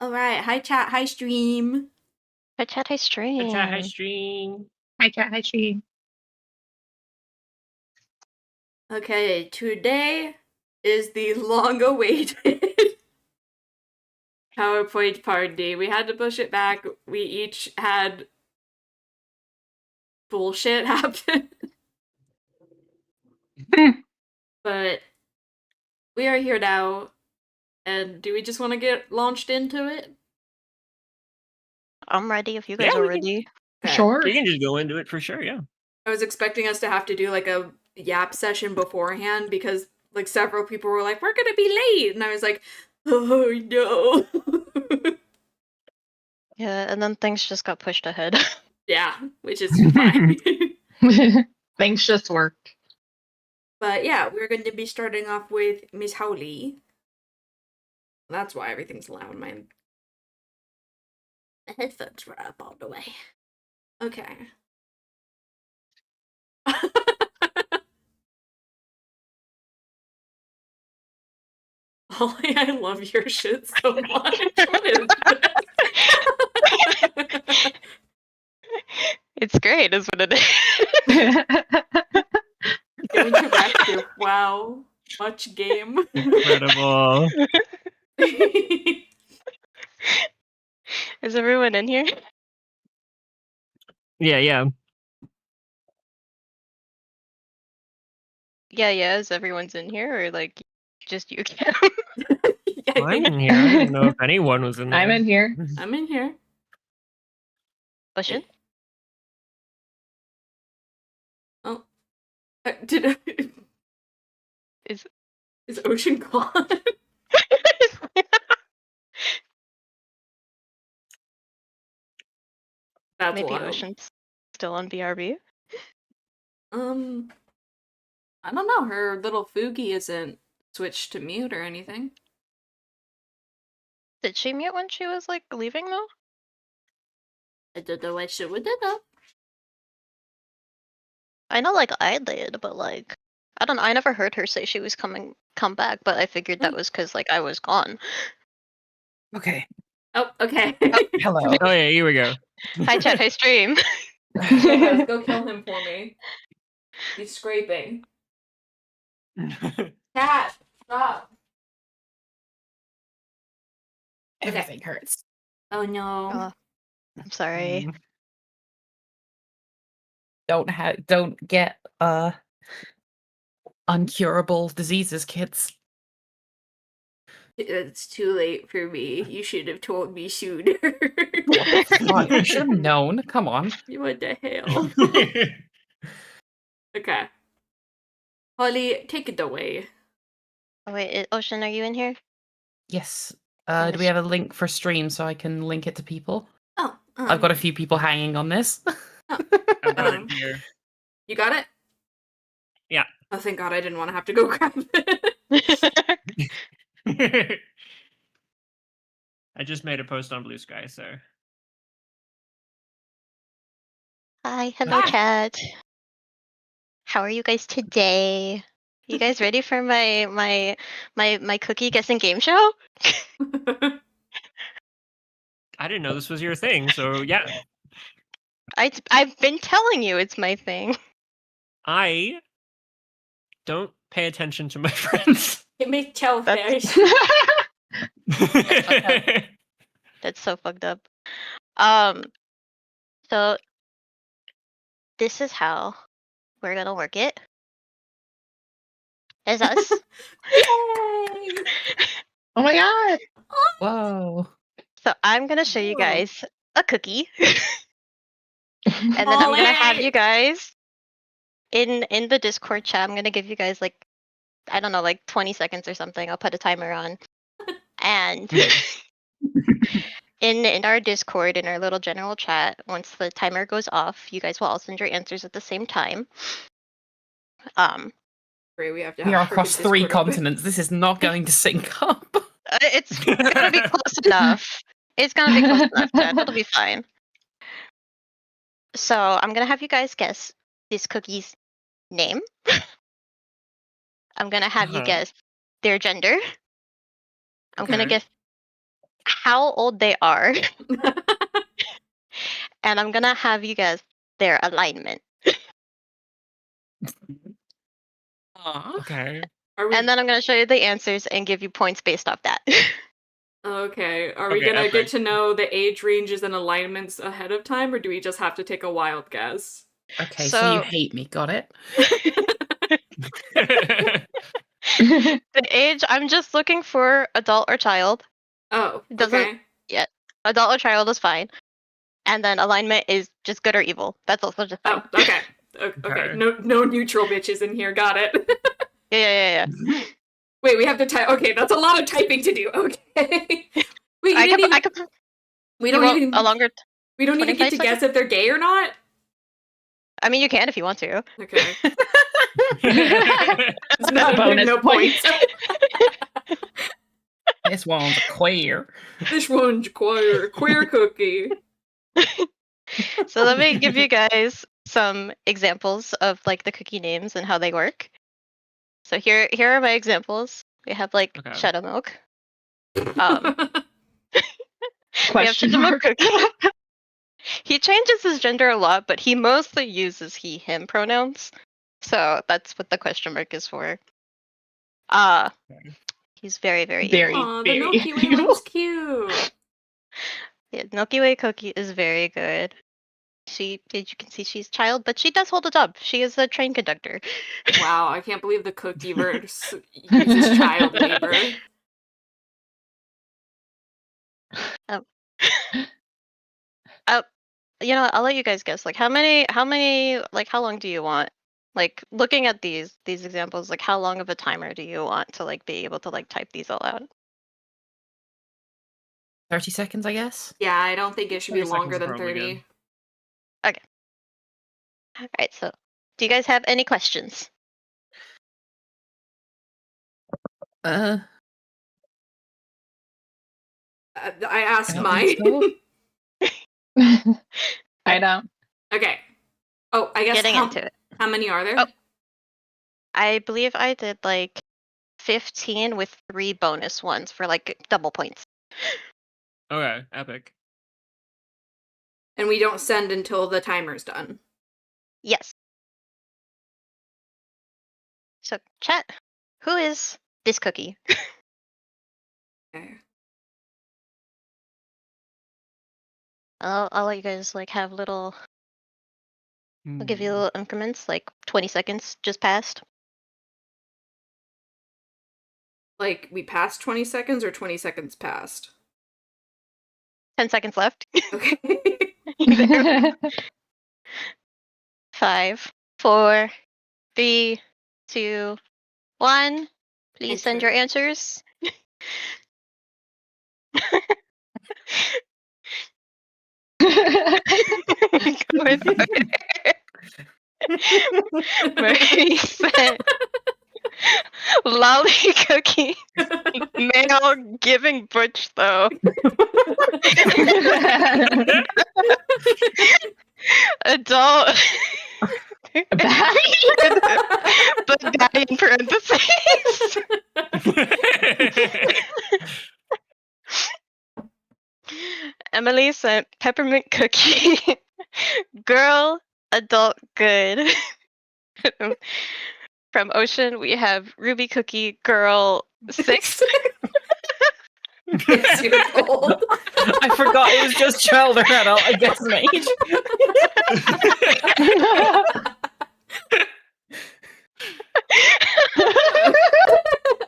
All right. Hi, chat. Hi, stream. Hi chat, hi stream. Hi chat, hi stream. Hi chat, hi stream. Okay, today is the long-awaited PowerPoint party. We had to push it back. We each had bullshit happen. But we are here now. And do we just want to get launched into it? I'm ready if you guys are ready. Okay. Sure. You can just go into it for sure, yeah. I was expecting us to have to do like a yap session beforehand because like several people were like, we're gonna be late. And I was like, oh no. Yeah, and then things just got pushed ahead. Yeah, which is fine. Things just worked. But yeah, we're going to be starting off with Miss Howley. That's why everything's loud. My headphones were up all the way. Okay. Holly, I love your shit so much. What is this? It's great, is what it is. Interactive. Wow. Much game. Incredible. Is everyone in here? Yeah. Yeah, is everyone's in here or like just you, Cam? I'm in here. I didn't know if anyone was in there. I'm in here. I'm in here. Ocean? Oh. Did I... Is Ocean gone? That's maybe wild. Ocean's still on BRB? I don't know. Her little Fugi isn't switched to mute or anything. Did she mute when she was like leaving though? I don't know why she would do that. I know like I did, but like I don't know, I never heard her say she was come back, but I figured that was because like I was gone. Okay. Oh, okay. Hello. Oh yeah, here we go. Hi chat, hi stream. Yes, go kill him for me. He's scraping. Cat, stop. Everything hurts. Oh no. Oh, I'm sorry. Don't get uncurable diseases, kids. It's too late for me. You should have told me sooner. You should have known. Come on. What the hell? Okay. Holly, take it away. Oh wait, Ocean, are you in here? Yes. Do we have a link for stream so I can link it to people? Oh. I've got a few people hanging on this. I've got it here. You got it? Yeah. Oh, thank God I didn't want to have to go grab it. I just made a post on Bluesky, so. Hi, hello chat. How are you guys today? You guys ready for my cookie guessing game show? I didn't know this was your thing, so yeah. I've been telling you it's my thing. I don't pay attention to my friends. It may tell first. That's so fucked up. So this is how we're gonna work it. As us. Yay! Oh my god! Whoa. So I'm gonna show you guys a cookie. And then I'm gonna have you guys in the Discord chat. I'm gonna give you guys like, I don't know, like 20 seconds or something. I'll put a timer on. And in our Discord, in our little general chat, once the timer goes off, you guys will all send your answers at the same time. We are across 3 continents. This is not going to sync up. It's gonna be close enough. It's gonna be close enough, Dad. It'll be fine. So I'm gonna have you guys guess this cookie's name. I'm gonna have you guess their gender. I'm gonna how old they are, and I'm gonna have you guess their alignment. Aw. Okay. Are we And then I'm gonna show you the answers and give you points based off that. okay? Are we Okay, gonna get epic. to know the age ranges and alignments ahead of time, or do we just have to take a wild guess? Okay, so you So- hate me. Got it? The age, I'm just looking for adult or child. Oh, It doesn't- okay. Adult or child is fine. And then alignment is just good or evil. That's also just fine. Oh, okay. Okay. Okay. No neutral bitches in here. Got it. Yeah. Wait, we have to type. Okay, that's a lot of typing to do. Okay. Wait, I could we you don't want even. a longer. We don't even get to 25 guess if they're gay or not. I mean, you can if you want to. Okay. Bonus no points. This one's queer. This one's queer cookie. So let me give you guys some examples of like the cookie names and how they work. So here are my examples. We have like Okay. Shadow Milk. We have Question Shadow Milk mark. Cookie. He changes his gender a lot, but he mostly uses he, him pronouns. So that's what the question mark is for. He's very, very evil. Very, Aw, the very Milky Way evil. one's cute. Yeah, Milky Way Cookie is very good. You can see she's child, but she does hold a job. She is a train conductor. Wow, I can't believe the cookie verse uses child labor. You know what, I'll let you guys guess. Like how many like how long do you want? Like looking at these examples, like how long of a timer do you want to like be able to like type these all out? 30 seconds, I guess. Yeah, I don't think it should be 30 longer seconds is than probably 30. good. Alright, so do you guys have any questions? I asked I don't mine. think so. I don't. Okay. Oh, I guess Getting into it. how many are there? Oh. I believe I did like 15 with 3 bonus ones for like double points. Okay, epic. And we don't send until the timer's done. Yes. So chat, who is this cookie? Okay. I'll let you guys like have little. I'll give you little increments, like 20 seconds just passed. Like, we passed 20 seconds or 20 seconds passed? 10 seconds left. Okay. 5, 4, 3, 2, 1. Please send your Okay. answers. Murray said, "Lolly cookie, male giving butch though." Adult, but that in parentheses. Emily sent peppermint cookie. Girl, adult, good. From Ocean, we have Ruby Cookie, girl, 6. 6 years old. I forgot it was just child or adult. I guess an age.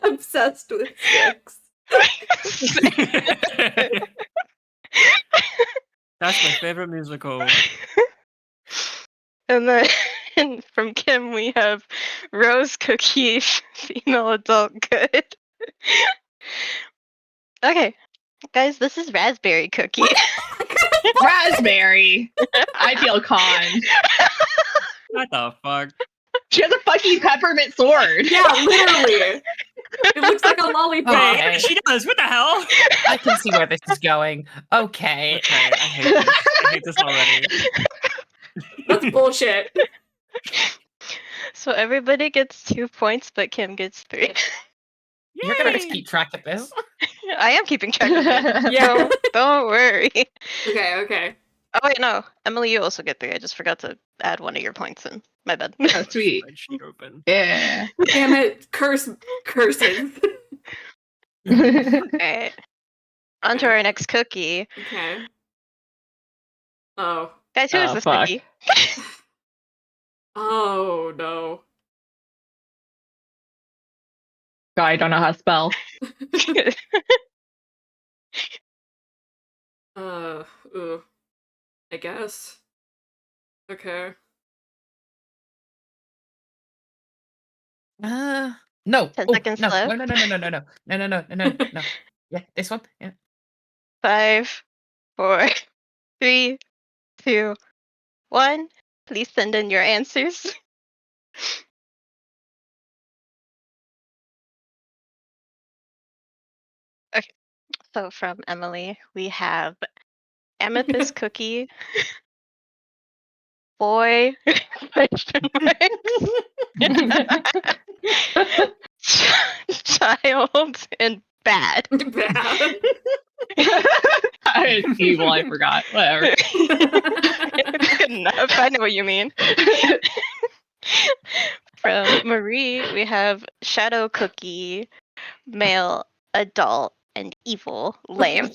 Obsessed with 6. That's my favorite musical. And then from Kim, we have Rose Cookie, female adult, good. Okay, guys, this is Raspberry Cookie. Raspberry. I feel conned. What the fuck? She has a fucking peppermint sword. Yeah, literally. It looks like a lollipop. Okay. She does. What the hell? I can see where this is going. Okay. Okay, I hate this. I hate this already. That's bullshit. So everybody gets 2 points, but Kim gets 3. You're gonna have to keep track of this. I am keeping track of it. Yeah. Don't worry. Okay. Oh wait, no. Emily, you also get 3. I just forgot to add one of your points in. My bad. Oh, sweet. Spreadsheet open. Yeah. Damn it. Curses. Alright. On to our next cookie. Okay. Oh. Guys, who is Oh, this fuck. cookie? Oh no. God, I don't know how to spell. Ooh. I guess. Okay. No. 10 Oh, seconds no. left. No. Yeah, this one. Yeah. 5, 4, 3, 2, 1. Please send in your answers. Okay. So from Emily, we have amethyst cookie. Boy. Question marks. Child and bad. Bad. It's evil, I forgot. Whatever. Good enough. I know what you mean. From Marie, we have shadow cookie, male, adult, and evil, lame.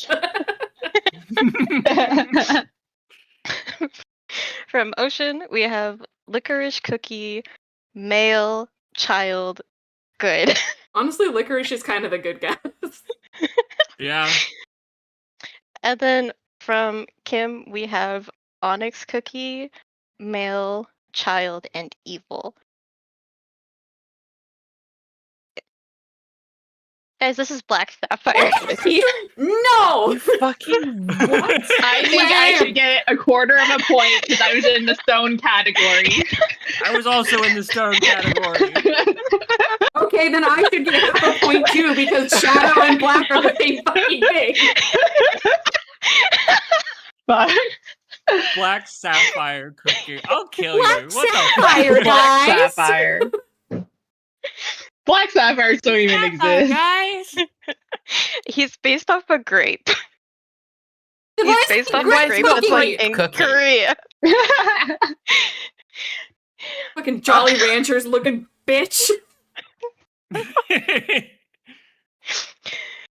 From Ocean, we have licorice cookie, male, child, good. Honestly, licorice is kind of a good guess. Yeah. And then from Kim, we have onyx cookie, male, child, and evil. Guys, this is black sapphire cookie. No! Fucking what? I think I should get a quarter of a point because I was in the stone category. I was also in the stone category. Okay, then I should get half a point too because shadow and black are the same fucking thing. But Black sapphire cookie. I'll kill Black you. What sapphire, the fuck? Black guys. sapphire. Black sapphires don't even exist. Guys. He's based off a grape. Then He's why is based he off a grape grape that's like cookie? in Cookie. Korea. Fucking Jolly Ranchers looking bitch.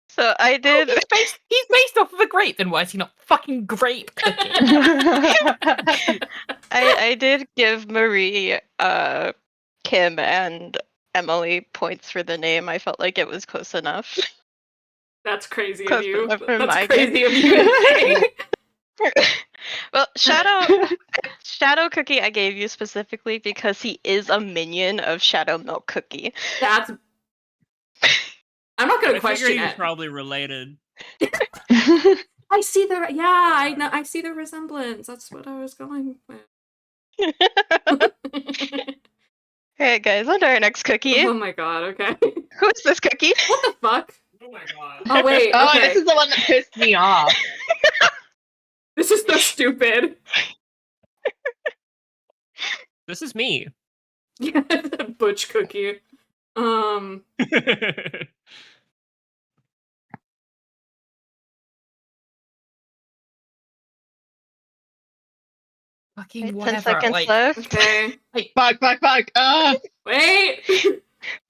So I did. He's based off of a grape, then why is he not fucking grape cookie? I did give Marie, Kim, and Emily points for the name. I felt like it was close enough. That's crazy of Close you. enough for That's my crazy of you to say. Well, Shadow Cookie I gave you specifically because he is a minion of Shadow Milk Cookie. That's. I'm not gonna I question figured he was it. probably related. I see the I know I see the resemblance. That's what I was going with. Alright, guys, on to our next cookie. Oh my god. Okay. Who is this cookie? What the fuck? Oh my god. Oh wait. Oh, Okay. this is the one that pissed me off. This is so stupid. This is me. Yeah, the butch cookie. Fucking 10 whatever. seconds Like, left. Okay. Fuck. Wait.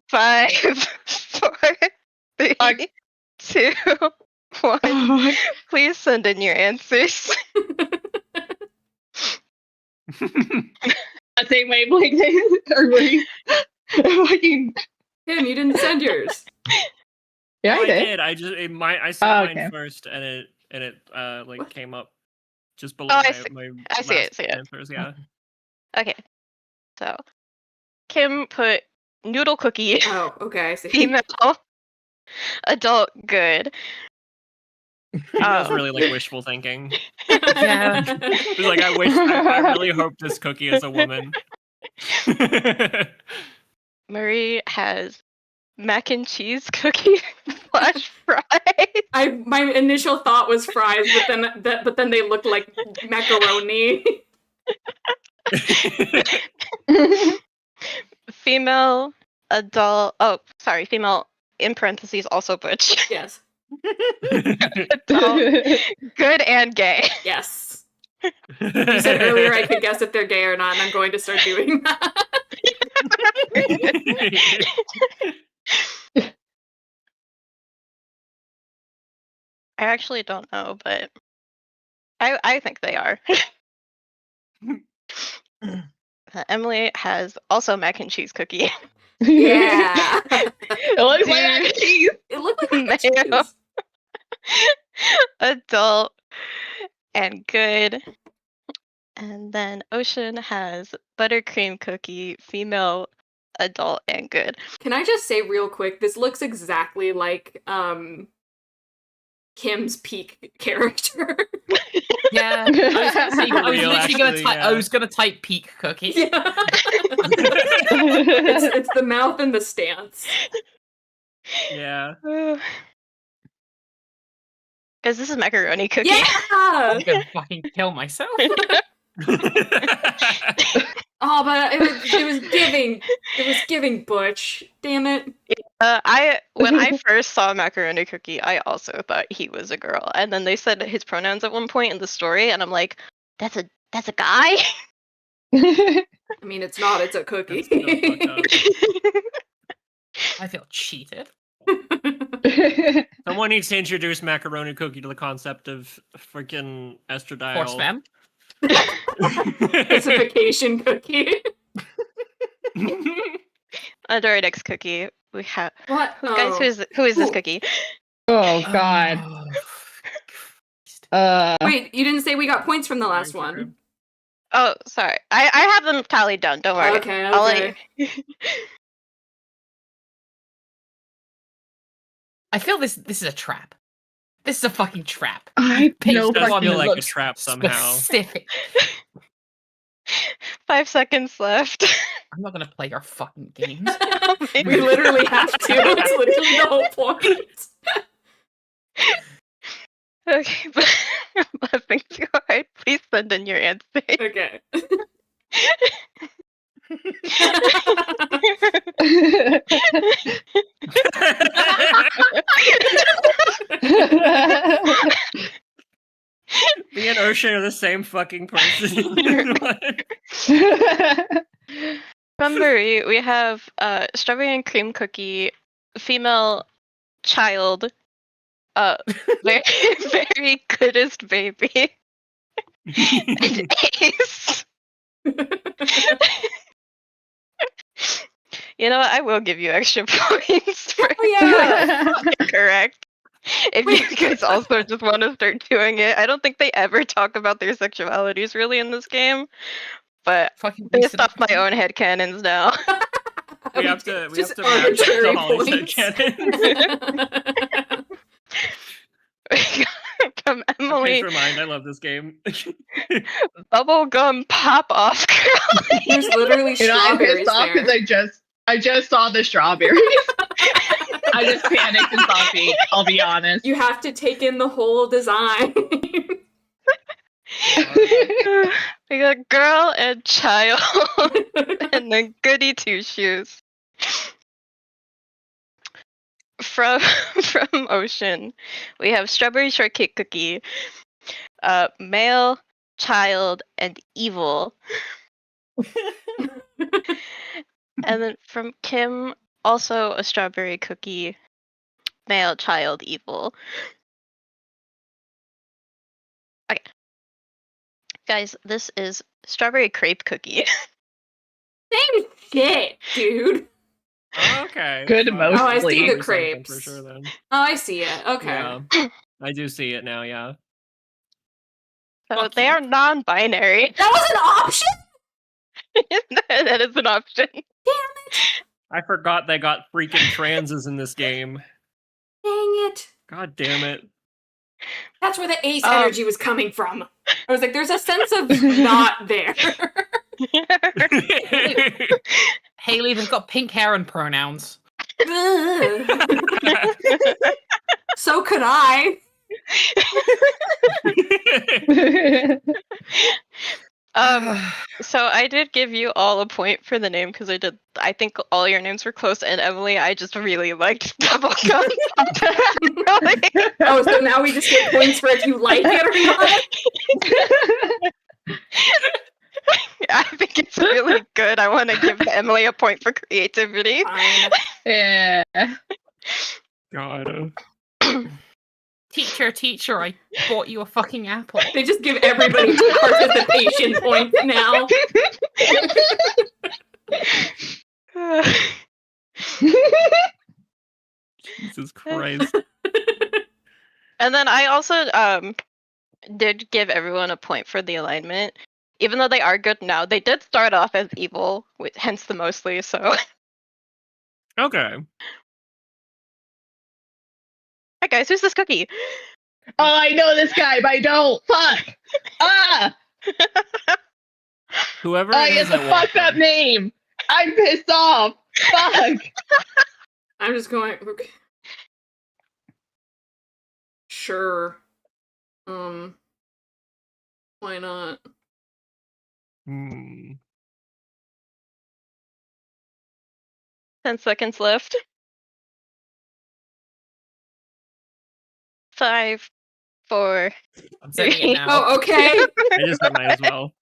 5, 4, 3, Fuck. 2, 1. Please send in your answers. That same wavelength or wait. Fucking Tim, you didn't send yours. yeah, Oh, I did. I just I saw Oh, mine okay. first, and it like What? came up just below Oh, I my, see. my I see last it. answers. Yeah. Okay. So, Kim put noodle cookie, Oh, okay, I see. female, adult, good. That was Oh. really like wishful thinking. Yeah. It was like I really hope this cookie is a woman. Marie has mac and cheese cookie flash fries. My initial thought was fries, but then they looked like macaroni. Female, adult. Oh, sorry, female in parentheses also butch. Yes. Good and gay. Yes. You said earlier I could guess if they're gay or not, and I'm going to start doing that. I actually don't know, but I think they are. Emily has also mac and cheese cookie. Yeah. It looks like mac and cheese. It looked like mac and Mayo. cheese. Adult and good. And then Ocean has buttercream cookie, female, adult, and good. Can I just say real quick, this looks exactly like Kim's peak character. Yeah, I was literally gonna type. Yeah. I was gonna type peak cookie. Yeah. it's the mouth and the stance. Yeah. Guys, this is macaroni cookie. Yeah. I'm gonna fucking kill myself. Oh, but it was giving Butch. Damn it. When I first saw macaroni cookie, I also thought he was a girl, and then they said his pronouns at one point in the story, and I'm like, that's a guy. I mean, it's not. It's a cookie. I feel cheated. Someone needs to introduce macaroni cookie to the concept of freaking estradiol. Horse femme. Specification cookie. Under our next cookie, we have What? guys. Who is this cookie? Oh god. Wait, you didn't say we got points from the last one. Oh, sorry. I have them tallied down. Don't worry. Okay. I'll let you... I feel this is a trap. This is a fucking trap. I Picked know It does one feel that like a looks trap somehow. Specific. 5 seconds left. I'm not gonna play your fucking games. We literally have to. It's literally the whole point. Okay, but I'm laughing too hard. Please send in your answer. Okay. Me and Ocean are the same fucking person. Remember, we have strawberry and cream cookie, female child, very, very goodest baby, and ace. You know what? I will give you extra points for Yeah. correct. If you guys also just want to start doing it, I don't think they ever talk about their sexualities really in this game, but Fucking based off my own headcanons now. we have to Just match up to arbitrary Holly's points. headcanon. From Okay, Emily, remind, I love this game. bubblegum pop off girl. There's literally You know, I'm strawberries pissed off there. because I just saw the strawberries. I just panicked and saw pink, I'll be honest. You have to take in the whole design. We got girl and child, and then goody two shoes. From Ocean, we have strawberry shortcake cookie, male, child, and evil. And then from Kim, also a strawberry cookie, male, child, evil. Okay. Guys, this is strawberry crepe cookie. Same shit, dude. Okay. Good fine. mostly. Oh, I see the Something crepes. For sure, then. Oh, I see it. Okay. Yeah. I do see it now, yeah. So Fuck they you. are non-binary. That was an option? That is an option. I forgot they got freaking transes in this game. Dang it. God damn it. That's where the ace Um, energy was coming from. I was like, there's a sense of not there. Haley, they've got pink hair and pronouns. Ugh. So could I. So I did give you all a point for the name because I think all your names were close, and Emily, I just really liked Bubblegum. Oh, so now we just get points for if you like it or not? I think it's really good. I want to give Emily a point for creativity. Fine. Yeah. God. Teacher, I bought you a fucking apple. They just give everybody participation points now. Jesus Christ. And then I also did give everyone a point for the alignment. Even though they are good now, they did start off as evil, hence the mostly, so. Okay. Hi guys, who's this cookie? Oh, I know this guy, but I don't. Fuck. Ah! Whoever Oh, it he is, has a I want fucked up them. name. I'm pissed off. Fuck. I'm just going. Okay. Sure. Why not? Hmm. 10 seconds left. 5, 4. I'm sending it now. Oh, okay. I just said mine as well.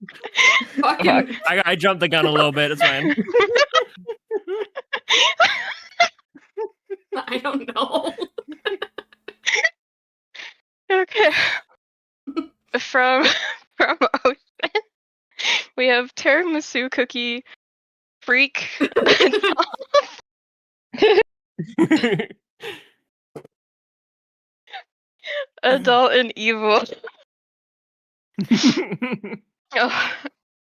Fucking. I jumped the gun a little bit. It's fine. I don't know. Okay. From Ocean, we have tiramisu cookie, freak, adult, and evil.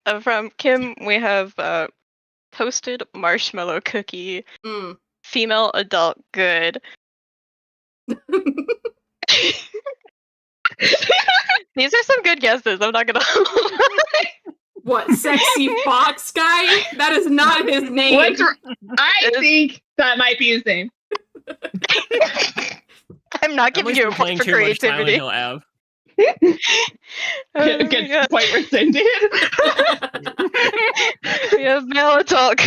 Oh, from Kim, we have toasted marshmallow cookie, Mm. female, adult, good. These are some good guesses. I'm not gonna. What, sexy fox guy? That is not his name. I think that might be his name. I'm not giving Emily's you a been point playing for too much Silent creativity. Hill Ave. Oh my Gets God. quite rescinded. We have male adult.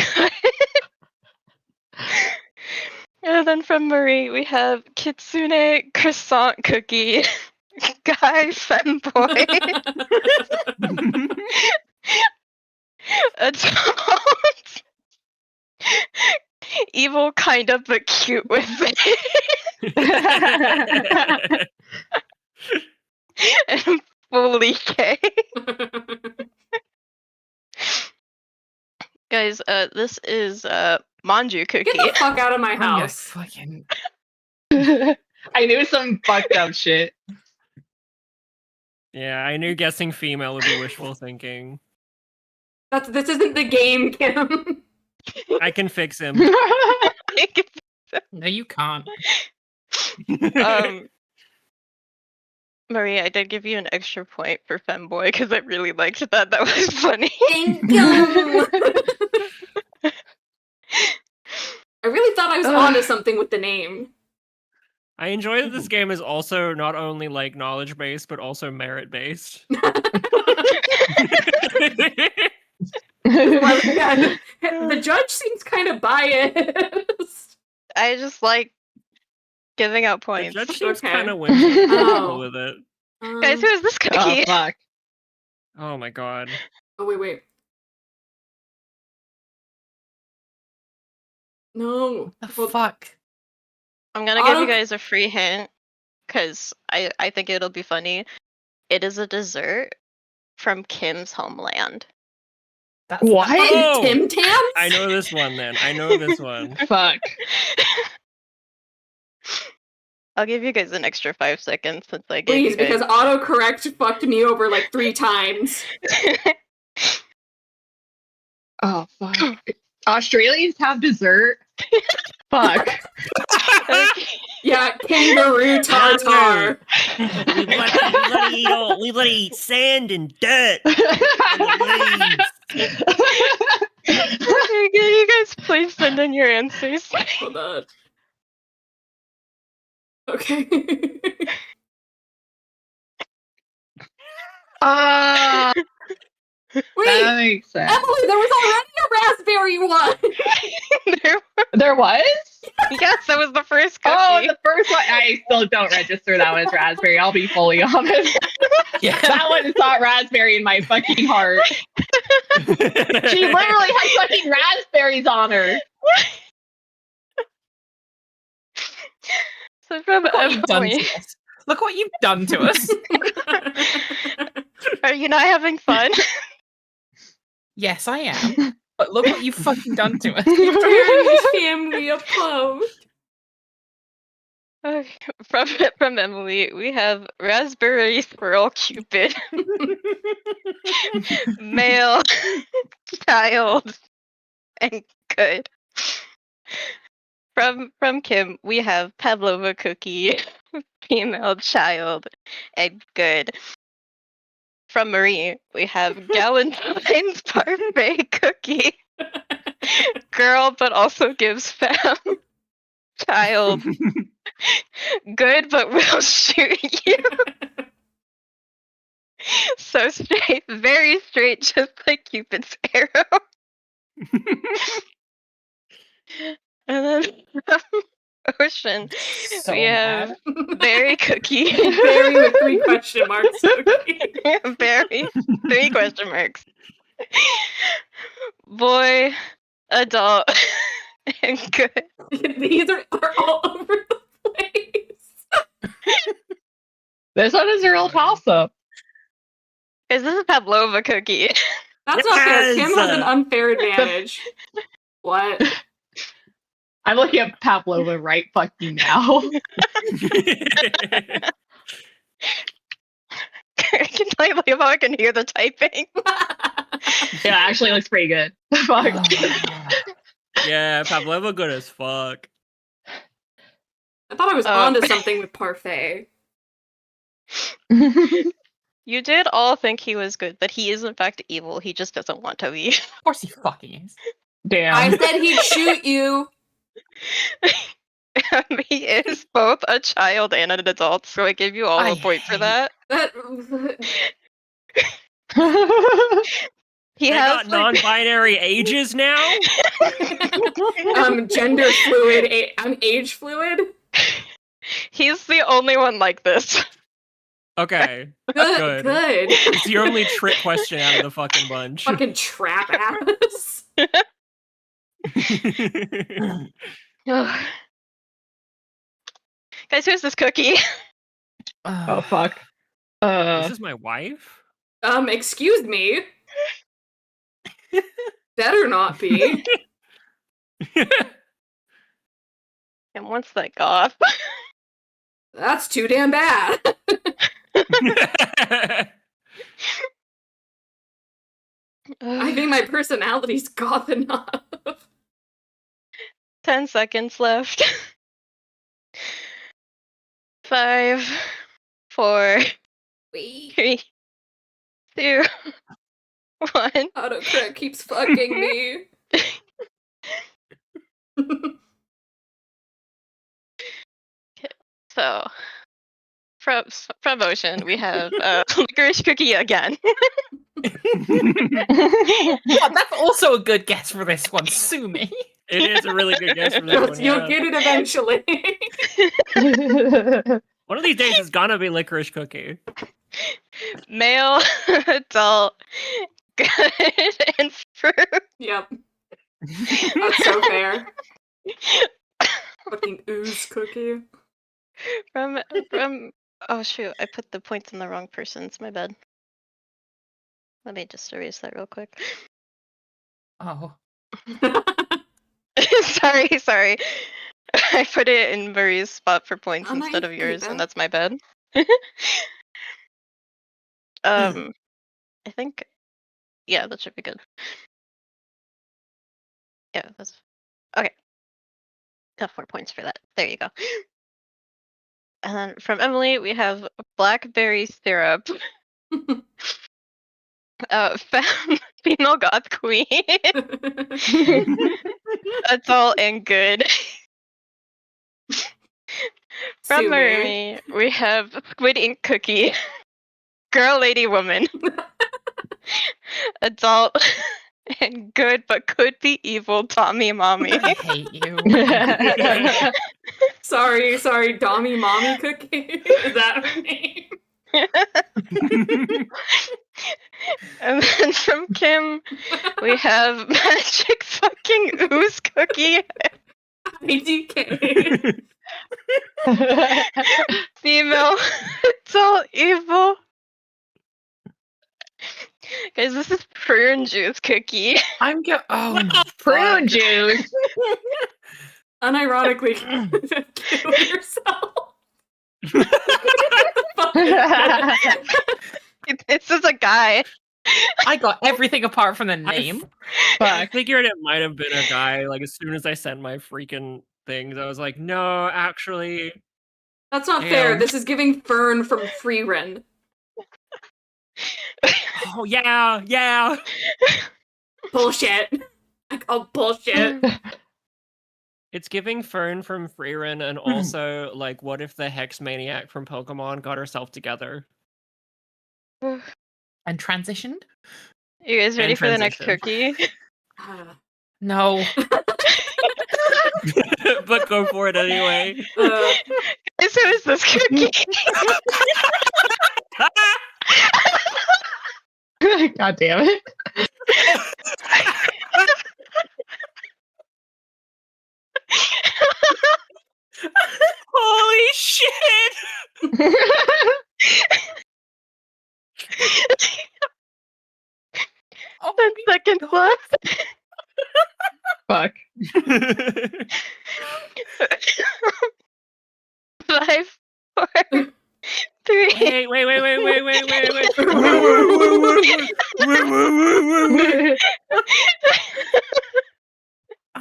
And then from Marie, we have Kitsune croissant cookie, guy femboy, adult, evil kind of but cute with it, and fully gay. Guys, this is Manju cookie. Get the fuck out of my I'm gonna house. fucking... I knew some fucked up shit. Yeah, I knew guessing female would be wishful thinking. This isn't the game, Kim. I can fix him. No, you can't. Marie, I did give you an extra point for femboy because I really liked that. That was funny. Thank you. I really thought I was onto something with the name. I enjoy that this game is also not only like knowledge based, but also merit based. Well, yeah, the judge seems kind of biased. I just like giving out The points. judge seems Okay. kind of whimsical Oh. with it. Guys, who is this Oh, cookie? fuck. Oh my god. Oh, wait. No. The Well, fuck? I'm gonna give you Auto- guys a free hint because I think it'll be funny. It is a dessert from Kim's homeland. That's What? Oh! Tim Tams? I know this one then. I know this one. Fuck. I'll give you guys an extra 5 seconds since I gave Please, you guys. because autocorrect fucked me over like 3 times. Oh, fuck. Australians have dessert? Fuck. Yeah, kangaroo tartar. we bloody eat sand and dirt. And leaves. Can you guys please send in your answers? Hold on. Okay. Wait, That makes sense. Emily, there was already a raspberry one. There was? Yes, that was the first cookie. Oh, the first one. I still don't register that one as raspberry. I'll be fully honest. Yeah. That one is not raspberry in my fucking heart. She literally had fucking raspberries on her. So from Look what you've done Emily, to us. Look what you've done to us. are you not having fun? Yes, I am. But look what you've fucking done to us. Tearing family apart. Okay, from Emily, we have raspberry squirrel cupid, male, child, and good. From Kim, we have pavlova cookie, female, child, and good. From Marie, we have Galentine's parfait cookie, girl, but also gives femme, child, good, but will shoot you. So straight, very straight, just like Cupid's arrow. And then from Ocean, So we have mad. berry cookie. Berry with 3 question marks. Okay. Berry, 3 question marks. Boy, adult, and good. These are all over the place. This one is a real toss-up. Is this a pavlova cookie? That's not fair. Yes! Kim has an unfair advantage. What? I'm looking at Pavlova right fucking now. I can tell you how I can hear the typing. Yeah, actually looks pretty good. Fuck. Yeah, Pavlova good as fuck. I thought I was onto something with parfait. You did all think he was good, but he is in fact evil. He just doesn't want to be. Of course he fucking is. Damn. I said he'd shoot you. He is both a child and an adult, so I give you all a point for that. That He They has got non-binary ages now? gender fluid, age fluid. He's the only one like this. Okay. Good, good. It's the only trick question out of the fucking bunch. Fucking trap ass. Guys, who's this cookie? Oh fuck. This is my wife? Excuse me. Better not be. And once that got off. That's too damn bad. I think my personality's goth enough. 10 seconds left. 5, 4, Wait. 3, 2, 1. Autocorrect keeps fucking me. So, from Ocean, we have licorice cookie again. God, that's also a good guess for this one. Sue me. It is a really good guess for this one. You'll Yeah. get it eventually. One of these days it's gonna be licorice cookie. Male, adult, good, and fruit. Yep. That's so fair. Fucking ooze cookie. From oh shoot, I put the points in the wrong person's, my bad. Let me just erase that real quick. Oh. sorry. I put it in Marie's spot for points Oh, no, instead you of can do yours, that. and that's my bad. I think yeah, that should be good. Yeah, that's okay. Got 4 points for that. There you go. And then from Emily, we have blackberry syrup. Female goth queen. Adult and good. From Sue me. Marie, we have squid ink cookie. Girl, lady, woman. adult, and good but could be evil Tommy Mommy. I hate you. Sorry, Dommy Mommy Cookie. Is that her name? And then from Kim, we have Magic fucking Ooze Cookie, IDK. female, adult, evil. Guys, this is Prune Juice Cookie. I'm go. Oh, Prune juice. Unironically, kill yourself. This is a guy. I got everything apart from the name. I Fuck. figured it might have been a guy. Like as soon as I sent my freaking things, I was like, no, actually. That's not fair. Damn. This is giving Fern from Freerin. Oh yeah. Bullshit. I call bullshit. It's giving Fern from Freerin, and also like, what if the Hex Maniac from Pokemon got herself together? And transitioned? You guys ready And for the next transition. cookie? No. But go for it anyway. Guys, who is this cookie? God damn it. Holy shit! Oh, 10 seconds left. Fuck. 5, 4, 3. Hey, wait.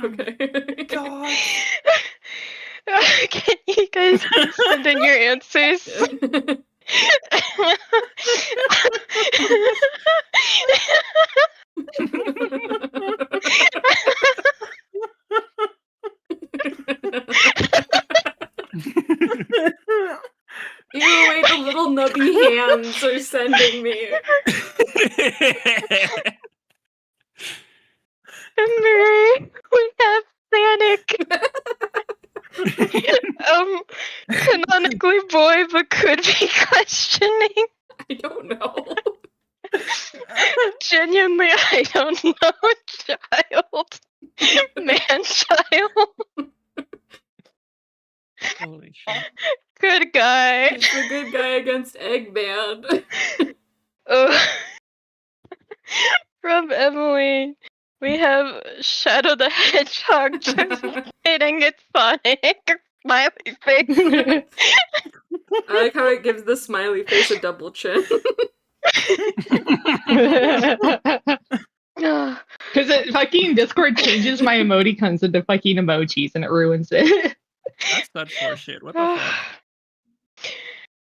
Okay. God. Can you guys send in your answers? Ew, wait, the little nubby hands are sending me. Mary, we have Sonic. Canonically boy, but could be questioning. I don't know. Genuinely, I don't know. Child. Man, child. Holy shit. Good guy. He's the good guy against Eggman. From Emily, we have Shadow the Hedgehog just kidding, it's Sonic. Smiley face. I like how it gives the smiley face a double chin. Because it fucking Discord changes my emoticons into fucking emojis and it ruins it. That's such horseshit. What the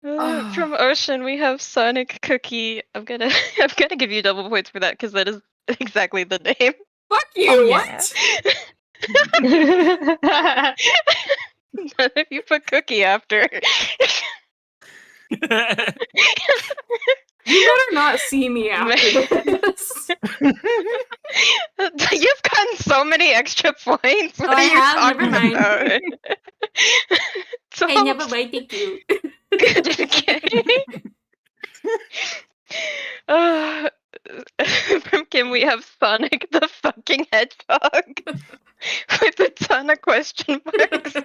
fuck? From Ocean, we have Sonic Cookie. I'm gonna give you double points for that because that is exactly the name. Fuck you, Oh, yeah. what? None of you put Cookie after. You better not see me after this. You've gotten so many extra points. What I are you have, talking never mind. about? I never liked you. From Kim, we have Sonic the fucking Hedgehog with a ton of question marks.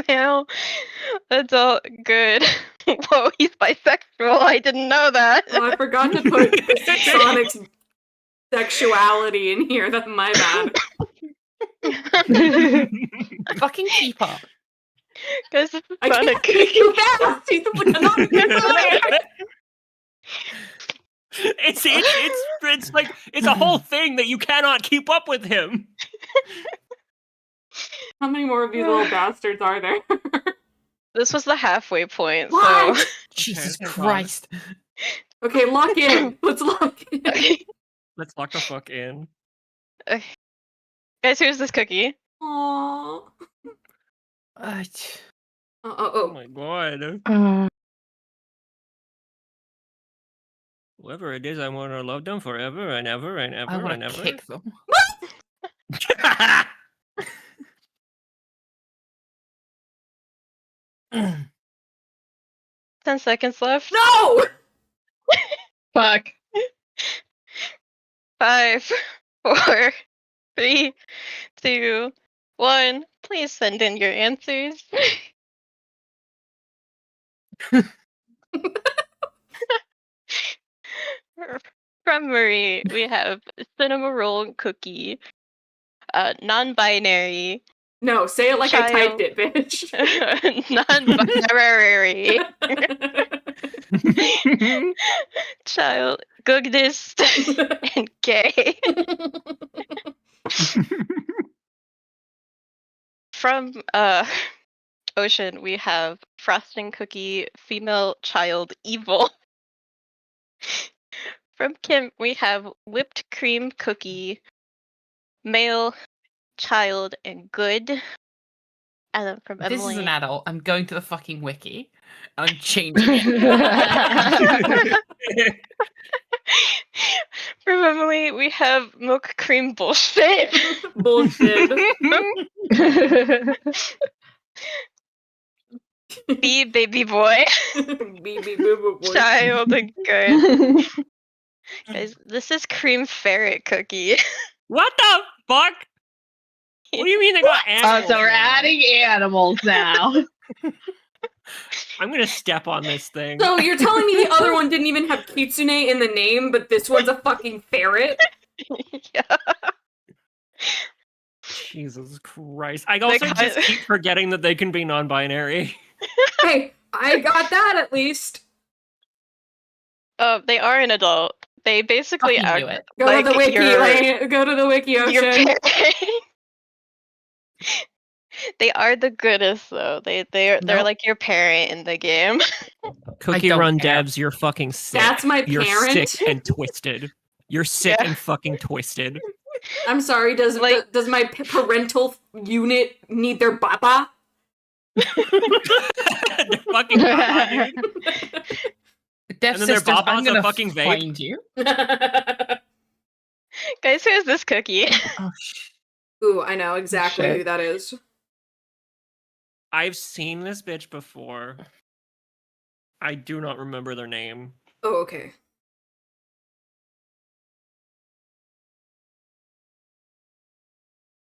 Male, adult, good. Whoa, he's bisexual. I didn't know that. Oh, I forgot to put Sonic's sexuality in here. That's my bad. Fucking keep up. Guys, this is I can't Sonic. make you fast. He's the It's like it's a whole thing that you cannot keep up with him. How many more of these little bastards are there? This was the halfway point, What? so. Jesus Okay, Christ. Okay, lock in. Let's lock in. Okay. Let's lock the fuck in. Guys, here's this cookie. Aww. Uh, Oh my god. Whoever it is, I want to love them forever and ever and ever I want and to ever. kick them. 10 seconds left. No! Fuck. 5, 4, 3, 2, 1. Please send in your answers. From Marie, we have cinema roll cookie, non-binary, No, say it like I typed Child. it, bitch. non-binary, child, goodness, and gay. From Ocean, we have frosting cookie, female, child, evil. From Kim, we have whipped cream cookie, male, child, and good. And then from If this is Emily, an adult, I'm going to the fucking wiki. And I'm changing it. from Emily, we have milk cream bullshit. Bullshit. B baby boy, Baby boo boo boy. child, and good. Guys, this is cream ferret cookie. What the fuck? What do you mean they got animals? So we're now? adding animals now. I'm gonna step on this thing. So you're telling me the other one didn't even have kitsune in the name, but this one's a fucking ferret? Yeah. Jesus Christ. I also Like, just keep forgetting that they can be non-binary. Hey, I got that at least. They are an adult. They basically Fucking act knew it. Go like to the wiki, your- Lane. Go to the wiki, your Ocean. parent. They are the goodest though. They're Nope. like your parent in the game. Cookie don't Run care. devs, you're fucking sick. That's my You're parent. sick and twisted. You're sick Yeah. and fucking twisted. I'm sorry, does my parental unit need their baba? They're fucking baba, dude. Deaf And then their sisters, I'm Baba's a gonna fucking vape. find you. Guys, who is this cookie? Oh, Ooh, I know exactly Shit. who that is. I've seen this bitch before. I do not remember their name. Oh, okay.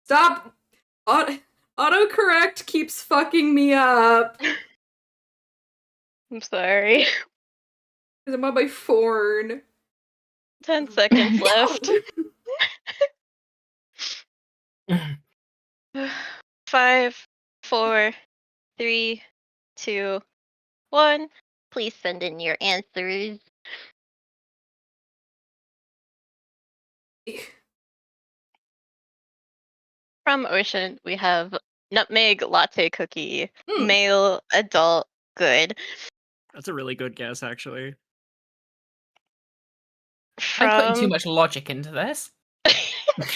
Stop! Autocorrect keeps fucking me up. I'm sorry. Because I'm on my phone. 10 seconds left. 5, 4, 3, 2, 1. Please send in your answers. From Ocean, we have nutmeg latte cookie, Hmm. male, adult, good. That's a really good guess, actually. I'm putting too From much logic into this.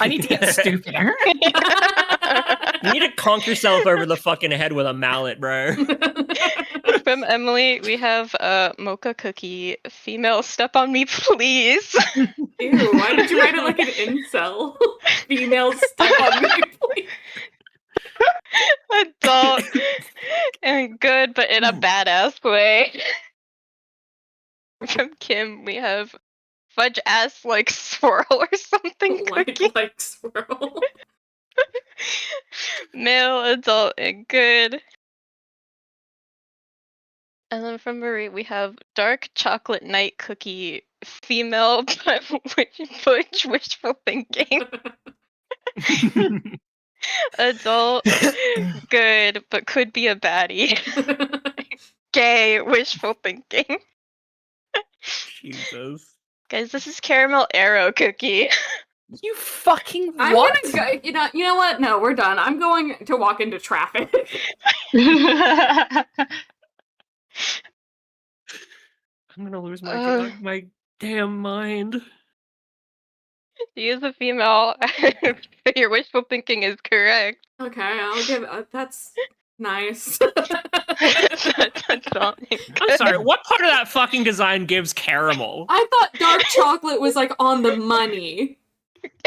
I need to get stupider. You need to conk yourself over the fucking head with a mallet, bro. From Emily, we have mocha cookie, female, step on me, please. Ew, why did you write it like an incel? Female step on me, please. Adult and good, but in a badass way. From Kim, we have fudge ass like swirl or something cookie. Like swirl. Male, adult, and good. And then from Marie, we have dark chocolate night cookie, female, but which wishful thinking. Adult, good, but could be a baddie. Gay, wishful thinking. Jesus. Guys, this is caramel arrow cookie. You fucking I'm what? gonna go, you know what? No, we're done. I'm going to walk into traffic. I'm gonna lose my my damn mind. She is a female. Your wishful thinking is correct. Okay, I'll give that's Nice. That's all. I'm sorry, what part of that fucking design gives caramel? I thought dark chocolate was like on the money.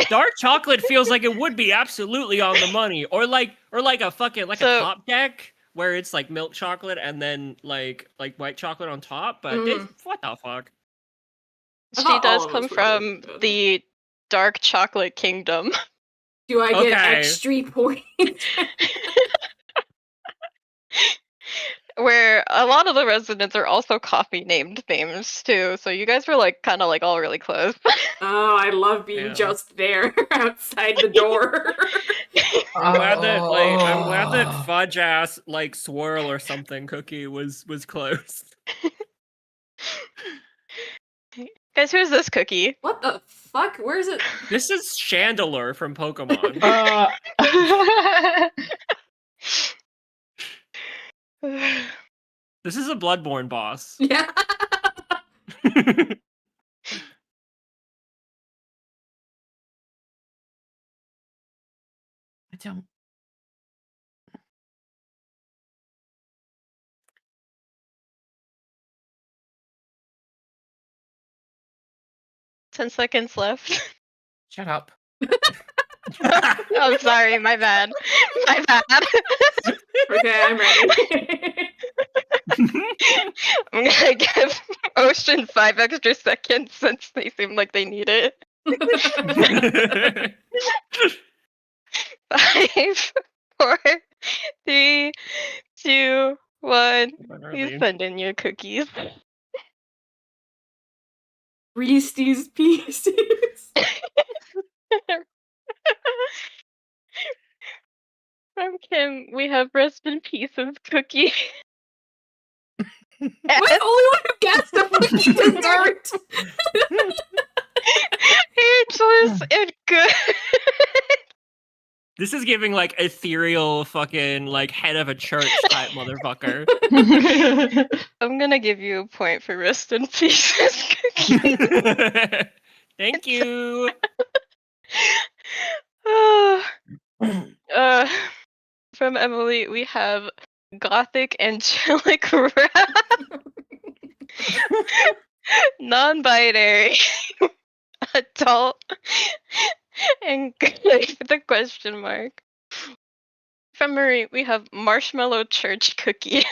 Dark chocolate feels like it would be absolutely on the money, or like a fucking a So- top deck where it's like milk chocolate and then like white chocolate on top. But what the fuck? I She thought does all of come us were from good. the dark chocolate kingdom. Do I get Okay. extra points? Where a lot of the residents are also coffee named names too, so you guys were like kind of like all really close. Oh, I love being Yeah. just there outside the door. I'm glad that Oh. fudge ass like swirl or something cookie was close. Guys, who's this cookie? What the fuck? Where is it? This is Chandelure from Pokemon. This is a Bloodborne boss. Yeah. I don't. 10 seconds left. Shut up. I'm sorry, my bad. My bad. Okay, I'm ready. I'm gonna give Ocean 5 extra seconds since they seem like they need it. 5, 4, 3, 2, 1. Please send in your cookies. Reese's Pieces. From Kim, we have rest in pieces cookie. Wait, only one who guessed the fucking dessert. Ageless and good. This is giving like ethereal fucking like head of a church type motherfucker. I'm gonna give you a point for rest in pieces cookie. Thank you. From Emily, we have gothic angelic rap. Non-binary. Adult. And the question mark. From Marie, we have marshmallow church cookie.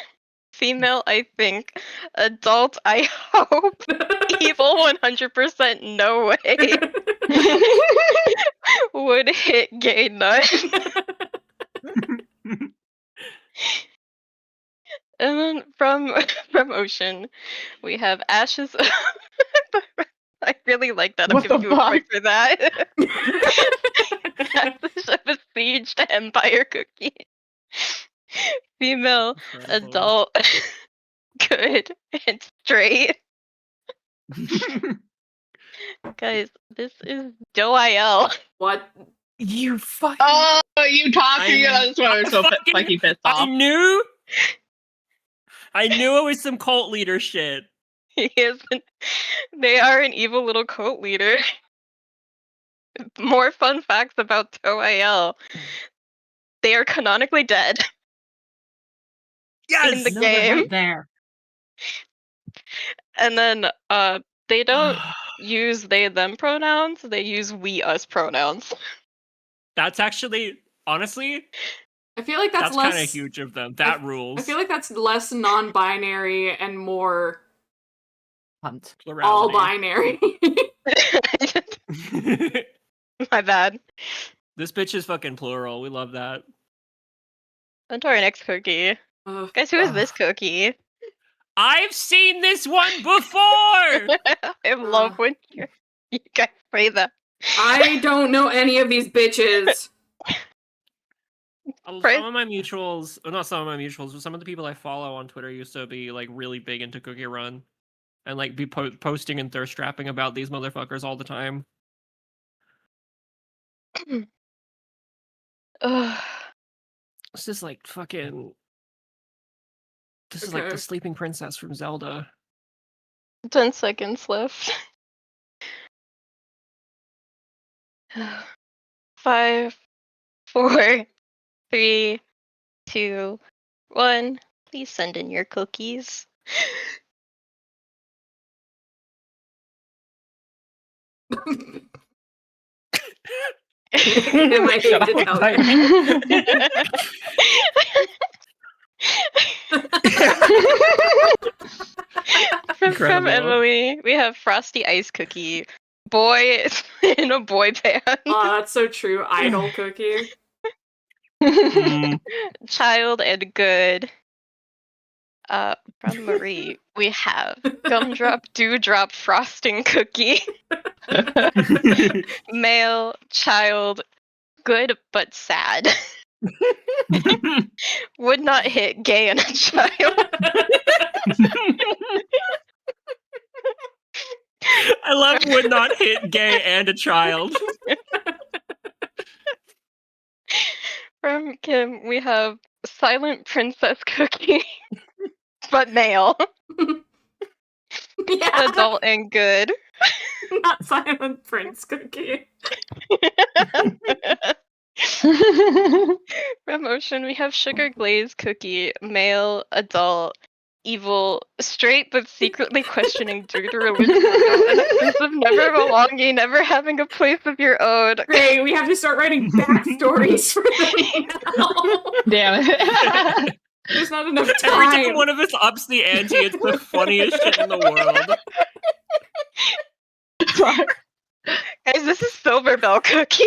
Female, I think. Adult, I hope. Evil, 100% no way. Would hit gay nut. And then from Ocean, we have Ashes. I really like that. I'm What the giving you a point fuck? for that. Ashes of a Sieged Empire cookie. Female, adult, good, and straight. Guys, this is Joel. What? You fucking. Oh, you talked to you. That's why I was so fucking- fucking pissed I off. knew it was some cult leader shit. They are an evil little cult leader. More fun facts about Toael. They are canonically dead Yes. in the No, they're game. not there. And then they don't use they them pronouns, they use we us pronouns. That's actually honestly I feel like that's less kind of huge of them. That rules. I feel like that's less non-binary and more Hunt. all plurality. binary. My bad. This bitch is fucking plural. We love that. On to our next cookie. Ugh. Guys, who is this cookie? I've seen this one before. I love when you guys say that. I don't know any of these bitches. Some of my mutuals, or not some of my mutuals, but some of the people I follow on Twitter used to be like really big into Cookie Run, and like be posting and thirst trapping about these motherfuckers all the time. This is like fucking. This is like Okay. the sleeping princess from Zelda. 10 seconds left. 5, 4, 3, 2, 1, please send in your cookies. Am I Shut hate to up, tell From Incredible. Emily, we have Frosty Ice Cookie. Boy in a boy band. Oh, that's so true. Idol cookie. Mm. Child and good. From Marie, we have Gumdrop Dewdrop Frosting Cookie. Male, child, good but sad. Would not hit gay and a child. I love would not hit gay and a child. From Kim, we have Silent Princess Cookie, but male, Yeah. adult and good. Not Silent Prince cookie. From Ocean, we have Sugar Glaze Cookie, male, adult, evil, straight but secretly questioning due to religion, and a sense of never belonging, never having a place of your own. Great, we have to start writing backstories for them now. Damn it. There's not enough Every time time. one of us ups the ante, it's the funniest shit in the world. Guys, this is Silver Bell Cookie.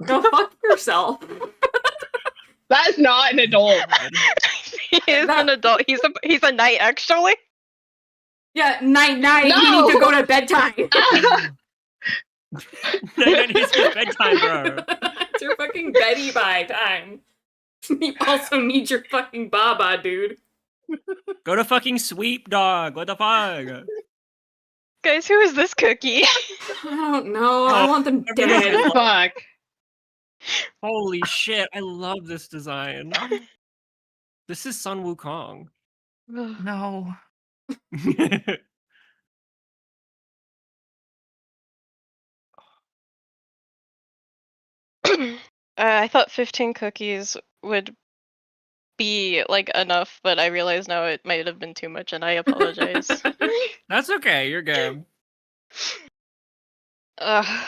Go fuck yourself. That is not an adult. He is an adult. He's a knight, actually. Yeah, night night. No! You need to go to bedtime. That is your bedtime, bro. It's your fucking Betty Bye time. You also need your fucking Baba, dude. Go to fucking Sweep Dog. What the fuck? Guys, who is this cookie? I don't know. I want them everyone- dead. Fuck. Holy shit, I love this design. This is Sun Wukong. No. I thought 15 cookies would be like enough, but I realize now it might have been too much, and I apologize. That's okay, you're good. Ugh.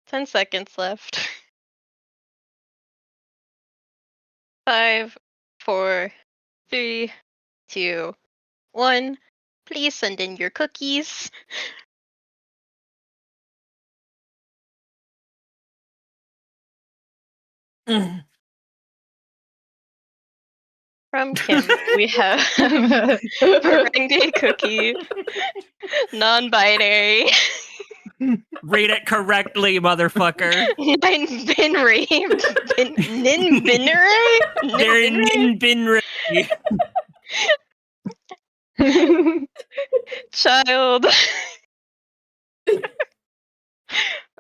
10 seconds left. 5, 4, 3, 2, 1. Please send in your cookies. From Kim, we have Merengue Cookie, non-binary, Read it correctly, motherfucker. non-binary, nin-binary? They're Nin-binary? nin-bin. Child.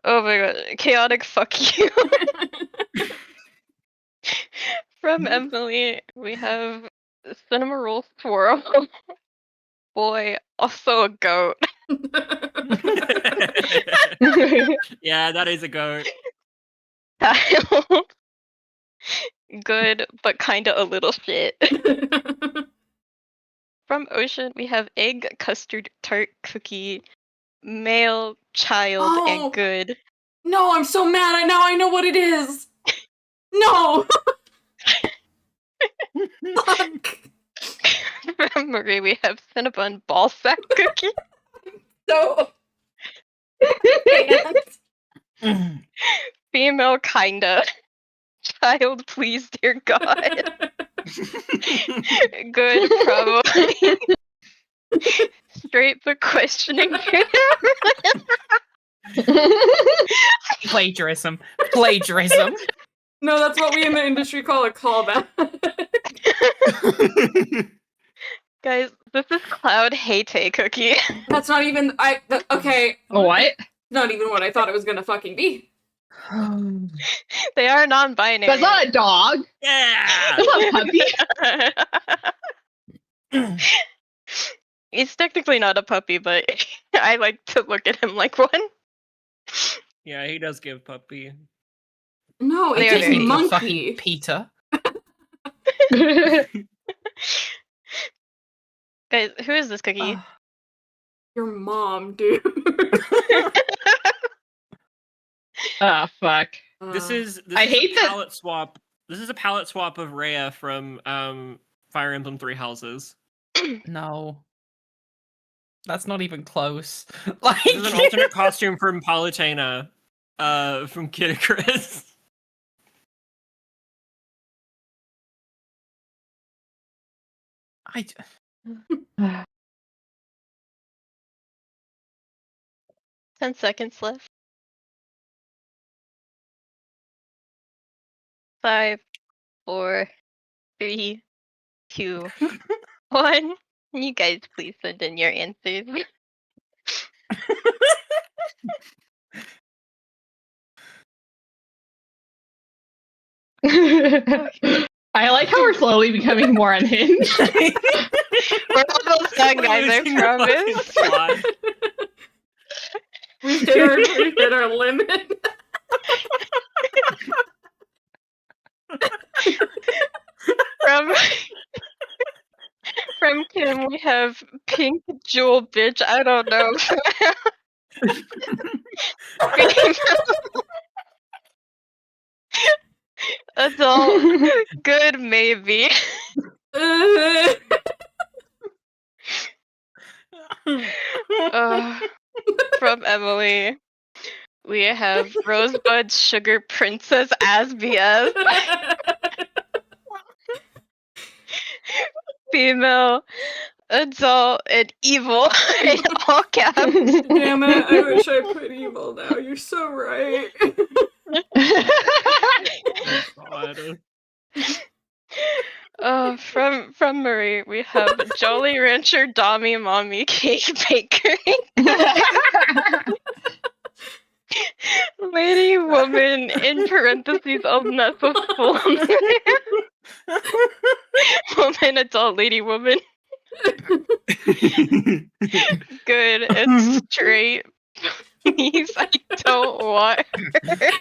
Oh my god, chaotic fuck you. From Emily, we have Cinema Roll Swirl. Boy, also a goat. Yeah, that is a goat. Child. Good, but kinda a little shit. From Ocean, we have egg custard tart cookie, male, child, Oh. and good. No, I'm so mad. Now I know what it is. No. Fuck. From Marie, we have Cinnabon ball sack cookie, So. Can't. female, kinda. Child, please, dear God. Good, probably. Straight but questioning. Plagiarism. Plagiarism. No, that's what we in the industry call a callback. Guys, this is Cloud Hate cookie. That's not even. Okay. What? Not even what I thought it was gonna fucking be. They are non-binary. That's not a dog. Yeah. That's not a puppy. He's technically not a puppy, but I like to look at him like one. Yeah, he does give puppy. No, They it's are just very You're monkey. fucking Peter. Guys, who is this cookie? Your mom, dude. Oh fuck. This is I a hate that- palette swap. This is a palette swap of Rhea from Fire Emblem Three Houses. No. That's not even close. Like This is an alternate costume from Palutena, from Kid Icarus. I 10 seconds left. 5, 4, 3, 2, 1. You guys please send in your answers. I like how we're slowly becoming more unhinged. We're almost done, guys, I Losing the fucking promise. plot. We've hit our limit. From from Kim, we have Pink Jewel Bitch. I don't know. Adult Good Maybe. From Emily, we have Rosebud Sugar Princess as BS. Female, adult, and evil in all caps. Damn it, I wish I put evil now. You're so right. God. From Marie, we have Jolly Rancher Dommy Mommy Cake Bakery. Lady Woman in parentheses of mess with full woman, adult, lady, woman. Good and straight. Please, I don't want her.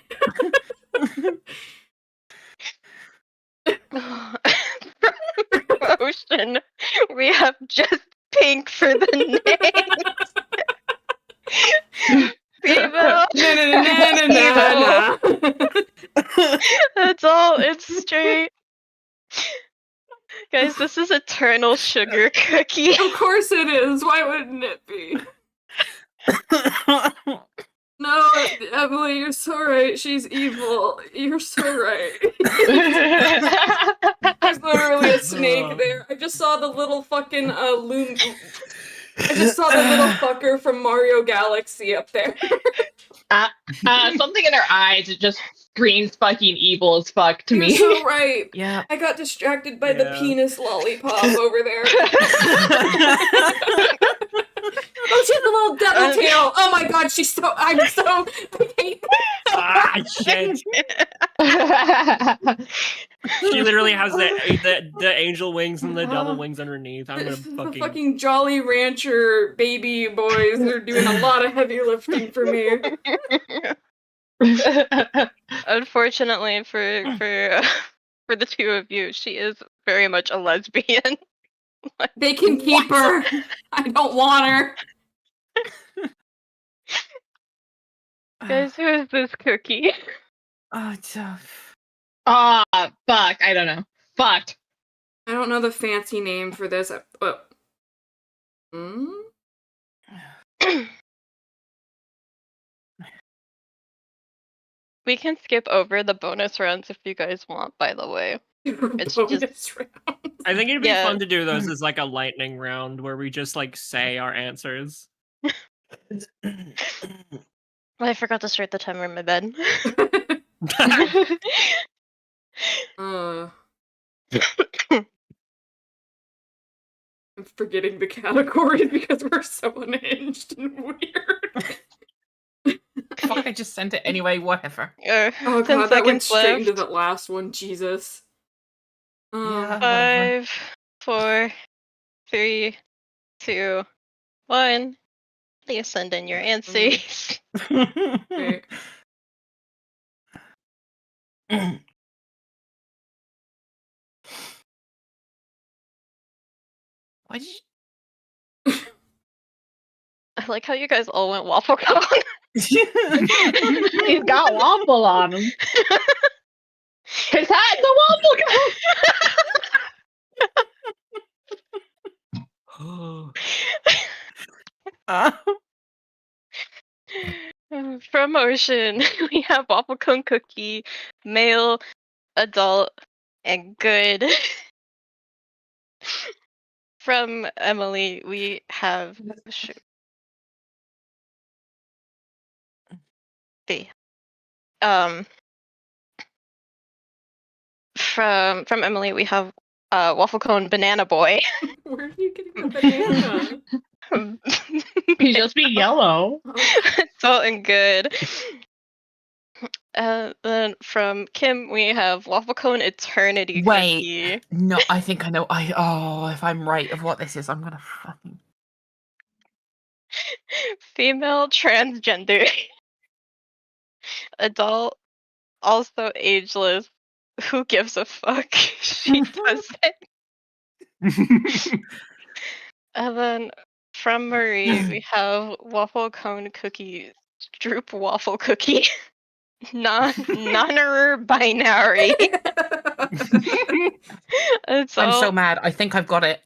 Promotion. We have just pink for the names. Female. That's all. It's straight. Guys, this is Eternal Sugar Cookie. Of course it is. Why wouldn't it be? No, Emily, you're so right. She's evil. You're so right. There's literally a snake there. I just saw the little fucking loom. I just saw the little fucker from Mario Galaxy up there. Something in her eyes, it just screams fucking evil as fuck to You're me. so right. Yeah. I got distracted by the penis lollipop over there. Oh, she has a little devil tail. Oh my god, she's so. I hate Ah, shit. She literally has the angel wings and the devil wings underneath. I'm gonna the fucking Jolly Rancher baby boys are doing a lot of heavy lifting for me. Unfortunately for the two of you, she is very much a lesbian. They can keep her. I don't want her. Guys, who is this cookie? Oh, tough. Ah, fuck. I don't know. Fucked. I don't know the fancy name for this. We can skip over the bonus rounds if you guys want, by the way. It's just I think it'd be Yeah. fun to do those as like a lightning round where we just like say our answers. I forgot to start the timer in my bed. I'm forgetting the categories because we're so unhinged and weird. Fuck, I just sent it anyway, whatever. Oh 10 god, that went seconds straight into left. that last one, Jesus. Yeah. 5, 4, 3, 2, 1. Please send in your answers. Wait. Why did you... I like how you guys all went waffle cone. He's got waffle on him. His hat's a waffle cone. From Ocean, we have waffle cone cookie, male, adult, and good. From Emily, we have from Emily, we have waffle cone banana boy. Where are you getting the banana? He's just be yellow. Adult and good. Then from Kim, we have waffle cone eternity cookie. No, I think I know. If I'm right of what this is, I'm gonna fucking... Female transgender. Adult, also ageless. Who gives a fuck? She does it. And then from Marie, we have waffle cone cookie, droop waffle cookie. Non-binary. I'm so mad. I think I've got it.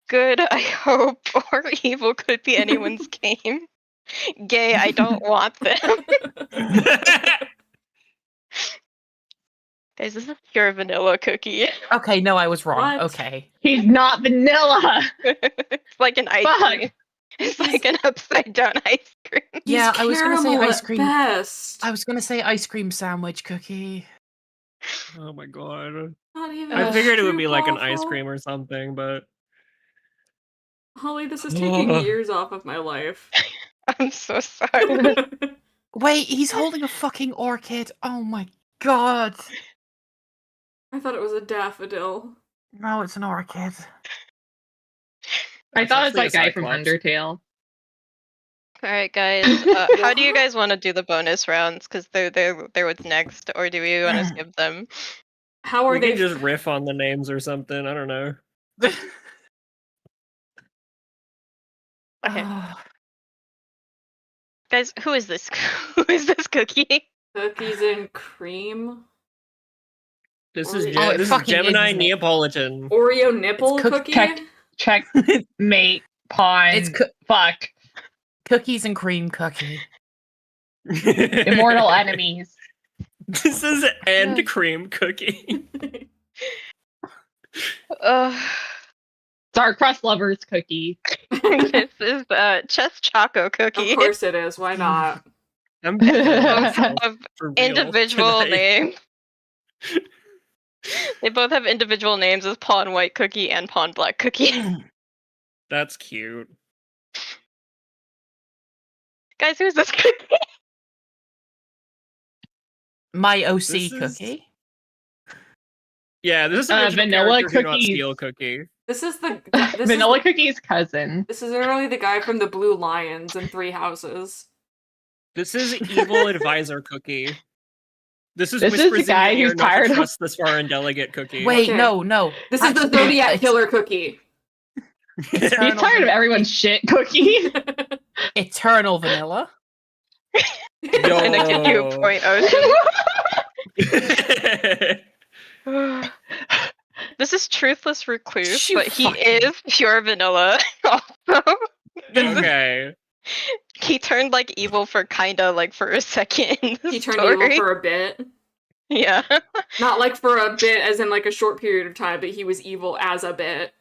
Good, I hope, or evil could be anyone's game. Gay, I don't want them. Guys, this is pure vanilla cookie. Okay, no, I was wrong. What? Okay. He's not vanilla. It's like an ice cream. It's like an upside down ice cream. Yeah, I was gonna say caramel ice at cream. best. I was gonna say ice cream sandwich cookie. Oh my god. Not even I a figured it would be stroop like an ice waffle. cream or something, but Holly, this is taking years off of my life. I'm so sorry. Wait, he's holding a fucking orchid. Oh my god. I thought it was a daffodil. No, it's an orchid. I It's thought it's actually like a guy from cyclops. Undertale. Alright, guys. How do you guys want to do the bonus rounds? Because they're what's next, or do we want to skip them? How are we they? can just riff on the names or something. I don't know. Okay. Guys, who is this? Who is this cookie? Cookies and cream? This is Oh, it this is fucking is, Gemini isn't it? Neapolitan. Oreo nipple It's cookie? Check, mate, pawn, It's fuck, cookies and cream cookie. immortal enemies. This is and cream cookie. Dark crust lovers cookie. This is chess choco cookie. Of course it is. Why not? I'm Of for real individual tonight. name. They both have individual names as Pawn White Cookie and Pawn Black Cookie. That's cute. Guys, who's this cookie? My OC This is- cookie. Yeah, this is original vanilla character, do not cookies. steal cookie. This is the Vanilla cookie's cousin. This is literally the guy from the Blue Lions in Three Houses. This is evil advisor cookie. This is This is whispers the guy in your who's ear not tired to of- trust this far and delegate cookie. Wait, Okay. no. This is the Actually, Zodiac it's Killer cookie. He's tired of everyone's shit cookie. Eternal vanilla. And I give you a point, Ocean. This is Truthless Recluse, You but he fucking- is pure vanilla. Also, Okay. he turned like evil for for a second. In the He turned story. evil for a bit. Yeah. Not like for a bit as in like a short period of time, but he was evil as a bit.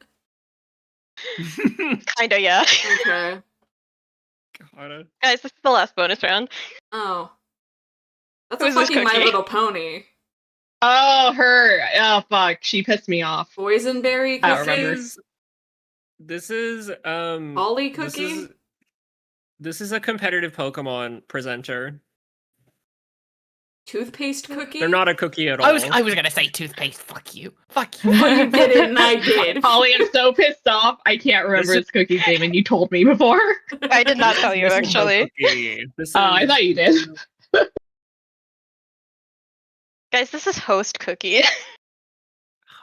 Kinda, yeah. Okay. God. Guys, this is the last bonus round. Oh. That's Who's a this fucking My cookie? Little Pony. Oh, her. Oh, fuck. She pissed me off. Boysenberry I don't cookie? remember. This is Ollie this cookie? is- This is a competitive Pokemon presenter. Toothpaste cookie? They're not a cookie at all. I was gonna say toothpaste. Fuck you. Fuck you. Well, you did it and I did. Holly, I'm so pissed off. I can't remember This is- this cookie's name, and you told me before. I did not tell you, This is no actually. cookie. This Oh, I is- thought you did. Guys, this is host cookie.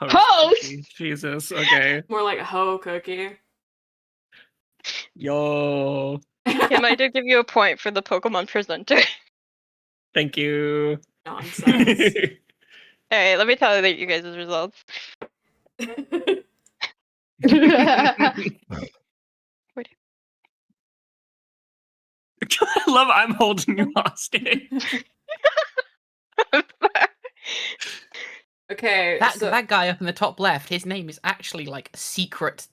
Host? Cookie. Jesus. Okay. More like a hoe cookie. Yo. Kim, I did give you a point for the Pokemon presenter. Thank you. Nonsense. Alright, let me tell you guys' results. I love I'm holding you hostage. Okay, so That guy up in the top left, his name is actually like secret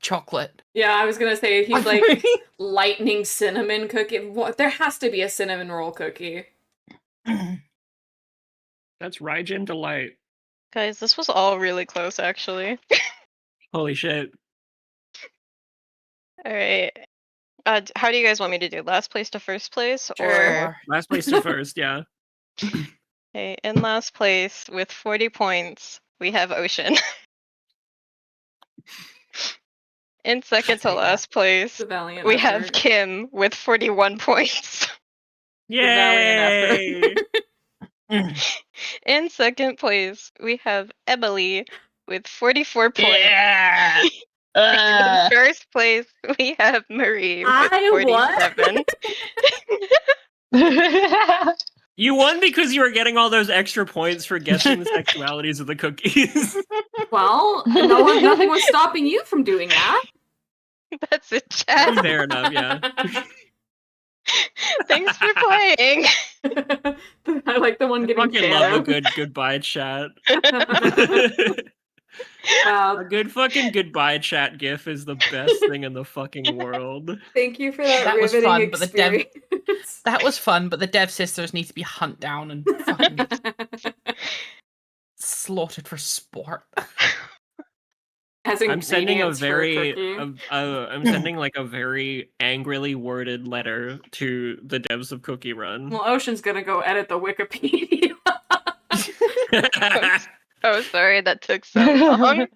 chocolate. yeah, I was gonna say he's like lightning cinnamon cookie. What? There has to be a cinnamon roll cookie. That's Raijin Delight. Guys, this was all really close, actually. Holy shit. Alright. How do you guys want me to do? Last place to first place? Or... Sure. Last place to first, yeah. Okay, in last place with 40 points, we have Ocean. In second to last place, The valiant we have effort. Kim with 41 points. Yay! In second place, we have Emily with 44 points. Yeah. In first place, we have Marie with I won? 47. You won because you were getting all those extra points for guessing the sexualities of the cookies. Well, nothing was stopping you from doing that. That's it, chat. Fair enough, yeah. Thanks for playing. I like the one getting Fucking love a banned. good goodbye chat. Wow. A good fucking goodbye chat gif is the best thing in the fucking world. Thank you for that, That was riveting fun, but the dev- experience. That was fun, but the dev sisters need to be hunt down and fucking slaughtered for sport. As I'm sending a ingredients for a very, cookie. I'm sending like a very angrily worded letter to the devs of Cookie Run. Well, Ocean's gonna go edit the Wikipedia. Oh, sorry, that took so long.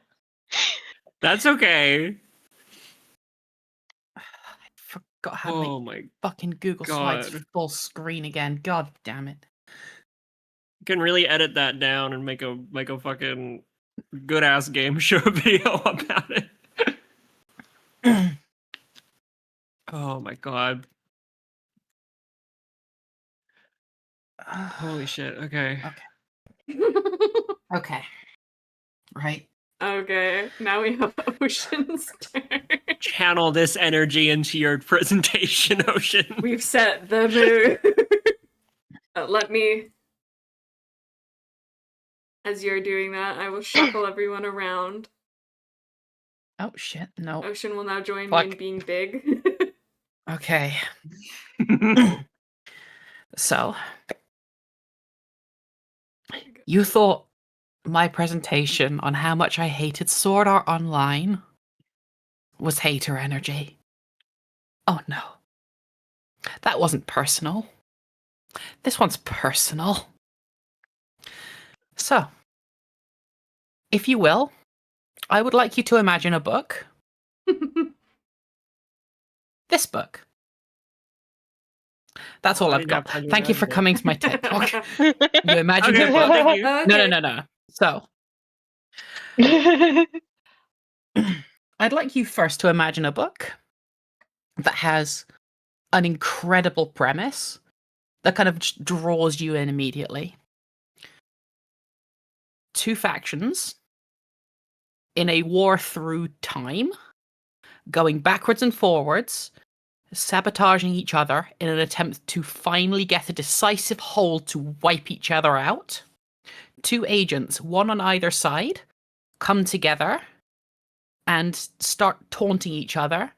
That's okay. I forgot how to Oh make my, fucking Google Slides God. full screen again. God damn it. you can really edit that down and make a fucking good ass game show video about it. Oh my god. Holy shit. Okay. Okay. Right. Okay, now we have Ocean's turn. Channel this energy into your presentation, Ocean. We've set the mood. Let me... As you're doing that, I will shuffle everyone around. Oh shit. No. Ocean will now join me Fuck. in being big. Okay. So, you thought my presentation on how much I hated Sword Art Online was hater energy. Oh no. That wasn't personal. This one's personal. So, if you will, I would like you to imagine a book. This book. That's all I I've didn't got. have time to Thank you for imagine it. coming to my TED Talk. You imagine Okay, a well, book. thank you. No. So, I'd like you first to imagine a book that has an incredible premise that kind of just draws you in immediately. Two factions in a war through time, going backwards and forwards, sabotaging each other in an attempt to finally get a decisive hold to wipe each other out. Two agents, one on either side, come together and start taunting each other.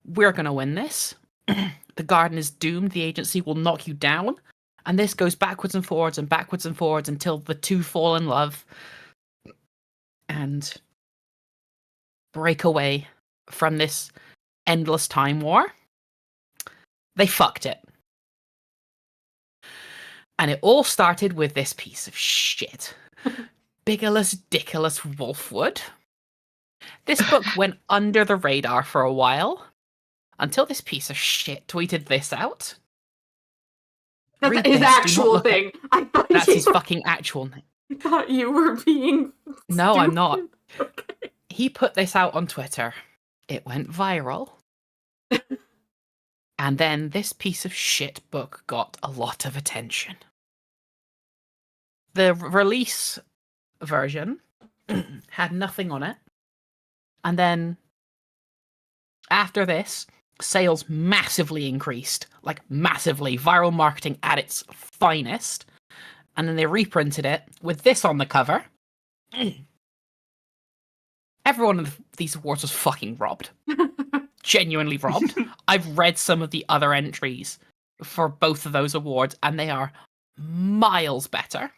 We're going to win this. The garden is doomed. The agency will knock you down. And this goes backwards and forwards until the two fall in love and break away from this endless time war. They fucked it. And it all started with this piece of shit. Bigolus Dickolus Wolfwood. This book went under the radar for a while, until this piece of shit tweeted this out. That's Read his this, do not actual look at- thing. I thought That's you, his fucking actual name. I thought you were being. No, I'm not. stupid. Okay. He put this out on Twitter. It went viral. And then this piece of shit book got a lot of attention. The release version had nothing on it. And then after this, sales massively increased. Like massively. Viral marketing at its finest. And then they reprinted it with this on the cover. Everyone in these awards was fucking robbed. Genuinely robbed. I've read some of the other entries for both of those awards, and they are miles better.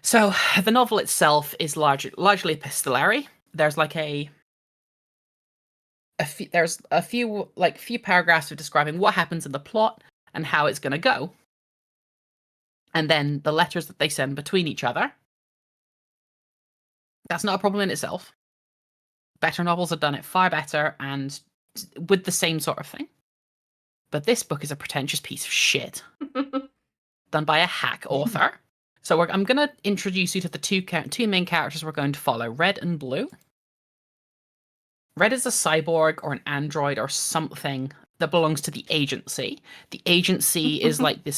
So the novel itself is largely epistolary. There's like there's a few paragraphs of describing what happens in the plot and how it's going to go, and then the letters that they send between each other. That's not a problem in itself. Better novels have done it far better and with the same sort of thing. But this book is a pretentious piece of shit done by a hack author. So I'm going to introduce you to the two main characters we're going to follow, Red and Blue. Red is a cyborg or an android or something that belongs to the agency. The agency is like the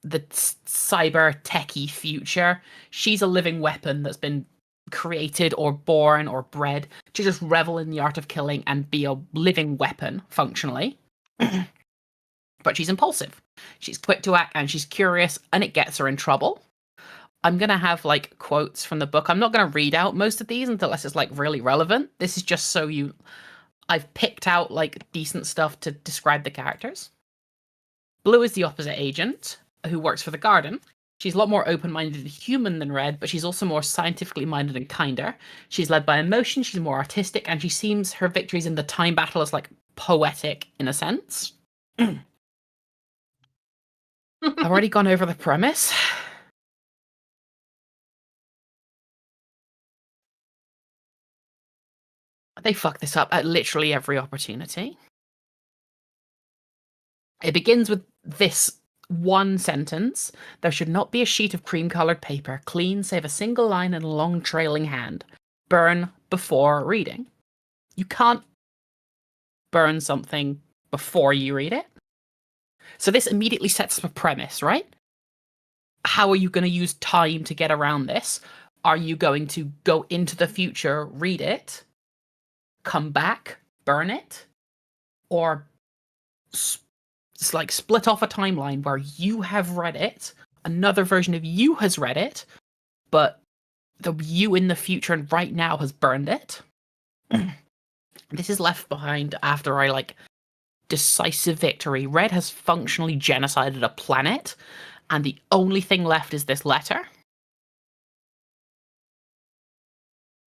cyber techie future. She's a living weapon that's been created or born or bred to just revel in the art of killing and be a living weapon functionally. But she's impulsive. She's quick to act and she's curious, and it gets her in trouble. I'm going to have like quotes from the book. I'm not going to read out most of these unless it's like really relevant. This is just so I've picked out like decent stuff to describe the characters. Blue is the opposite agent who works for the garden. She's a lot more open-minded and human than Red, but she's also more scientifically minded and kinder. She's led by emotion, she's more artistic, and she sees her victories in the time battle as like poetic in a sense. I've already gone over the premise. They fuck this up at literally every opportunity. It begins with this one sentence: there should not be a sheet of cream-coloured paper, clean save a single line and a long trailing hand. Burn before reading. You can't burn something before you read it. So this immediately sets up a premise, right? How are you going to use time to get around this? Are you going to go into the future, read it, come back, burn it, or it's like split off a timeline where you have read it, another version of you has read it, but the you in the future and right now has burned it? This is left behind after I like decisive victory. Red has functionally genocided a planet, and the only thing left is this letter.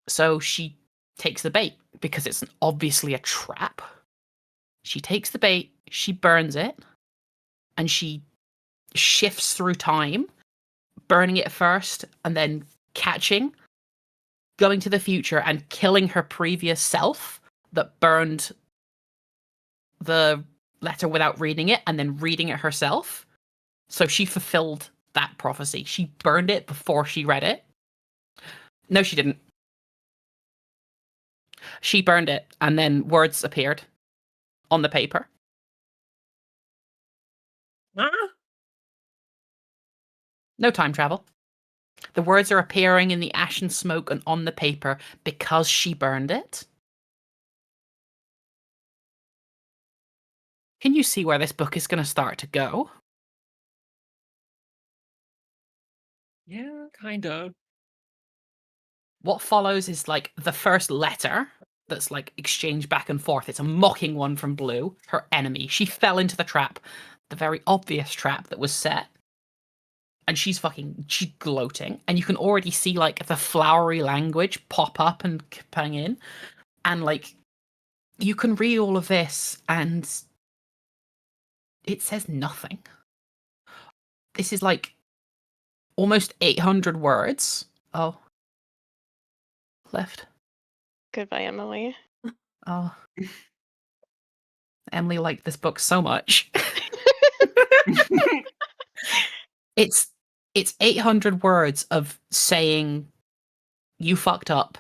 So she takes the bait because it's obviously a trap. She takes the bait, she burns it, and she shifts through time, burning it first and then catching, going to the future and killing her previous self that burned the letter without reading it and then reading it herself. So she fulfilled that prophecy. She burned it before she read it. No, she didn't. She burned it, and then words appeared on the paper. Huh? No time travel. The words are appearing in the ash and smoke and on the paper because she burned it. Can you see where this book is going to start to go? Yeah, kind of. What follows is like the first letter that's like exchanged back and forth. It's a mocking one from Blue, her enemy. She fell into the trap, the very obvious trap that was set. And she's gloating. And you can already see like the flowery language pop up and pang in. And like, you can read all of this and it says nothing. This is like almost 800 words. Oh. Left. Goodbye, Emily. Oh. Emily liked this book so much. It's 800 words of saying you fucked up.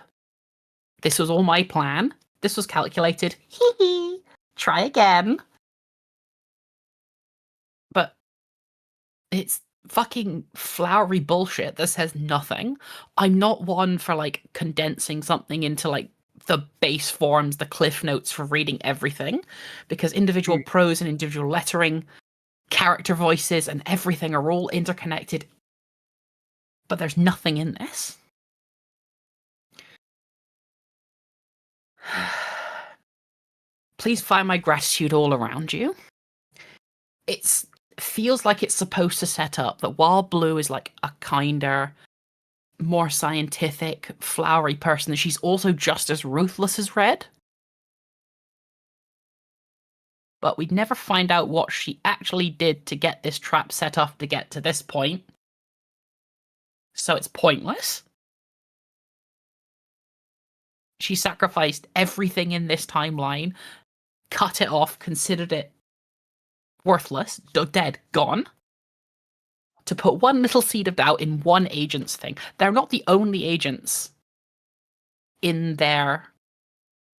This was all my plan. This was calculated. Hee hee. Try again. But it's fucking flowery bullshit that says nothing. I'm not one for like condensing something into like the base forms, the cliff notes for reading everything, because individual prose and individual lettering, character voices, and everything are all interconnected. But there's nothing in this. Please find my gratitude all around you. It feels like it's supposed to set up that while Blue is like a kinder, more scientific, flowery person, she's also just as ruthless as Red. But we'd never find out what she actually did to get this trap set up to get to this point. So it's pointless. She sacrificed everything in this timeline, cut it off, considered it worthless, dead, gone, to put one little seed of doubt in one agent's thing. They're not the only agents in their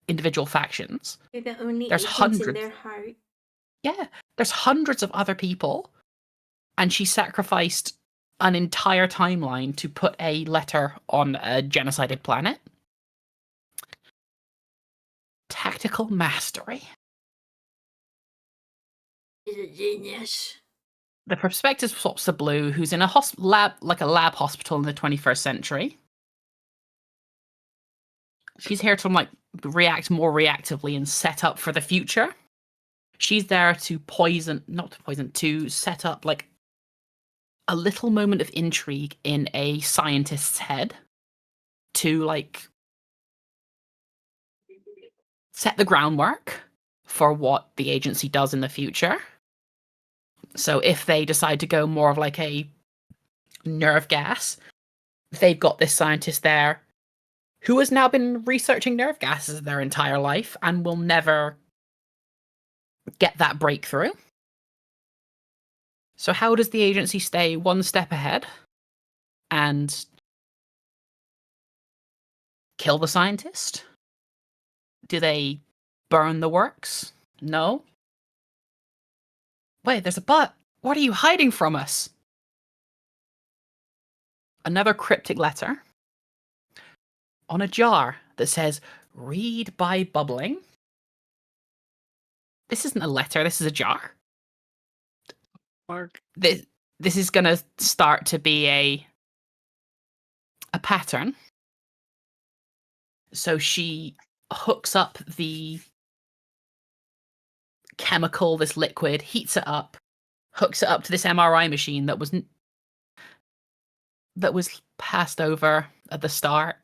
individual factions. They're the only There's agents hundreds. in their heart. Yeah, there's hundreds of other people, and she sacrificed an entire timeline to put a letter on a genocided planet. Tactical mastery. She's a genius. The perspective swaps to Blue, who's in a lab hospital in the 21st century. She's here to like react more reactively and set up for the future. She's there to set up like a little moment of intrigue in a scientist's head to like set the groundwork for what the agency does in the future. So if they decide to go more of like a nerve gas, they've got this scientist there who has now been researching nerve gases their entire life and will never get that breakthrough. So how does the agency stay one step ahead and kill the scientist? Do they burn the works? No. Wait, there's a but. What are you hiding from us? Another cryptic letter on a jar that says, read by bubbling. This isn't a letter, this is a jar. Mark. This is going to start to be a pattern. So she hooks up the chemical, this liquid, heats it up, hooks it up to this MRI machine that was passed over at the start,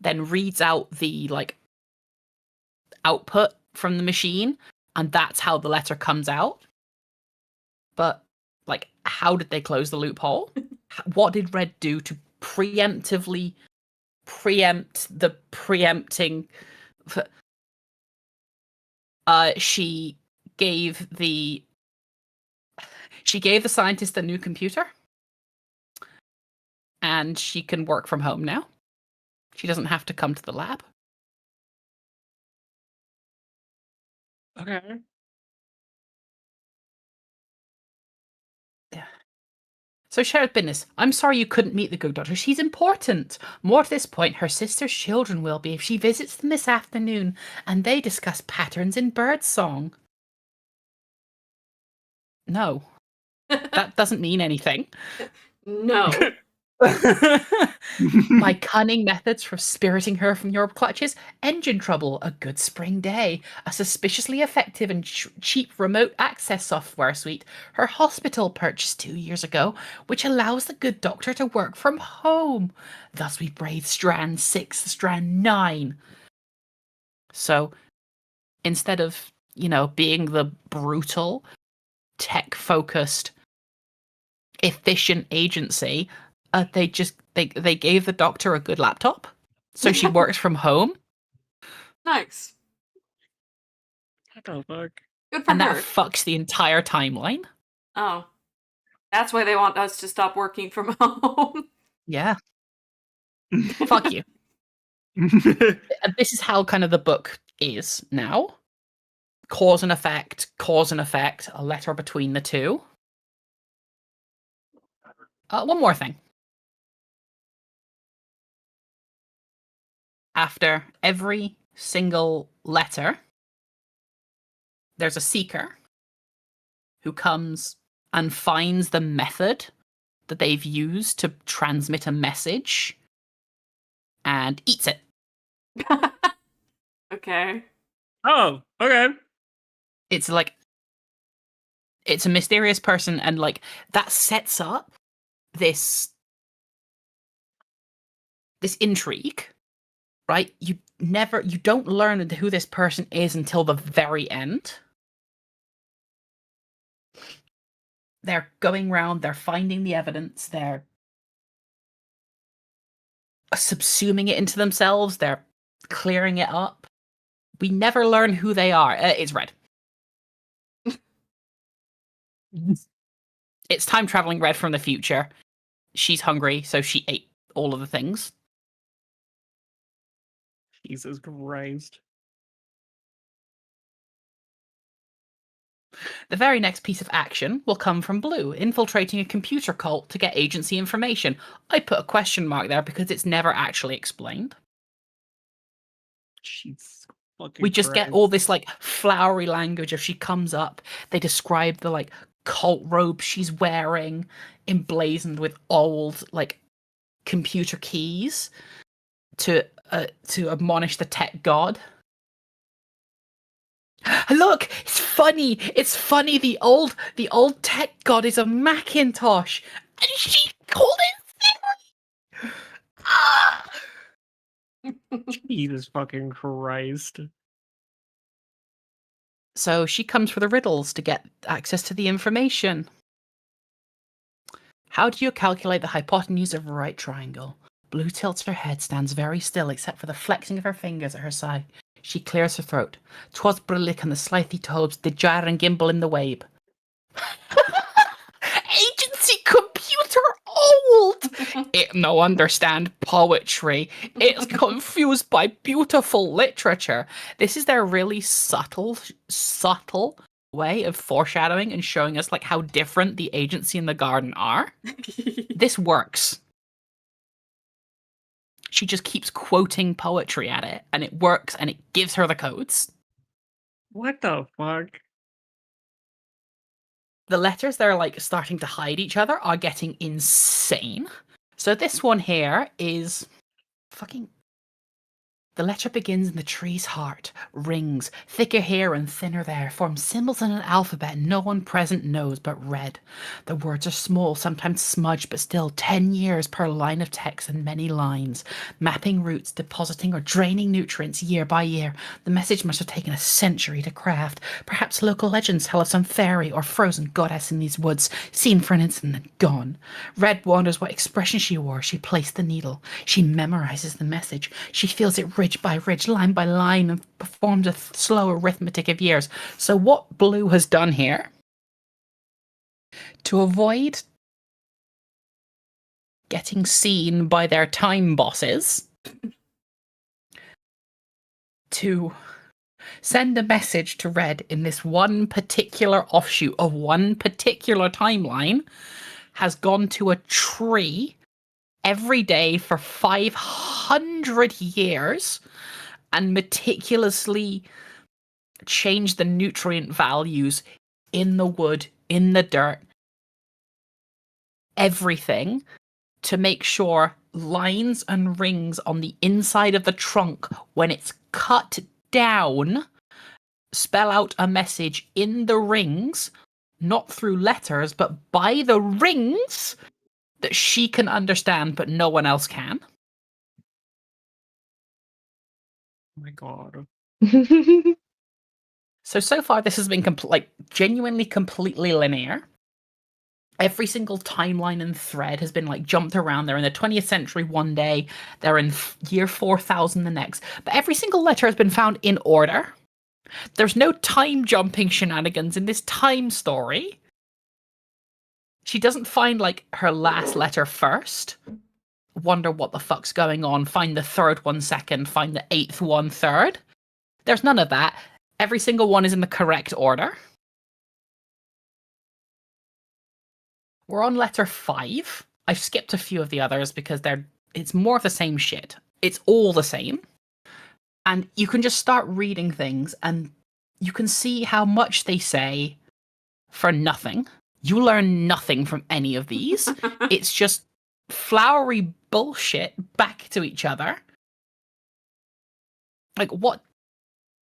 then reads out the like output from the machine, and that's how the letter comes out. But like, how did they close the loophole? What did Red do to preemptively preempt the preempting? She gave the scientist a new computer, and she can work from home now. She doesn't have to come to the lab. Okay. Yeah. So shared business. I'm sorry you couldn't meet the good doctor. She's important. More to this point, her sister's children will be if she visits them this afternoon and they discuss patterns in birdsong. No. That doesn't mean anything. No. My cunning methods for spiriting her from your clutches. Engine trouble, a good spring day, a suspiciously effective and cheap remote access software suite her hospital purchased 2 years ago, which allows the good doctor to work from home. Thus we brave strand 6, strand 9. So instead of, being the brutal, tech-focused, efficient agency, they gave the doctor a good laptop, so she works from home. Nice. What the fuck? Good for and that her. fucks the entire timeline. Oh. That's why they want us to stop working from home. Yeah. Fuck you. This is how kind of the book is now. Cause and effect, a letter between the two. One more thing. After every single letter, there's a seeker who comes and finds the method that they've used to transmit a message and eats it. Okay. Oh, okay. It's like, it's a mysterious person, and like that sets up this intrigue, right? You don't learn who this person is until the very end. They're going around, they're finding the evidence, they're subsuming it into themselves, they're clearing it up. We never learn who they are. It's Red. It's time traveling Red from the future. She's hungry, so she ate all of the things. Jesus Christ. The very next piece of action will come from Blue, infiltrating a computer cult to get agency information. I put a question mark there because it's never actually explained. Jesus fucking We just get Christ. all this like flowery language of she comes up, they describe the like cult robe she's wearing, emblazoned with old like computer keys to admonish the tech god. Look, it's funny. It's funny. The old tech god is a Macintosh, and she called it Siri. Ah! Jesus fucking Christ. So she comes for the riddles to get access to the information. How do you calculate the hypotenuse of a right triangle? Blue tilts her head, stands very still, except for the flexing of her fingers at her side. She clears her throat. 'Twas brilliant and the slithy tobes did gyre and gimble in the wabe. Agency computer old! It no understand poetry. It's confused by beautiful literature. This is their really subtle way of foreshadowing and showing us like how different the agency and the garden are. This works. She just keeps quoting poetry at it, and it works, and it gives her the codes. What the fuck? The letters that are like starting to hide each other are getting insane. So this one here is fucking... The letter begins in the tree's heart, rings, thicker here and thinner there, forms symbols in an alphabet no one present knows but Red. The words are small, sometimes smudged, but still 10 years per line of text and many lines, mapping roots, depositing or draining nutrients year by year. The message must have taken a century to craft. Perhaps local legends tell of some fairy or frozen goddess in these woods, seen for an instant and gone. Red wonders what expression she wore. She placed the needle. She memorizes the message. She feels it ridge by ridge, line by line, and performs a slow arithmetic of years. So what Blue has done here, to avoid getting seen by their time bosses, to send a message to Red in this one particular offshoot of one particular timeline, has gone to a tree every day for 500 years and meticulously changed the nutrient values in the wood, in the dirt, everything, to make sure lines and rings on the inside of the trunk, when it's cut down, spell out a message in the rings, not through letters, but by the rings, that she can understand, but no one else can. Oh my god. So far this has been genuinely completely linear. Every single timeline and thread has been like jumped around. They're in the 20th century one day, they're in year 4000 the next. But every single letter has been found in order. There's no time jumping shenanigans in this time story. She doesn't find like her last letter first, wonder what the fuck's going on, find the third one second, find the eighth one third. There's none of that. Every single one is in the correct order. We're on letter 5. I've skipped a few of the others because it's more of the same shit. It's all the same. And you can just start reading things and you can see how much they say for nothing. You learn nothing from any of these. It's just flowery bullshit back to each other. Like what?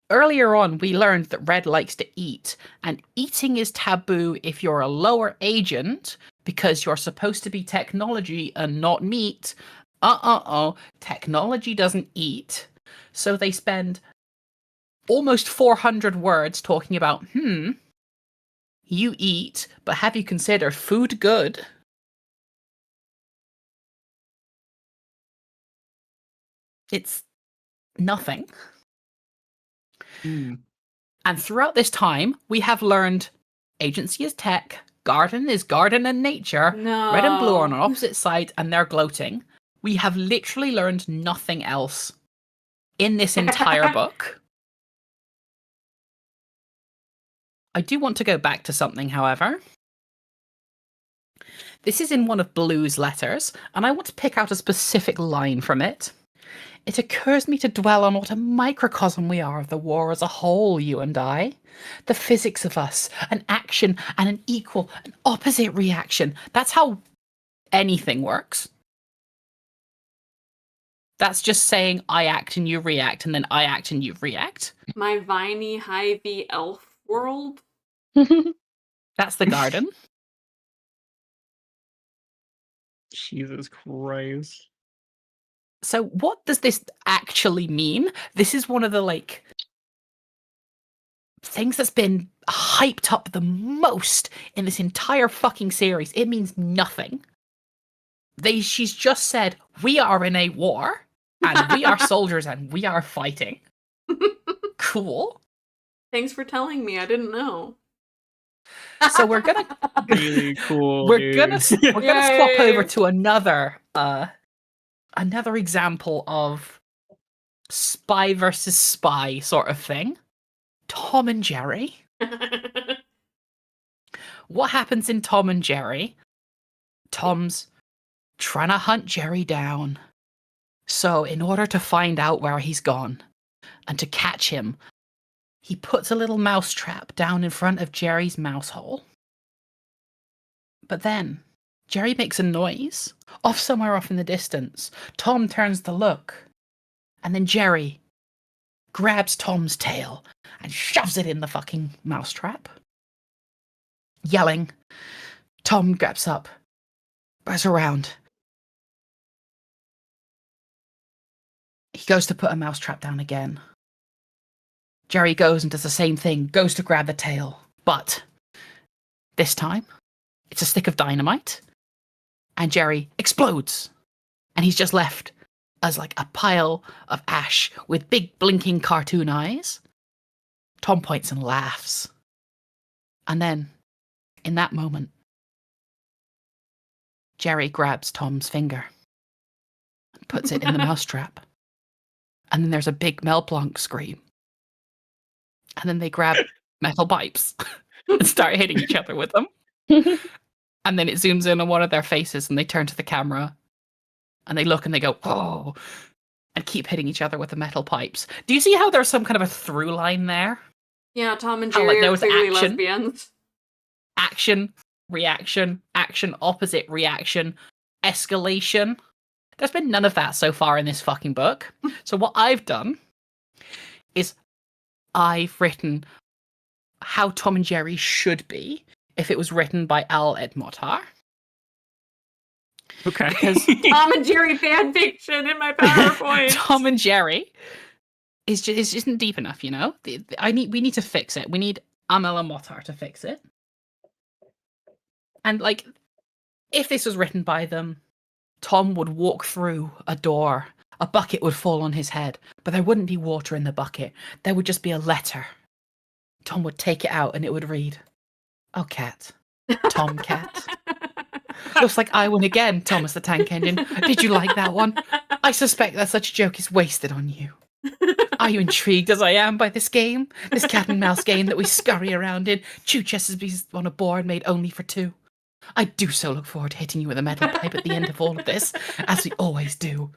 Earlier on, we learned that Red likes to eat, and eating is taboo if you're a lower agent because you're supposed to be technology and not meat. Technology doesn't eat. So they spend almost 400 words talking about, you eat, but have you considered food good? It's nothing. And throughout this time, we have learned agency is tech, garden is garden and nature, No. red and blue are on opposite sides, and they're gloating. We have literally learned nothing else in this entire book. I do want to go back to something, however. This is in one of Blue's letters, and I want to pick out a specific line from it. It occurs me to dwell on what a microcosm we are of the war as a whole, you and I. The physics of us, an action and an equal, an opposite reaction. That's how anything works. That's just saying I act and you react, and then I act and you react. My viney, hivey elf world. That's the garden. Jesus Christ. So what does this actually mean? This is one of the, things that's been hyped up the most in this entire fucking series. It means nothing. She's just said, we are in a war, and we are soldiers, and we are fighting. Cool. Thanks for telling me. I didn't know. So we're gonna Really cool. we're gonna swap Yay. over to another example of spy versus spy sort of thing. Tom and Jerry. What happens in Tom and Jerry? Tom's trying to hunt Jerry down. So in order to find out where he's gone and to catch him, he puts a little mouse trap down in front of Jerry's mouse hole. But then Jerry makes a noise somewhere off in the distance. Tom turns to look, and then Jerry grabs Tom's tail and shoves it in the fucking mousetrap. Yelling, Tom grabs up, bursts around. He goes to put a mousetrap down again. Jerry goes and does the same thing, goes to grab the tail, but this time it's a stick of dynamite, and Jerry explodes, and he's just left as a pile of ash with big blinking cartoon eyes. Tom points and laughs. And then, in that moment, Jerry grabs Tom's finger and puts it in the mousetrap. And then there's a big Mel Blanc scream. And then they grab metal pipes and start hitting each other with them. And then it zooms in on one of their faces and they turn to the camera and they look and they go, "Whoa," and keep hitting each other with the metal pipes. Do you see how there's some kind of a through line there? Yeah, Tom and How, Jerry there are was clearly action. lesbians. Action, reaction, action, opposite reaction, escalation. There's been none of that so far in this fucking book. So what I've done is I've written how Tom and Jerry should be if it was written by Al Edmotar. Okay. Because Tom and Jerry fan fiction in my PowerPoint. Tom and Jerry isn't deep enough, you know? We need to fix it. We need Amel Motar to fix it. And if this was written by them, Tom would walk through a door, a bucket would fall on his head, but there wouldn't be water in the bucket. There would just be a letter Tom would take it out and it would read, "Oh, cat. Tom cat. Looks like I win again, Thomas the Tank Engine. Did you like that one? I suspect that such a joke is wasted on you. Are you intrigued as I am by this game? This cat and mouse game that we scurry around in, chew chesses on a board made only for two. I do so look forward to hitting you with a metal pipe at the end of all of this, as we always do.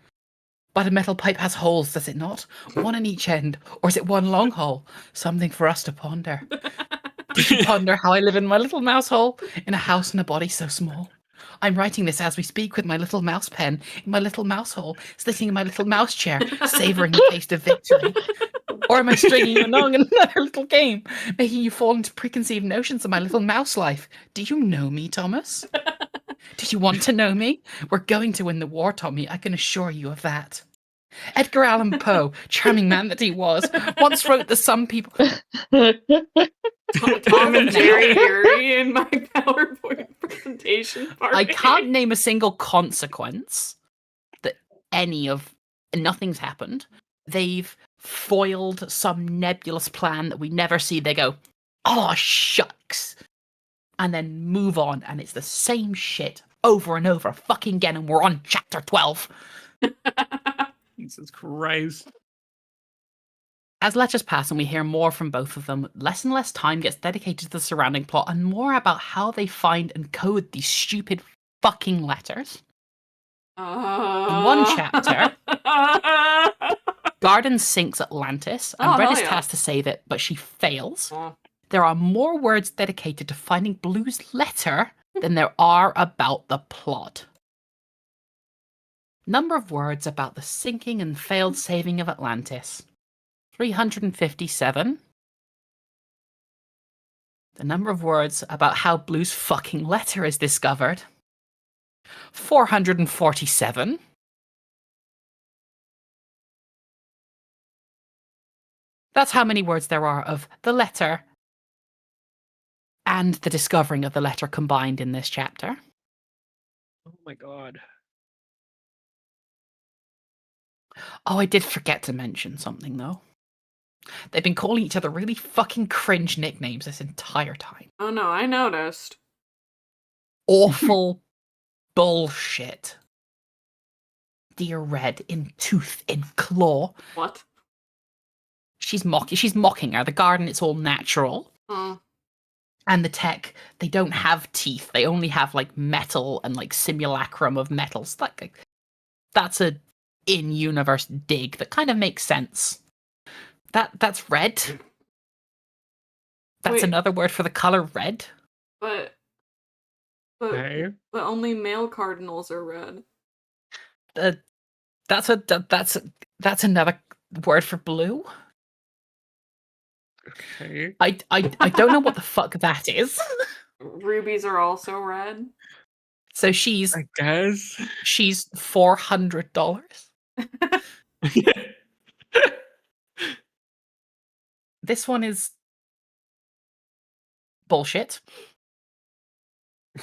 But a metal pipe has holes, does it not? One in each end, or is it one long hole? Something for us to ponder. Did you ponder how I live in my little mouse hole, in a house and a body so small? I'm writing this as we speak with my little mouse pen, in my little mouse hole, sitting in my little mouse chair, savouring the taste of victory. Or am I stringing you along in another little game, making you fall into preconceived notions of my little mouse life? Do you know me, Thomas? Did you want to know me? We're going to win the war, Tommy, I can assure you of that. Edgar Allan Poe, charming man that he was, once wrote that some people... Tom and Jerry Harry in my PowerPoint presentation part. I can't name a single consequence that nothing's happened. They've foiled some nebulous plan that we never see. They go, "Oh, shucks," and then move on, and it's the same shit over and over fucking again, and we're on chapter 12. Jesus Christ. As letters pass and we hear more from both of them, less and less time gets dedicated to the surrounding plot and more about how they find and code these stupid fucking letters. In one chapter, Garden sinks Atlantis, and Red is tasked to save it, but she fails. There are more words dedicated to finding Blue's letter than there are about the plot. Number of words about the sinking and failed saving of Atlantis. 357. The number of words about how Blue's fucking letter is discovered. 447. That's how many words there are of the letter and the discovering of the letter combined in this chapter. Oh my god. Oh, I did forget to mention something, though. They've been calling each other really fucking cringe nicknames this entire time. Oh no, I noticed. Awful bullshit. Dear Red, in tooth, in claw. What? She's mocking her. The garden, it's all natural. Oh. And the tech, they don't have teeth. They only have like metal and like simulacrum of metals. That's a in-universe dig that kind of makes sense. That's red. That's Wait. another word for the color red. But Okay. only male cardinals are red. That's another word for blue. Okay. I don't know what the fuck that is. Rubies are also red. So she's I guess. $400. This one is bullshit.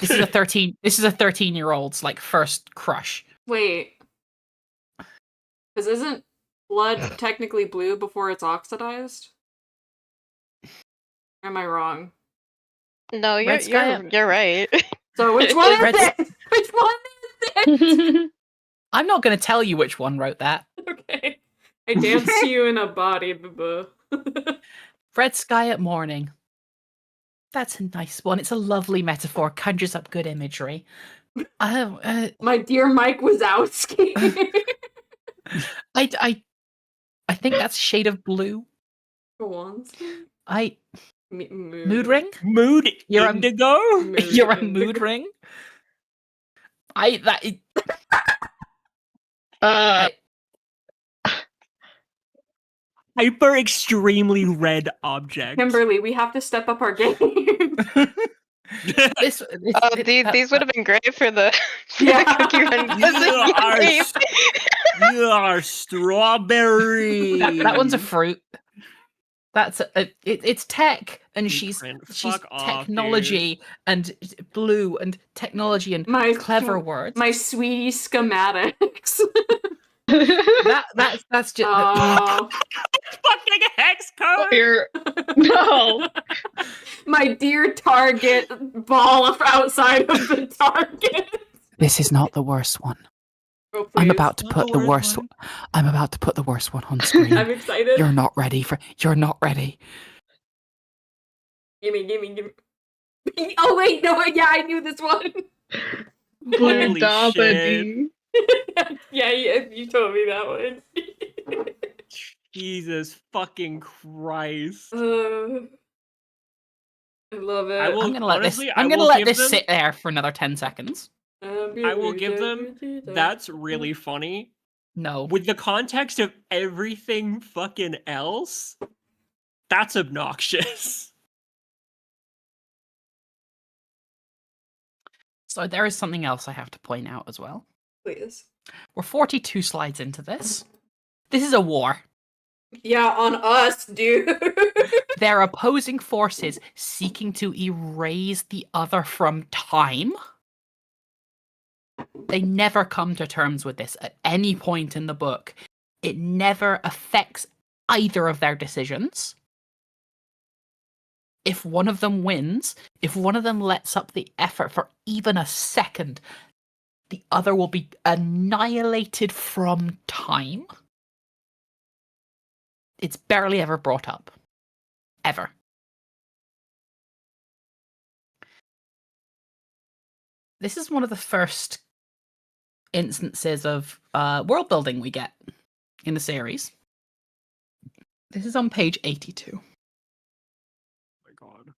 This is a 13-year-old's like first crush. Wait. Because isn't blood technically blue before it's oxidized? Or am I wrong? No, Red Sky- you're right. So which one is Red- it? Which one is it? I'm not going to tell you which one wrote that. Okay. I dance to you in a body, boo. Red sky at morning. That's a nice one. It's a lovely metaphor. Conjures up good imagery. My dear Mike Wazowski. I think that's shade of blue. Go on. Mood ring? Mood You're indigo? You're a mood ring? Hyper extremely red object. Kimberly, we have to step up our game. These These would have been great for the, Yeah. the cookie run. You are strawberry. that one's a fruit. That's it's tech, and she's Fuck off, technology and blue and technology and My clever words. My sweetie schematics. That's just Oh, Fucking hex code. No. my dear target ball outside of the target. This is not the worst one. Oh, please. I'm about to Not put the the worst worst. one. I'm about to put the worst one on screen. I'm excited. You're not ready for. You're not ready. Gimme. Oh wait, no, yeah, I knew this one. Blue Holy Dabba-dee. Yeah, you told me that one. Jesus fucking Christ. I love it. I will I'm gonna let honestly, this. I I'm gonna will let give this them- sit there for another 10 seconds. I will give them. That's really funny. No. With the context of everything fucking else, that's obnoxious. So there is something else I have to point out as well. Please. We're 42 slides into this. This is a war. Yeah, on us, dude. They're opposing forces seeking to erase the other from time. They never come to terms with this at any point in the book. It never affects either of their decisions. If one of them wins, if one of them lets up the effort for even a second, the other will be annihilated from time. It's barely ever brought up. Ever. This is one of the first instances of world building we get in the series. This is on page 82. Oh my god.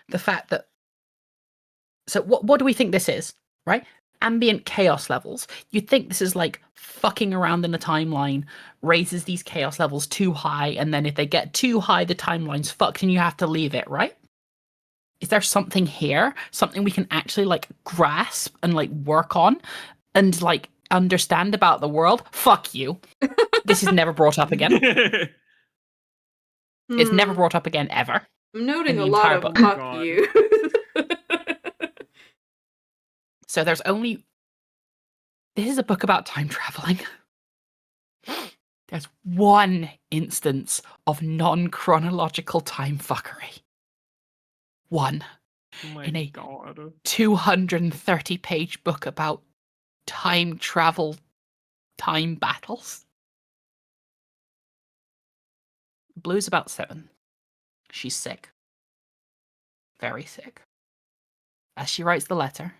The fact that... So what do we think this is, right? Ambient chaos levels. You'd think this is like fucking around in the timeline, raises these chaos levels too high, and then if they get too high, the timeline's fucked and you have to leave it, right? Is there something here? Something we can actually like grasp and like work on and like understand about the world? Fuck you. This is never brought up again. It's never brought up again ever. I'm noting in a the lot entire of book. fuck God. you. So there's only... This is a book about time traveling. There's one instance of non-chronological time fuckery. One. Oh my In a god. 230-page book about time travel, time battles. Blue's about 7. She's sick. Very sick. As she writes the letter,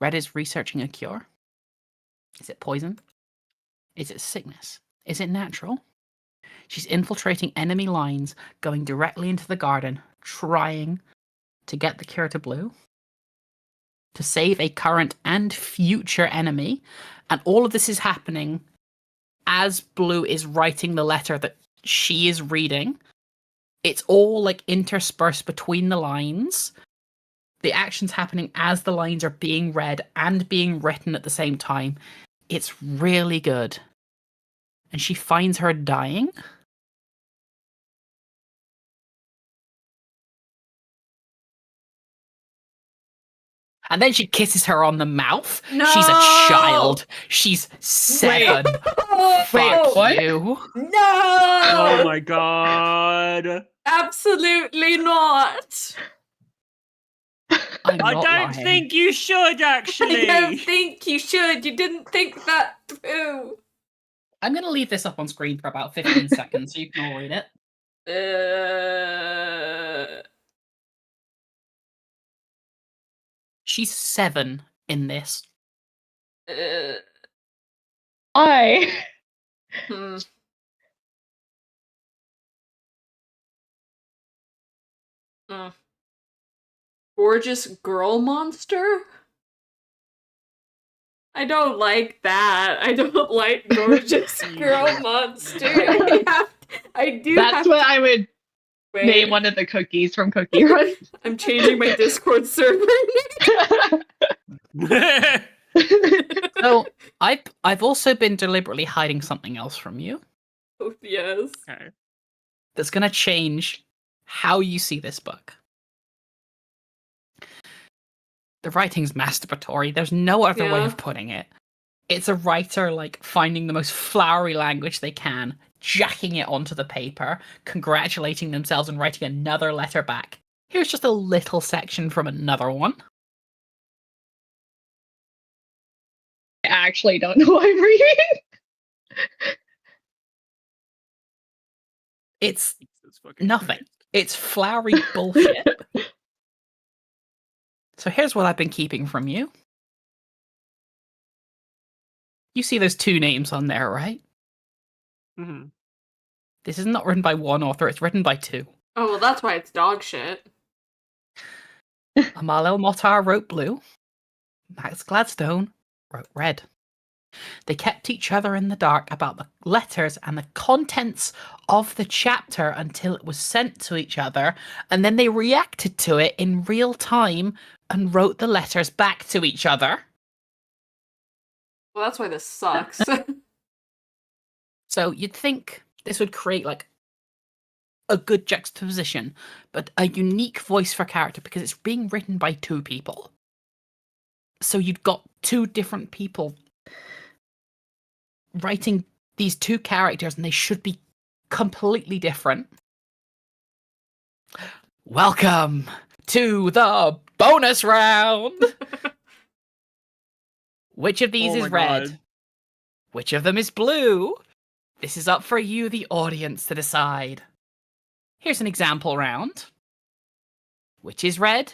Red is researching a cure. Is it poison? Is it sickness? Is it natural? She's infiltrating enemy lines, going directly into the garden, trying to get the cure to Blue, to save a current and future enemy. And all of this is happening as Blue is writing the letter that she is reading. It's all like interspersed between the lines. The action's happening as the lines are being read and being written at the same time. It's really good. And she finds her dying. And then she kisses her on the mouth. No! She's a child. She's 7. Oh, Fuck what? you. No! Oh my god. Absolutely not. I'm I not don't lying. think you should I actually. don't think you should. You didn't think that through. I'm going to leave this up on screen for about 15 seconds so you can all read it. She's 7 in this. I. Hmm. Gorgeous girl monster? I don't like that. I don't like gorgeous girl monster. I do That's have what I would wait. name one of the cookies from Cookie Run. I'm changing my Discord server. So I've also been deliberately hiding something else from you Oh, yes. Okay. that's going to change how you see this book. The writing's masturbatory. There's no other way Yeah. of putting it. It's a writer like finding the most flowery language they can, jacking it onto the paper, congratulating themselves and writing another letter back. Here's just a little section from another one. I actually don't know what I'm reading. It's fucking nothing. Christ. It's flowery bullshit. So here's what I've been keeping from you. You see those 2 names on there, right? Mm-hmm. This is not written by one author, it's written by 2. Oh, well, that's why it's dog shit. Amal El Motar wrote blue. Max Gladstone wrote red. They kept each other in the dark about the letters and the contents of the chapter until it was sent to each other, and then they reacted to it in real time and wrote the letters back to each other. Well, that's why this sucks. So you'd think this would create like a good juxtaposition, but a unique voice for character because it's being written by 2 people. So you've got 2 different people writing these 2 characters and they should be completely different. Welcome to the bonus round! Which of these Oh is my red? God. Which of them is blue? This is up for you, the audience, to decide. Here's an example round. Which is red?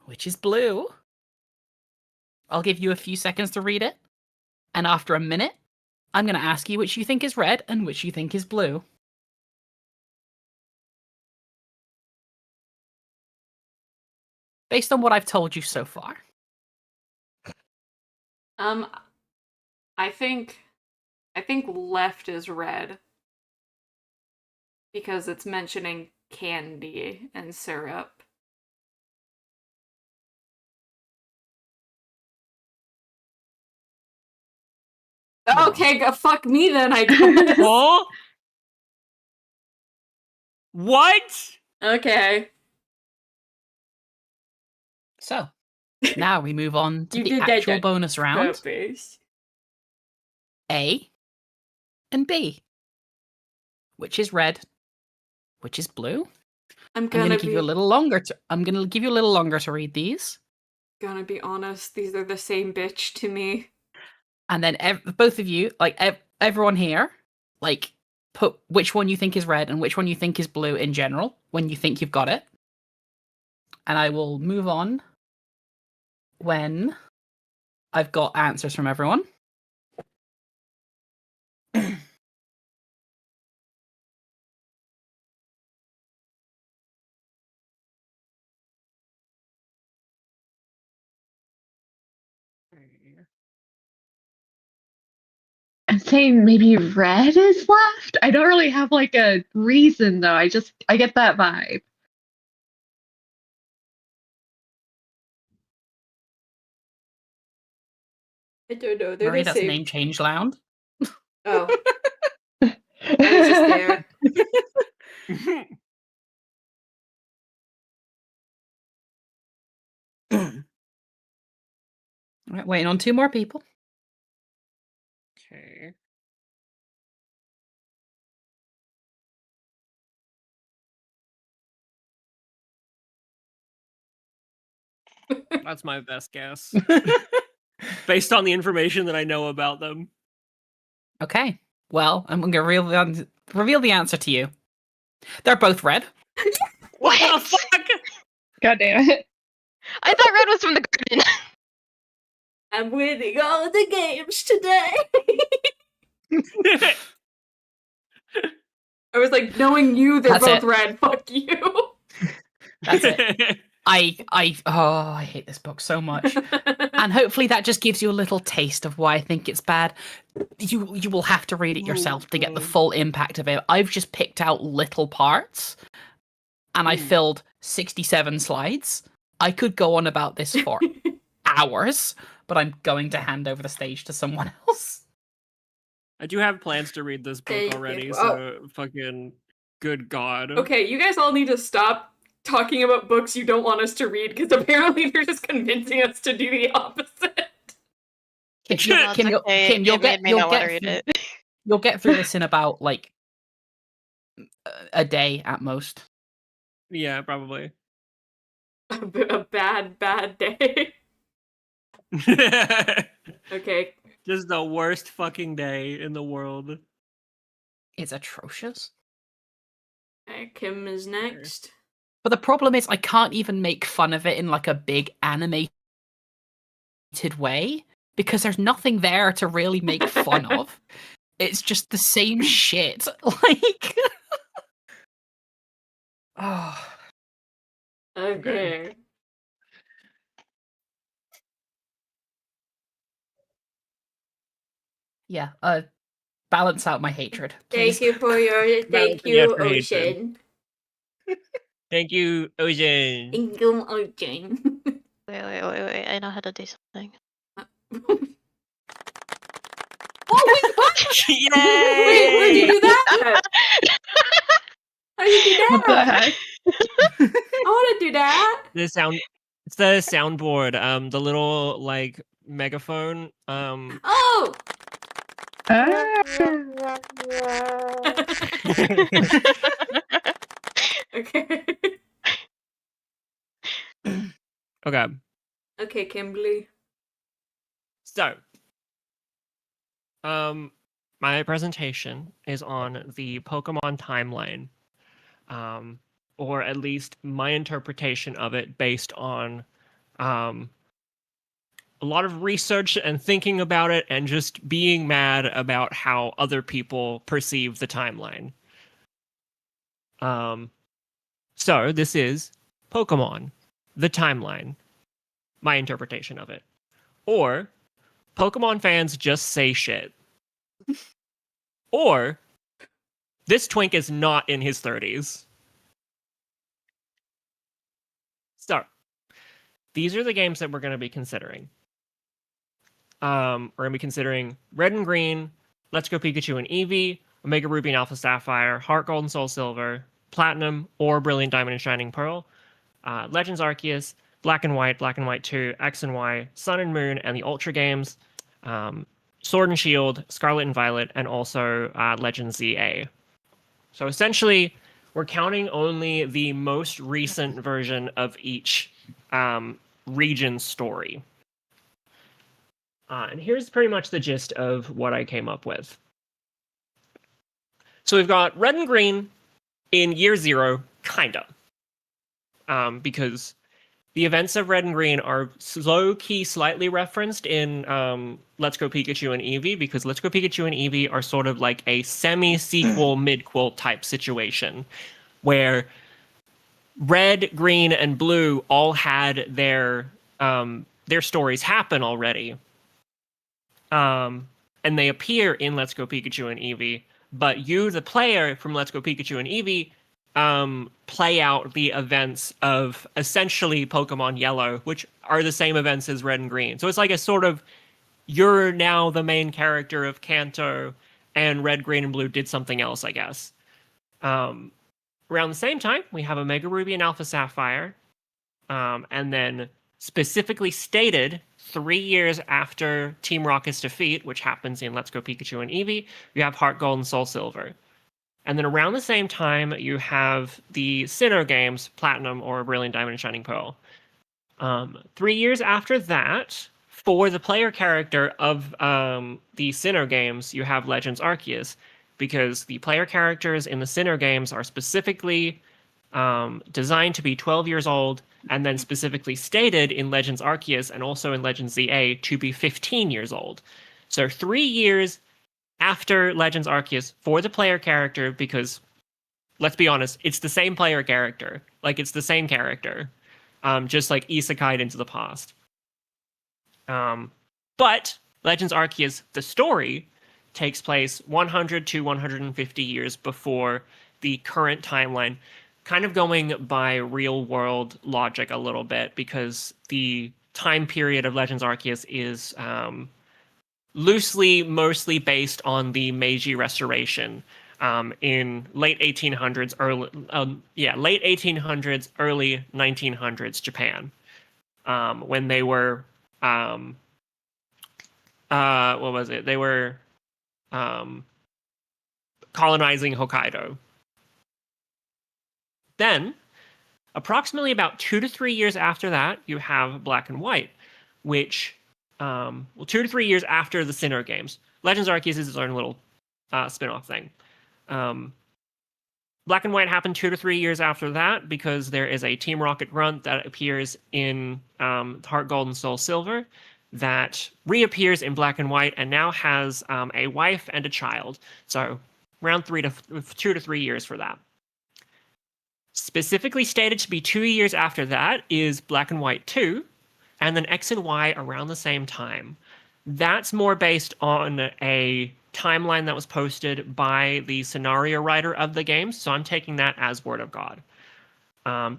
Which is blue? I'll give you a few seconds to read it. And after a minute, I'm going to ask you which you think is red and which you think is blue. Based on what I've told you so far. I think left is red. Because it's mentioning candy and syrup. Okay, fuck me then, I guess. Oh? What? Okay. So, now we move on to You the did that, actual Jack. bonus round. Face. A and B. Which is red? Which is blue? I'm I'm gonna going to give you a little longer to read these. gonna be honest, these are the same bitch to me. And then both of you, like everyone here, like put which one you think is red and which one you think is blue in general when you think you've got it. And I will move on when I've got answers from everyone. I'm saying maybe red is left. I don't really have like a reason though. I get that vibe. I don't know, they're Marie, the that's same. name change lounge. Oh. I was just there. Right, waiting on 2 more people. Okay. That's my best guess. Based on the information that I know about them. Okay. Well, I'm going to reveal the answer to you. They're both red. What the fuck? God damn it. I thought red was from the garden. I'm winning all the games today. I was like, knowing you, they're That's both it. red. Fuck you. That's it. I hate this book so much. And hopefully that just gives you a little taste of why I think it's bad. You will have to read it yourself to get the full impact of it. I've just picked out little parts and I filled 67 slides. I could go on about this for hours, but I'm going to hand over the stage to someone else. I do have plans to read this book Thank you. already, Oh. so fucking good god. Okay, you guys all need to stop talking about books you don't want us to read, because apparently they're just convincing us to do the opposite. Kim, No, it's okay. Kim, you'll It made get me you'll not want to get read through, it. you'll get through this in about like a day at most. Yeah, probably. A bad day. Okay. Just the worst fucking day in the world. It's atrocious. Kim is next. But the problem is I can't even make fun of it in like a big animated way because there's nothing there to really make fun of. It's just the same shit. Like oh. Okay. Yeah, balance out my hatred, please. Thank you for your thank Yeah, you, for hatred. Ocean. Thank you, Ocean. Thank you, Ocean. Wait. I know how to do something. What? Yay! Wait, where'd you do that? How'd you do that? What the heck? I want to do that. It's the soundboard. The little like megaphone. Oh. Okay. Okay. Okay, Kimberly. So, my presentation is on the Pokemon timeline, or at least my interpretation of it based on, a lot of research and thinking about it, and just being mad about how other people perceive the timeline. So this is Pokemon, the timeline, my interpretation of it, or Pokemon fans just say shit. Or this twink is not in his 30s. So, these are the games that we're going to be considering. We're going to be considering Red and Green, Let's Go Pikachu and Eevee, Omega Ruby and Alpha Sapphire, Heart Gold and Soul Silver, Platinum or Brilliant Diamond and Shining Pearl, Legends Arceus, Black and White 2, X and Y, Sun and Moon, and the Ultra games, Sword and Shield, Scarlet and Violet, and also Legends ZA. So essentially, we're counting only the most recent version of each region story. And here's pretty much the gist of what I came up with. So we've got Red and Green in year 0, kinda. Because the events of Red and Green are low-key slightly referenced in Let's Go Pikachu and Eevee, because Let's Go Pikachu and Eevee are sort of like a semi-sequel, mid-quel type situation, where Red, Green, and Blue all had their stories happen already. And they appear in Let's Go Pikachu and Eevee, but you, the player from Let's Go Pikachu and Eevee, play out the events of essentially Pokemon Yellow, which are the same events as Red and Green. So it's like a sort of, you're now the main character of Kanto, and Red, Green, and Blue did something else, I guess. Around the same time, we have Omega Ruby and Alpha Sapphire, and then specifically stated 3 years after Team Rocket's defeat, which happens in Let's Go Pikachu and Eevee, you have Heart Gold and Soul Silver. And then around the same time, you have the Sinnoh games, Platinum or Brilliant Diamond and Shining Pearl. 3 years after that, for the player character of the Sinnoh games, you have Legends Arceus, because the player characters in the Sinnoh games are specifically designed to be 12 years old, and then specifically stated in Legends Arceus and also in Legends ZA to be 15 years old. So 3 years after Legends Arceus for the player character, because let's be honest, it's the same player character. Like, it's the same character, just like isekai'd into the past. But Legends Arceus, the story, takes place 100 to 150 years before the current timeline, kind of going by real world logic a little bit, because the time period of Legends Arceus is loosely mostly based on the Meiji Restoration in late 1800s, late 1800s, early 1900s Japan, when they were what was it? They were colonizing Hokkaido. Then, approximately about 2 to 3 years after that, you have Black and White, which, 2 to 3 years after the Sinnoh games. Legends Arceus is its own little spin-off thing. Black and White happened 2 to 3 years after that because there is a Team Rocket grunt that appears in Heart Gold and Soul Silver that reappears in Black and White and now has a wife and a child. So around 2 to 3 years for that. Specifically stated to be 2 years after that is Black and White 2, and then X and Y around the same time. That's more based on a timeline that was posted by the scenario writer of the game, so I'm taking that as word of God.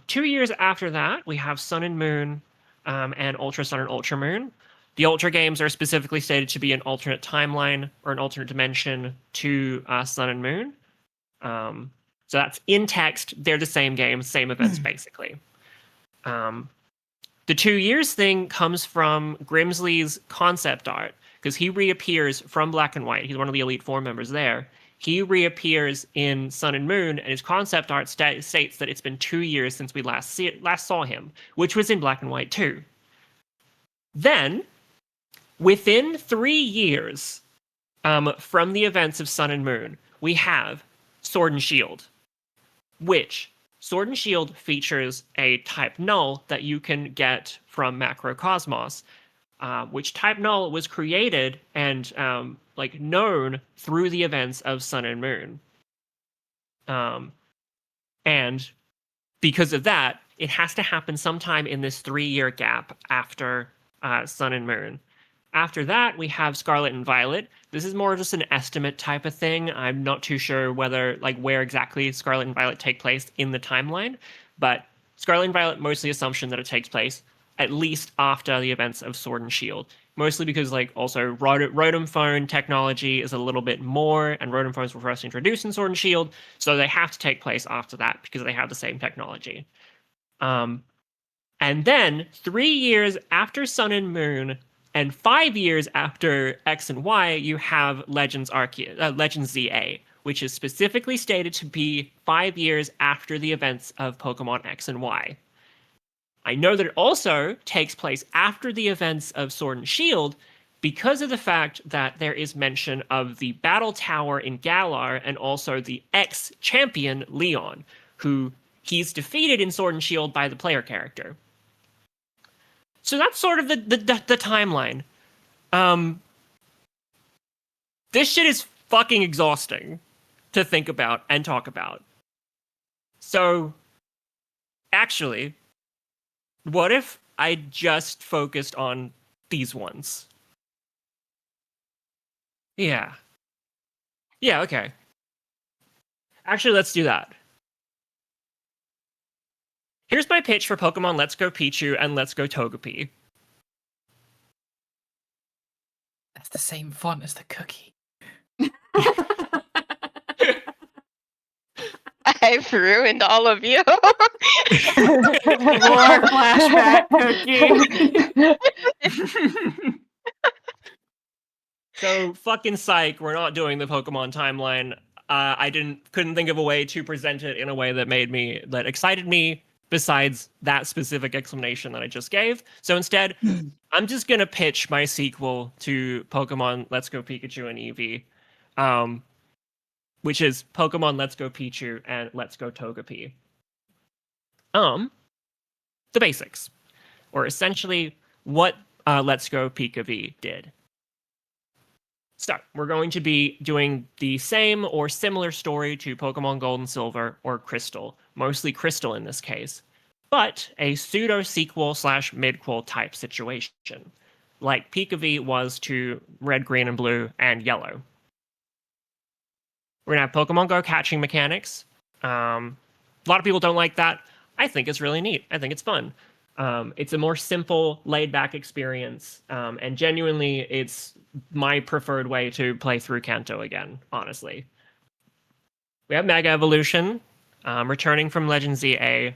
2 years after that, we have Sun and Moon and Ultra Sun and Ultra Moon. The Ultra games are specifically stated to be an alternate timeline or an alternate dimension to Sun and Moon. So that's in text. They're the same games, same events, basically. The 2 years thing comes from Grimsley's concept art, because he reappears from Black and White. He's one of the Elite Four members there. He reappears in Sun and Moon, and his concept art states that it's been 2 years since we last saw him, which was in Black and White 2. Then, within 3 years from the events of Sun and Moon, we have Sword and Shield, which Sword and Shield features a type null that you can get from Macrocosmos, which type null was created and known through the events of Sun and Moon. And because of that, it has to happen sometime in this 3-year gap after Sun and Moon. After that, we have Scarlet and Violet. This is more just an estimate type of thing. I'm not too sure whether, where exactly Scarlet and Violet take place in the timeline, but Scarlet and Violet, mostly assumption that it takes place at least after the events of Sword and Shield. Mostly because, also Rotom phone technology is a little bit more, and Rotom phones were first introduced in Sword and Shield, so they have to take place after that because they have the same technology. And then 3 years after Sun and Moon, and 5 years after X and Y, you have Legends ZA, which is specifically stated to be 5 years after the events of Pokemon X and Y. I know that it also takes place after the events of Sword and Shield because of the fact that there is mention of the Battle Tower in Galar and also the ex-champion Leon, who he's defeated in Sword and Shield by the player character. So that's sort of the timeline. This shit is fucking exhausting to think about and talk about. So, actually, what if I just focused on these ones? Yeah. Yeah, okay. Actually, let's do that. Here's my pitch for Pokemon Let's Go Pichu and Let's Go Togepi. That's the same font as the cookie. I've ruined all of you. More flashback cookie. So fucking psych, we're not doing the Pokemon timeline. I couldn't think of a way to present it in a way that excited me besides that specific explanation that I just gave. So instead, I'm just gonna pitch my sequel to Pokemon Let's Go Pikachu and Eevee, which is Pokemon Let's Go Pichu and Let's Go Togepi. The basics, or essentially what Let's Go Pikachu did. So, we're going to be doing the same or similar story to Pokemon Gold and Silver or Crystal, mostly Crystal in this case, but a pseudo-sequel / mid-quel type situation, like Pikachu was to Red, Green, and Blue, and Yellow. We're going to have Pokemon Go catching mechanics. A lot of people don't like that. I think it's really neat. I think it's fun. It's a more simple, laid-back experience, and genuinely, it's my preferred way to play through Kanto again, honestly. We have Mega Evolution, returning from Legends ZA,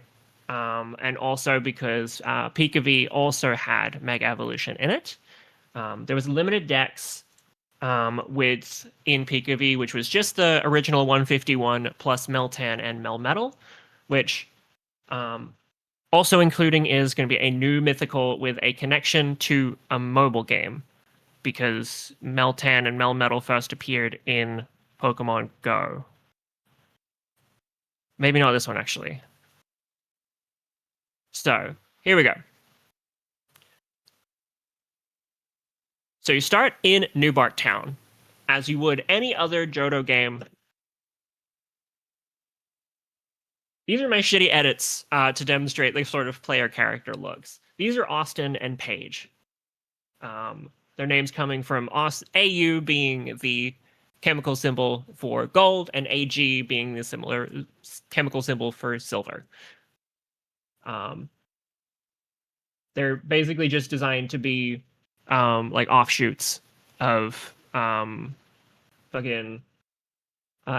and also because Pikachu also had Mega Evolution in it. There was limited decks with in PKV, which was just the original 151 plus Meltan and Melmetal, which also including is going to be a new mythical with a connection to a mobile game, because Meltan and Melmetal first appeared in Pokemon Go. Maybe not this one, actually. So, here we go. So you start in New Bark Town, as you would any other Johto game. These are my shitty edits to demonstrate the sort of player character looks. These are Austin and Paige. Their names coming from AU being the chemical symbol for gold, and AG being the similar chemical symbol for silver. They're basically just designed to be like offshoots of fucking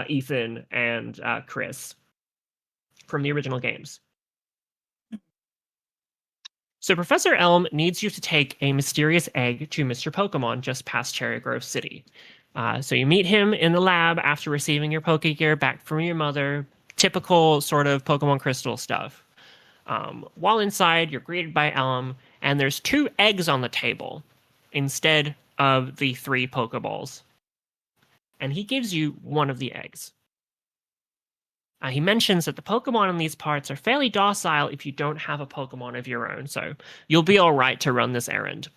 Ethan and Chris from the original games. So Professor Elm needs you to take a mysterious egg to Mr. Pokemon just past Cherry Grove City. So you meet him in the lab after receiving your Pokegear back from your mother. Typical sort of Pokemon Crystal stuff. While inside, you're greeted by Elm, and there's 2 eggs on the table instead of the 3 Pokeballs. And he gives you one of the eggs. He mentions that the Pokemon in these parts are fairly docile if you don't have a Pokemon of your own, so you'll be all right to run this errand.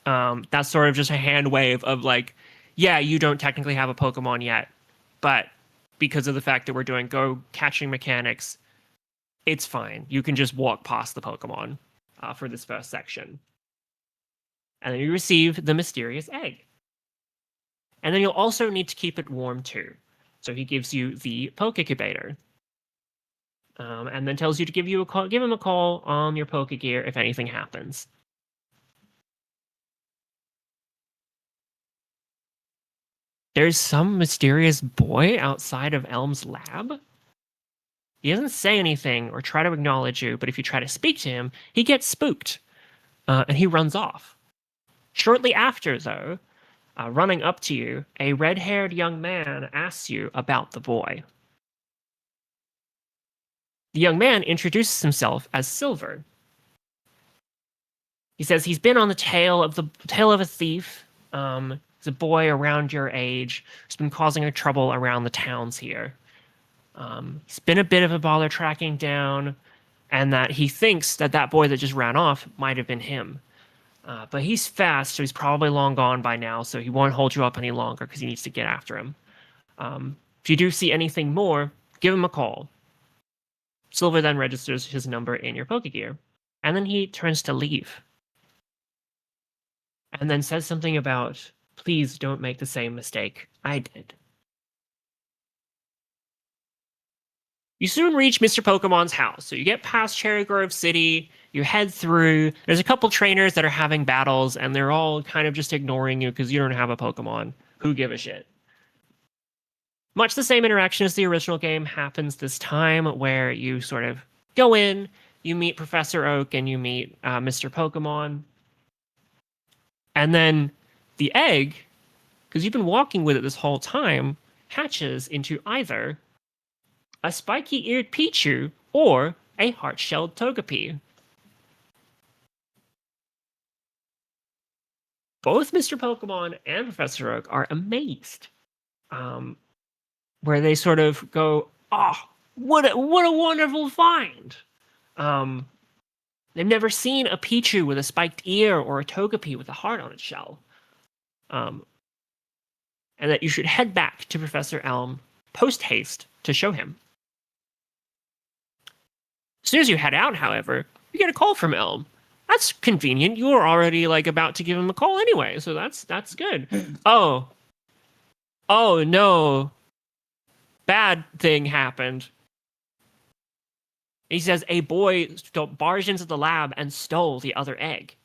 That's sort of just a hand wave of like, yeah, you don't technically have a Pokemon yet, but because of the fact that we're doing go catching mechanics, it's fine. You can just walk past the Pokemon for this first section. And then you receive the mysterious egg. And then you'll also need to keep it warm too. So he gives you the Pokecubator. And then tells you to give him a call on your Pokegear if anything happens. There's some mysterious boy outside of Elm's lab. He doesn't say anything or try to acknowledge you, but if you try to speak to him, he gets spooked. And he runs off. Shortly after, though, running up to you, a red-haired young man asks you about the boy. The young man introduces himself as Silver. He says he's been on the tail of a thief. He's a boy around your age who's been causing trouble around the towns here. He's been a bit of a bother tracking down, and that he thinks that boy that just ran off might have been him. But he's fast, so he's probably long gone by now, so he won't hold you up any longer because he needs to get after him. If you do see anything more, give him a call. Silver then registers his number in your Pokegear, and then he turns to leave. And then says something about, please don't make the same mistake I did. You soon reach Mr. Pokemon's house. So you get past Cherry Grove City, you head through. There's a couple trainers that are having battles, and they're all kind of just ignoring you because you don't have a Pokemon. Who give a shit? Much the same interaction as the original game happens this time, where you sort of go in, you meet Professor Oak, and you meet Mr. Pokemon. And then the egg, because you've been walking with it this whole time, hatches into either a spiky-eared Pichu or a heart-shelled Togepi. Both Mr. Pokemon and Professor Oak are amazed. Where they sort of go, oh, what a wonderful find. They've never seen a Pichu with a spiked ear or a Togepi with a heart on its shell. And that you should head back to Professor Elm post-haste to show him. As soon as you head out, however, you get a call from Elm. That's convenient. You were already about to give him a call anyway, so that's good. Oh no. Bad thing happened. He says a boy barged into the lab and stole the other egg.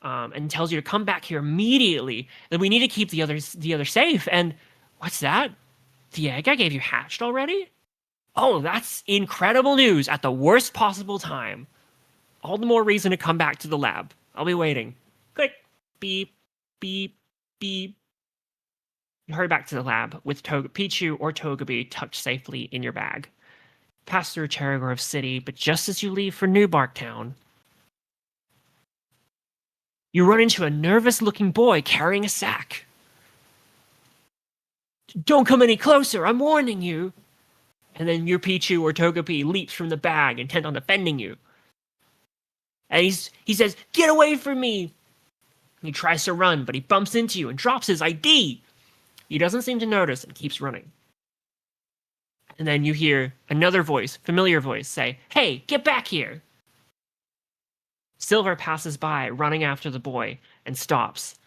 And tells you to come back here immediately. That we need to keep the other safe. And what's that? The egg I gave you hatched already? Oh, that's incredible news at the worst possible time. All the more reason to come back to the lab. I'll be waiting. Click. beep, beep, beep. You hurry back to the lab with Pichu or Togepi tucked safely in your bag. Pass through Cherrygrove City, but just as you leave for New Barktown, you run into a nervous-looking boy carrying a sack. Don't come any closer, I'm warning you. And then your Pichu or Togepi leaps from the bag, intent on defending you. And he says, "Get away from me!" He tries to run, but he bumps into you and drops his ID. He doesn't seem to notice and keeps running. And then you hear another voice, familiar voice, say, "Hey, get back here!" Silver passes by, running after the boy, and stops,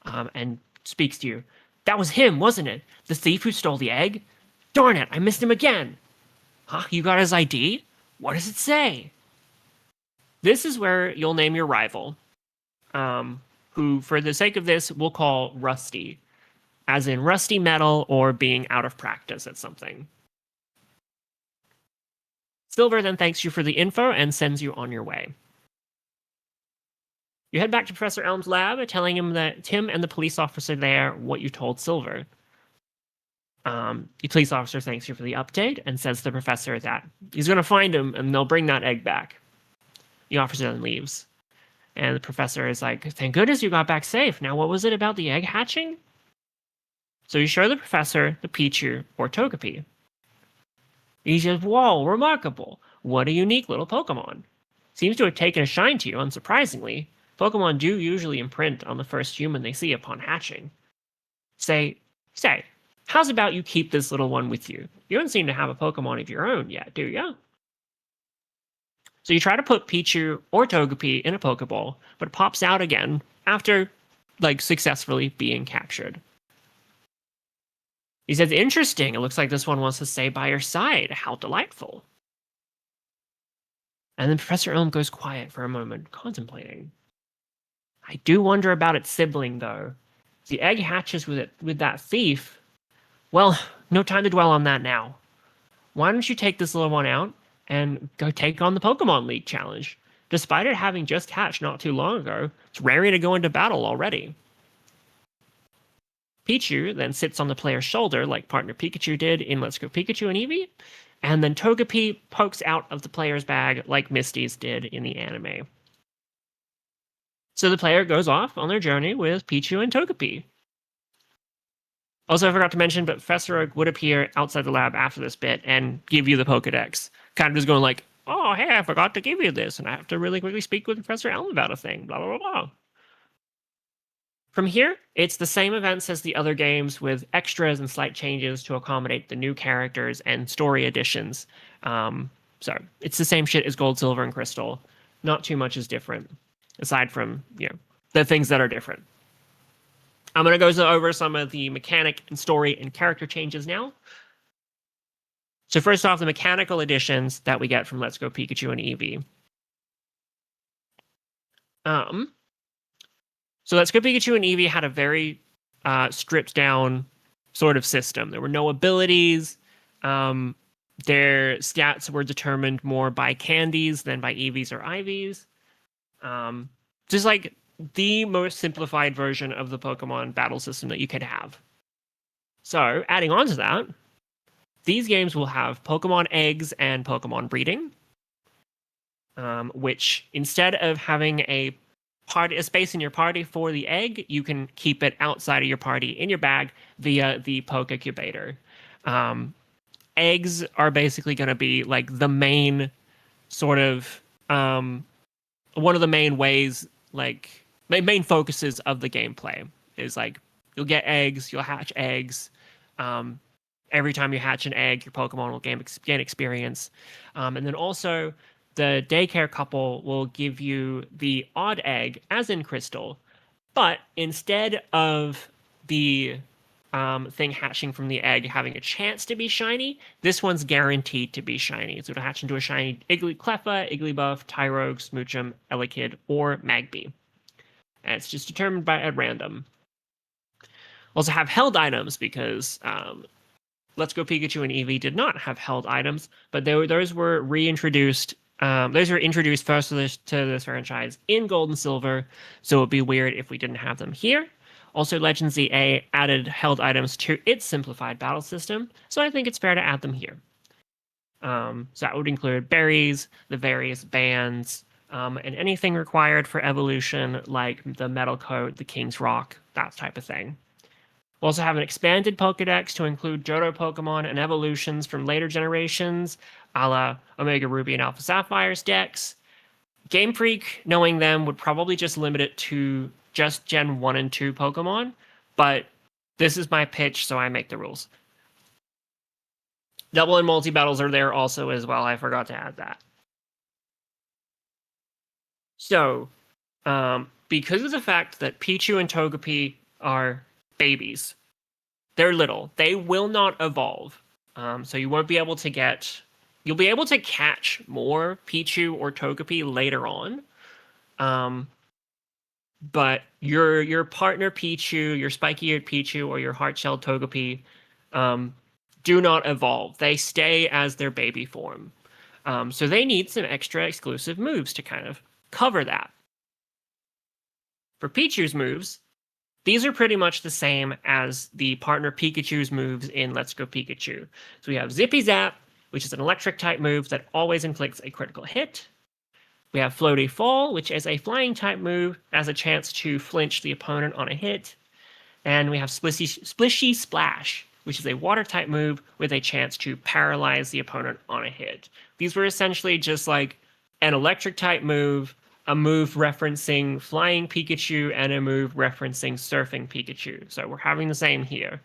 and speaks to you. "That was him, wasn't it? The thief who stole the egg? Darn it, I missed him again!" "Huh? You got his ID? What does it say?" This is where you'll name your rival, who, for the sake of this, we'll call Rusty, as in rusty metal or being out of practice at something. Silver then thanks you for the info and sends you on your way. You head back to Professor Elm's lab, telling him that Tim and the police officer there what you told Silver. The police officer thanks you for the update and says to the professor that he's going to find him and they'll bring that egg back. The officer then leaves. And the professor is like, "Thank goodness you got back safe. Now what was it about the egg hatching?" So you show the professor the Pichu or Togepi. He says, "Whoa, remarkable. What a unique little Pokemon. Seems to have taken a shine to you, unsurprisingly. Pokemon do usually imprint on the first human they see upon hatching. Say, how's about you keep this little one with you? You don't seem to have a Pokemon of your own yet, do ya?" So you try to put Pichu or Togepi in a Pokeball, but it pops out again after, successfully being captured. He says, "Interesting. It looks like this one wants to stay by your side. How delightful." And then Professor Elm goes quiet for a moment, contemplating. "I do wonder about its sibling, though. If the egg hatches with that thief, well, no time to dwell on that now. Why don't you take this little one out and go take on the Pokemon League challenge? Despite it having just hatched not too long ago, it's raring to go into battle already." Pichu then sits on the player's shoulder like partner Pikachu did in Let's Go Pikachu and Eevee, and then Togepi pokes out of the player's bag like Misty's did in the anime. So the player goes off on their journey with Pichu and Togepi. Also, I forgot to mention, but Professor Oak would appear outside the lab after this bit and give you the Pokedex. Kind of just going like, "Oh, hey, I forgot to give you this, and I have to really quickly speak with Professor Elm about a thing, blah, blah, blah, blah." From here, it's the same events as the other games with extras and slight changes to accommodate the new characters and story additions. So it's the same shit as Gold, Silver, and Crystal. Not too much is different, aside from, the things that are different. I'm going to go over some of the mechanic and story and character changes now. So first off, the mechanical additions that we get from Let's Go Pikachu and Eevee. So Let's Go Pikachu and Eevee had a very stripped down sort of system. There were no abilities. Their stats were determined more by candies than by EVs or IVs. Just like the most simplified version of the Pokemon battle system that you could have. So, adding on to that, these games will have Pokemon eggs and Pokemon breeding, which instead of having a space in your party for the egg, you can keep it outside of your party in your bag via the Pokecubator. Eggs are basically going to be like the main sort of one of the main ways, main focuses of the gameplay is like you'll get eggs, you'll hatch eggs. Every time you hatch an egg, your Pokemon will gain experience. And then also the daycare couple will give you the odd egg, as in Crystal, but instead of the thing hatching from the egg having a chance to be shiny, this one's guaranteed to be shiny. So it'll hatch into a shiny Cleffa, Igglybuff, Tyrogue, Smoochum, Elekid, or Magby. And it's just determined at random. Also have held items because Let's Go Pikachu and Eevee did not have held items, but those were reintroduced Those were introduced first to this franchise in Gold and Silver, so it would be weird if we didn't have them here. Also, Legends ZA added held items to its simplified battle system, so I think it's fair to add them here. So that would include berries, the various bands, and anything required for evolution, like the Metal Coat, the King's Rock, that type of thing. We'll also have an expanded Pokedex to include Johto Pokemon and evolutions from later generations, a la Omega Ruby and Alpha Sapphire's decks. Game Freak, knowing them, would probably just limit it to just Gen 1 and 2 Pokemon, but this is my pitch, so I make the rules. Double and multi-battles are there also as well. I forgot to add that. So, because of the fact that Pichu and Togepi are babies, they're little. They will not evolve. So you won't be able to get... You'll be able to catch more Pichu or Togepi later on. But your partner Pichu, your spiky-eared Pichu, or your heart-shelled Togepi do not evolve. They stay as their baby form. So they need some extra exclusive moves to kind of cover that. For Pichu's moves, these are pretty much the same as the partner Pikachu's moves in Let's Go Pikachu. So we have Zippy Zap, which is an electric type move that always inflicts a critical hit. We have Floaty Fall, which is a flying type move, has a chance to flinch the opponent on a hit. And we have Splishy Splash, which is a water type move with a chance to paralyze the opponent on a hit. These were essentially just like an electric type move, a move referencing Flying Pikachu, and a move referencing Surfing Pikachu. So we're having the same here.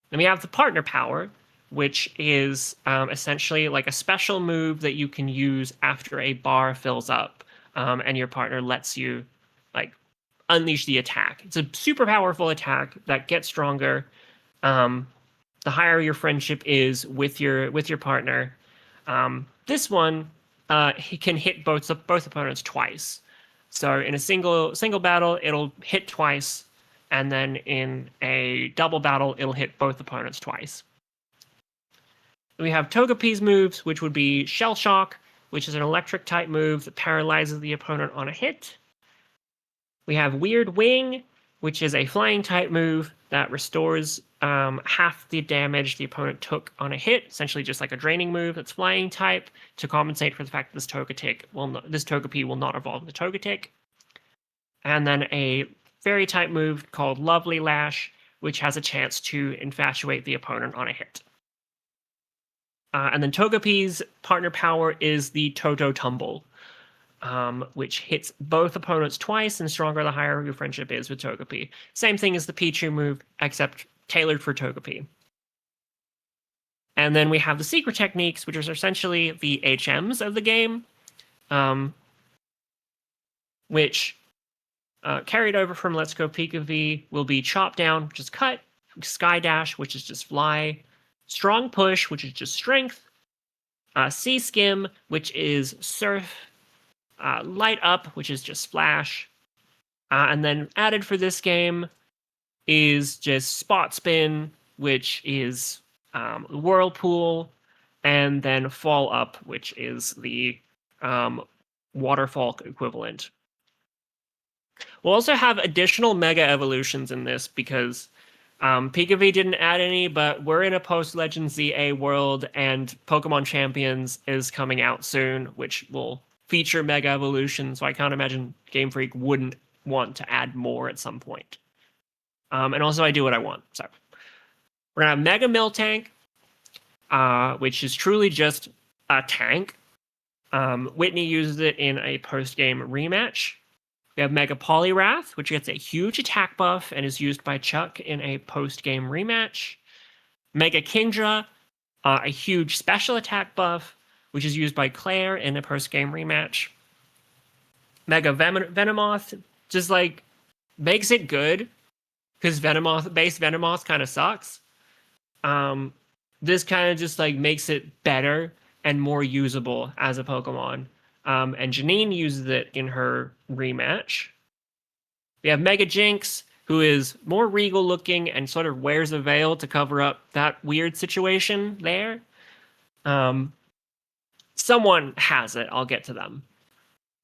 Then we have the Partner Power, which is essentially like a special move that you can use after a bar fills up, and your partner lets you like unleash the attack. It's a super powerful attack that gets stronger the higher your friendship is with your partner. This one he can hit both opponents twice. So in a single battle, it'll hit twice, and then in a double battle, it'll hit both opponents twice. We have Togepi's moves, which would be Shell Shock, which is an electric type move that paralyzes the opponent on a hit. We have Weird Wing, which is a flying type move that restores half the damage the opponent took on a hit, essentially just like a draining move that's flying type to compensate for the fact that this Togepi will not evolve into Togetic. And then a fairy type move called Lovely Lash, which has a chance to infatuate the opponent on a hit. And then Togepi's partner power is the Toto Tumble, which hits both opponents twice, and stronger the higher your friendship is with Togepi. Same thing as the Pichu move, except tailored for Togepi. And then we have the secret techniques, which are essentially the HMs of the game, which carried over from Let's Go Pikachu will be Chop Down, which is cut, Sky Dash, which is just fly, Strong Push, which is just strength, Sea Skim, which is surf, Light Up, which is just splash, and then added for this game is just Spot Spin, which is Whirlpool, and then Fall Up, which is the Waterfall equivalent. We'll also have additional Mega Evolutions in this because Pikachu didn't add any, but we're in a post-Legends ZA world, and Pokemon Champions is coming out soon, which will feature Mega Evolution, so I can't imagine Game Freak wouldn't want to add more at some point. And also, I do what I want. So we're going to have Mega Miltank, which is truly just a tank. Whitney uses it in a post-game rematch. We have Mega Poliwrath, which gets a huge attack buff and is used by Chuck in a post-game rematch. Mega Kingdra, a huge special attack buff, which is used by Claire in a post-game rematch. Mega Venomoth just, like, makes it good, because base Venomoth kind of sucks. This kind of just, like, makes it better and more usable as a Pokemon. And Janine uses it in her rematch. We have Mega Jinx, who is more regal looking and sort of wears a veil to cover up that weird situation there. someone has it. I'll get to them.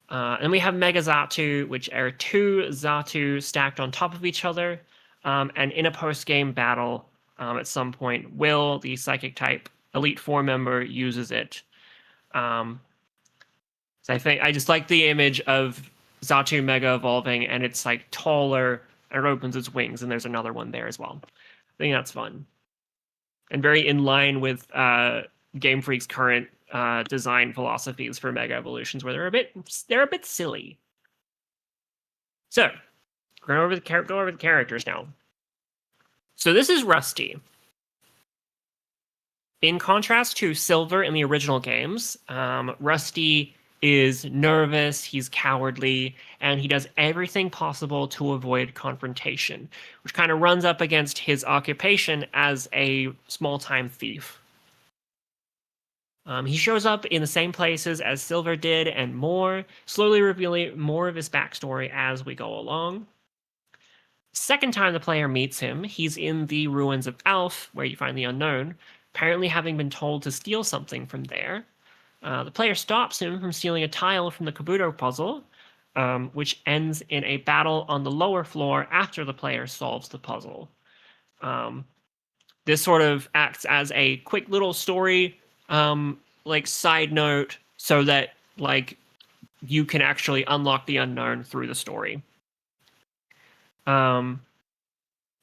And we have Mega Xatu, which are 2 Xatu stacked on top of each other. And in a post-game battle, at some point, Will, the Psychic type Elite Four member, uses it. So I just like the image of Xatu Mega evolving, and it's like taller, and it opens its wings, and there's another one there as well. I think that's fun. And very in line with Game Freak's current design philosophies for Mega Evolutions, where they're a bit silly. So, we're going to go over the characters now. So this is Rusty. In contrast to Silver in the original games, Rusty is nervous, he's cowardly, and he does everything possible to avoid confrontation, which kind of runs up against his occupation as a small-time thief. He shows up in the same places as Silver did and more, slowly revealing more of his backstory as we go along. Second time the player meets him, he's in the ruins of Alf, where you find the unknown, apparently having been told to steal something from there. The player stops him from stealing a tile from the Kabuto puzzle, which ends in a battle on the lower floor after the player solves the puzzle. This sort of acts as a quick little story, like side note, so that like you can actually unlock the unknown through the story.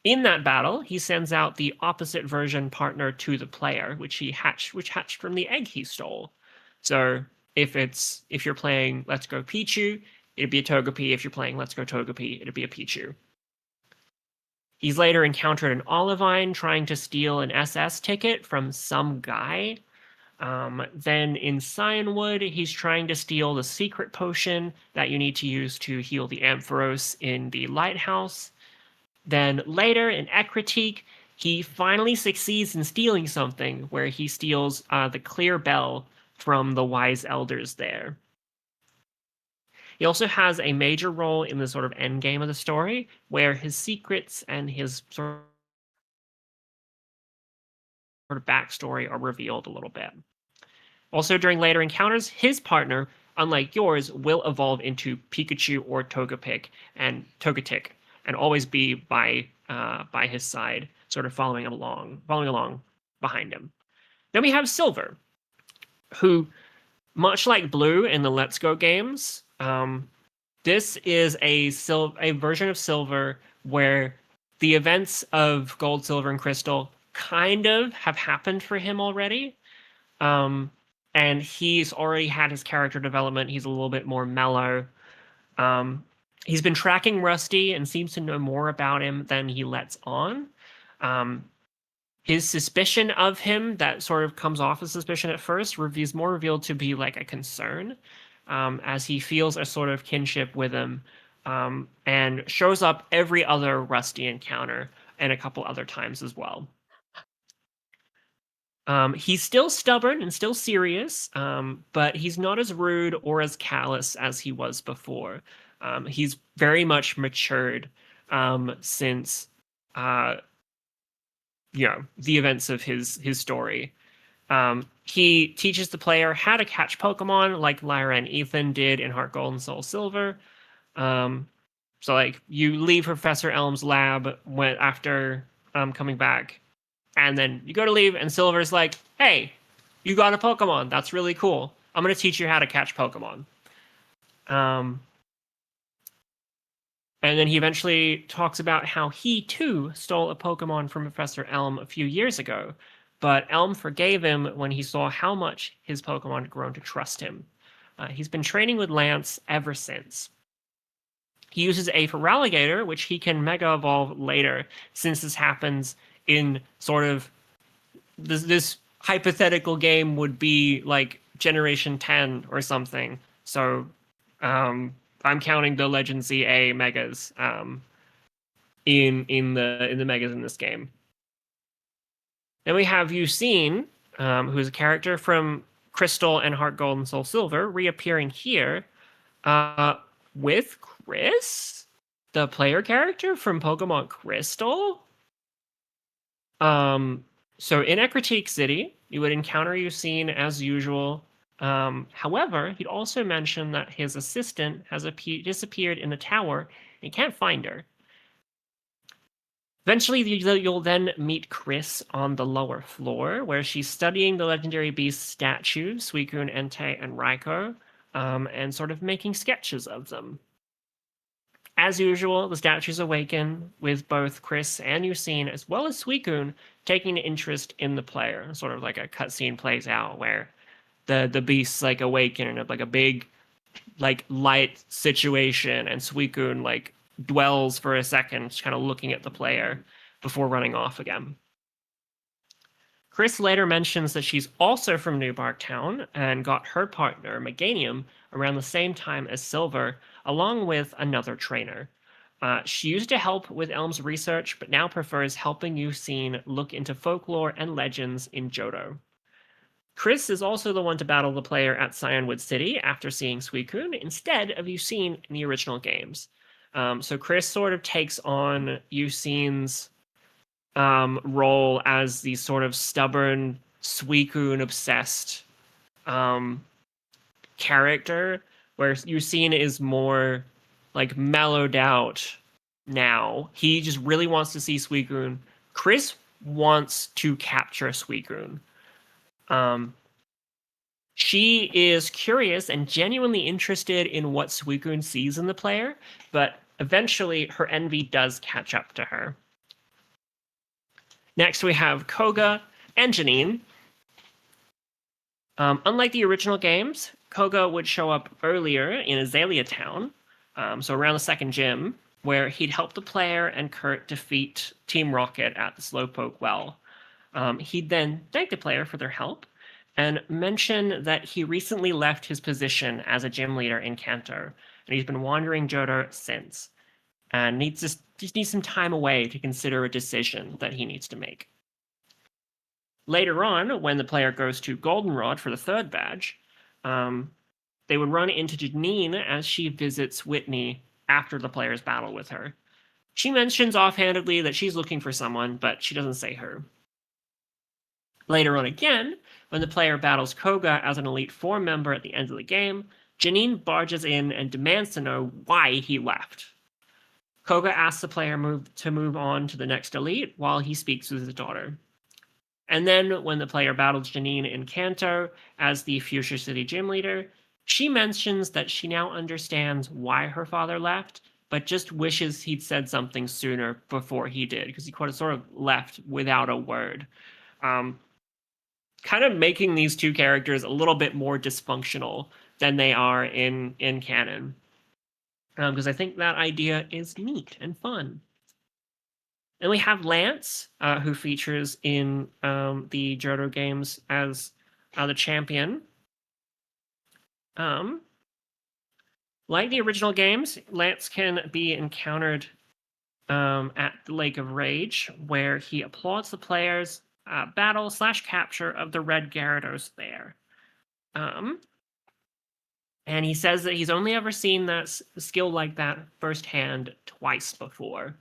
In that battle, he sends out the opposite version partner to the player, which hatched from the egg he stole. So if you're playing Let's Go Pichu, it'd be a Togepi. If you're playing Let's Go Togepi, it'd be a Pichu. He's later encountered an Olivine trying to steal an SS ticket from some guy. Then in Cyanwood, he's trying to steal the secret potion that you need to use to heal the Ampharos in the lighthouse. Then later in Ekritique, he finally succeeds in stealing something, where he steals the clear bell from the wise elders there. He also has a major role in the sort of end game of the story, where his secrets and his sort of backstory are revealed a little bit. Also, during later encounters, his partner, unlike yours, will evolve into Pikachu or Togetic, and always be by his side, sort of following along behind him. Then we have Silver, who, much like Blue in the Let's Go games, this is a version of Silver where the events of Gold, Silver, and Crystal kind of have happened for him already. And he's already had his character development. He's a little bit more mellow. He's been tracking Rusty and seems to know more about him than he lets on. His suspicion of him, that sort of comes off as suspicion at first, is more revealed to be like a concern, as he feels a sort of kinship with him, and shows up every other Rusty encounter and a couple other times as well. He's still stubborn and still serious, but he's not as rude or as callous as he was before. He's very much matured since the events of his story. He teaches the player how to catch Pokemon, like Lyra and Ethan did in Heart Gold and Soul Silver. So like you leave Professor Elm's lab after coming back, and then you go to leave, and Silver's like, "Hey, you got a Pokemon. That's really cool. I'm gonna teach you how to catch Pokemon." And then he eventually talks about how he, too, stole a Pokemon from Professor Elm a few years ago, but Elm forgave him when he saw how much his Pokemon had grown to trust him. He's been training with Lance ever since. He uses a Feraligatr, which he can Mega Evolve later, since this happens in sort of... This hypothetical game would be like Generation 10 or something, so... I'm counting the Legend ZA megas in the megas in this game. Then we have Eusine, who's a character from Crystal and Heart Gold and Soul Silver, reappearing here with Chris, the player character from Pokemon Crystal. So in Ekritique City, you would encounter Eusine as usual. However, he'd also mentioned that his assistant has disappeared in the tower, and he can't find her. Eventually, you'll then meet Chris on the lower floor, where she's studying the legendary beast statues, Suicune, Entei, and Raikou, and sort of making sketches of them. As usual, the statues awaken, with both Chris and Yucine, as well as Suicune, taking an interest in the player. Sort of like a cutscene plays out, where the beasts like awaken in like a big like light situation, and Suicune like dwells for a second, kind of looking at the player before running off again. Chris later mentions that she's also from New Bark Town and got her partner, Meganium, around the same time as Silver, along with another trainer. She used to help with Elm's research, but now prefers helping Yucine look into folklore and legends in Johto. Chris is also the one to battle the player at Cyanwood City after seeing Suicune, instead of Yucine in the original games. So Chris sort of takes on Yucine's role as the sort of stubborn, Suicune-obsessed character, where Yucine is more like mellowed out now. He just really wants to see Suicune. Chris wants to capture Suicune. She is curious and genuinely interested in what Suicune sees in the player, but eventually her envy does catch up to her. Next, we have Koga and Janine. Unlike the original games, Koga would show up earlier in Azalea Town, so around the second gym, where he'd help the player and Kurt defeat Team Rocket at the Slowpoke Well. He'd then thank the player for their help and mention that he recently left his position as a gym leader in Kanto, and he's been wandering Johto since, and just needs some time away to consider a decision that he needs to make. Later on, when the player goes to Goldenrod for the third badge, they would run into Janine as she visits Whitney after the player's battle with her. She mentions offhandedly that she's looking for someone, but she doesn't say her. Later on again, when the player battles Koga as an Elite Four member at the end of the game, Janine barges in and demands to know why he left. Koga asks the player to move on to the next Elite while he speaks with his daughter. And then, when the player battles Janine in Kanto as the Fuchsia City gym leader, she mentions that she now understands why her father left, but just wishes he'd said something sooner before he did, because he sort of left without a word. Kind of making these two characters a little bit more dysfunctional than they are in canon. Because I think that idea is neat and fun. And we have Lance, who features in the Johto games as the champion. Like the original games, Lance can be encountered at the Lake of Rage, where he applauds the players' battle/capture of the red Gyarados there. And he says that he's only ever seen that skill like that firsthand twice before.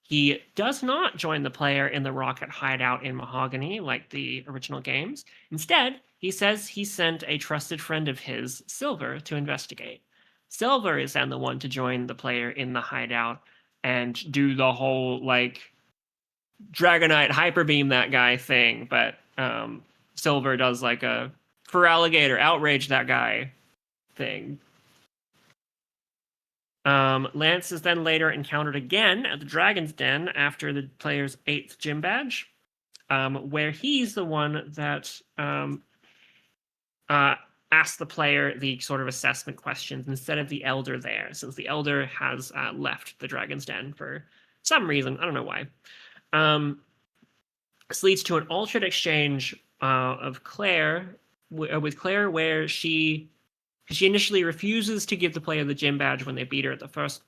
He does not join the player in the Rocket hideout in Mahogany like the original games. Instead, he says he sent a trusted friend of his, Silver, to investigate. Silver is then the one to join the player in the hideout and do the whole, like, Dragonite Hyper Beam that guy thing, but Silver does like a for alligator outrage that guy thing. Lance is then later encountered again at the Dragon's Den after the player's 8th gym badge, where he's the one that asks the player the sort of assessment questions instead of the Elder there, since the Elder has left the Dragon's Den for some reason. I don't know why. This leads to an alternate exchange of Claire with Claire, where she initially refuses to give the player the gym badge when they beat her at first,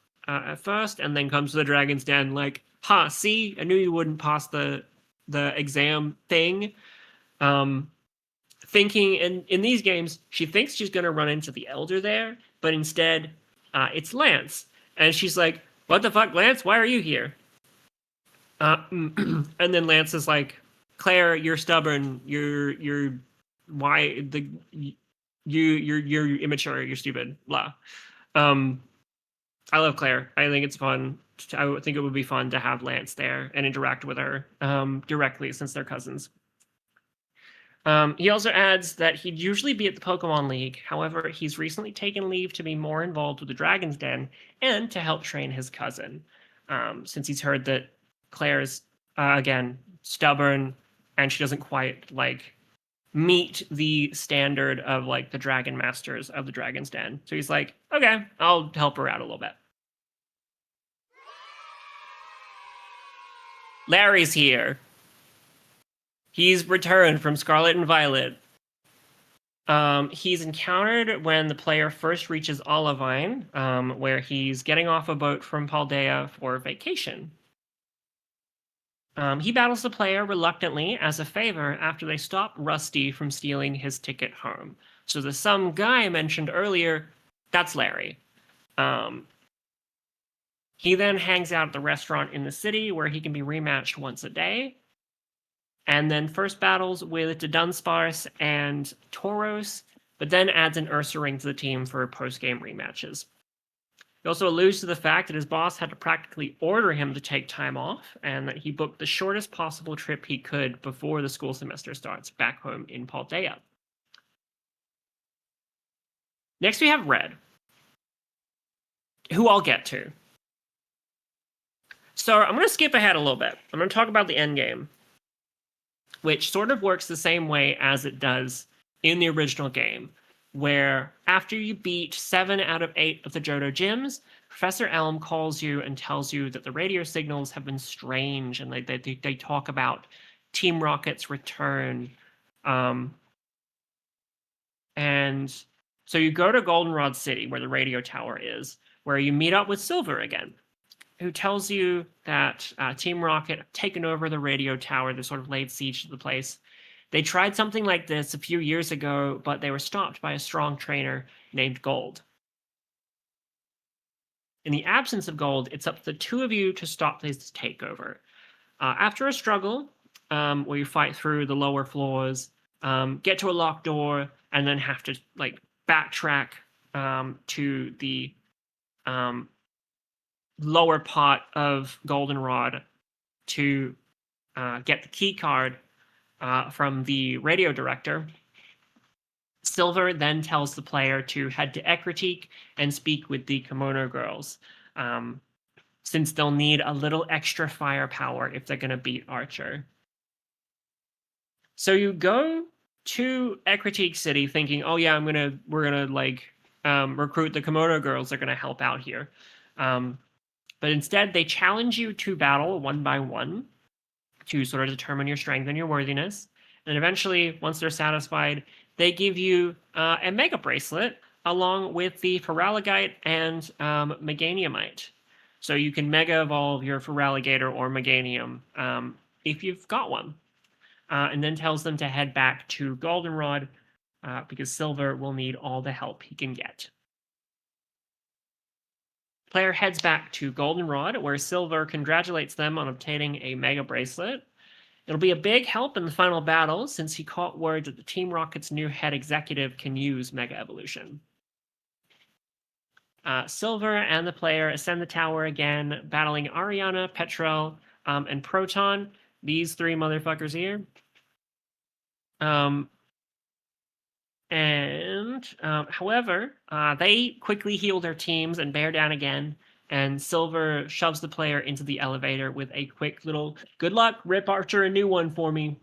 and then comes to the Dragon's Den like, "Ha, see, I knew you wouldn't pass the exam thing." Thinking in these games, she thinks she's gonna run into the Elder there, but instead, it's Lance, and she's like, "What the fuck, Lance? Why are you here?" And then Lance is like, "Claire, you're stubborn. You're you're immature, you're stupid, blah. I love Claire. I think it's fun. I would think it would be fun to have Lance there and interact with her directly since they're cousins. He also adds that he'd usually be at the Pokemon League. However, he's recently taken leave to be more involved with the Dragon's Den and to help train his cousin, since he's heard that Claire's, again, stubborn and she doesn't quite, like, meet the standard of, like, the Dragon Masters of the Dragon's Den. So he's like, okay, I'll help her out a little bit. Larry's here. He's returned from Scarlet and Violet. He's encountered when the player first reaches Olivine, where he's getting off a boat from Paldea for vacation. He battles the player reluctantly as a favor after they stop Rusty from stealing his ticket home. So the some guy I mentioned earlier, that's Larry. He then hangs out at the restaurant in the city where he can be rematched once a day. And then first battles with Dunsparce and Tauros, but then adds an Ursaring to the team for post-game rematches. He also alludes to the fact that his boss had to practically order him to take time off, and that he booked the shortest possible trip he could before the school semester starts back home in Paldea. Next we have Red, who I'll get to. So I'm going to skip ahead a little bit. I'm going to talk about the endgame, which sort of works the same way as it does in the original game, where after you beat 7 out of 8 of the Johto gyms, Professor Elm calls you and tells you that the radio signals have been strange, and they talk about Team Rocket's return. And so you go to Goldenrod City, where the radio tower is, where you meet up with Silver again, who tells you that Team Rocket have taken over the radio tower. They sort of laid siege to the place. They tried something like this a few years ago, but they were stopped by a strong trainer named Gold. In the absence of Gold, it's up to the two of you to stop this takeover. After a struggle, where you fight through the lower floors, get to a locked door, and then have to like backtrack to the lower part of Goldenrod to get the key card from the radio director. Silver then tells the player to head to Ecruteak and speak with the Kimono girls, since they'll need a little extra firepower if they're going to beat Archer. So you go to Ecruteak City thinking, oh yeah, we're gonna like recruit the Kimono girls. They're gonna help out here. But instead, they challenge you to battle 1 by 1 to sort of determine your strength and your worthiness. And eventually, once they're satisfied, they give you a Mega Bracelet along with the Feraligatr and Meganiumite. So you can Mega Evolve your Feraligatr or Meganium if you've got one. And then tells them to head back to Goldenrod because Silver will need all the help he can get. Player heads back to Goldenrod, where Silver congratulates them on obtaining a Mega Bracelet. It'll be a big help in the final battle, since he caught word that the Team Rocket's new head executive can use Mega Evolution. Silver and the player ascend the tower again, battling Ariana, Petrel, and Proton. These three motherfuckers here. However, they quickly heal their teams and bear down again, and Silver shoves the player into the elevator with a quick little, good luck, rip Archer a new one for me.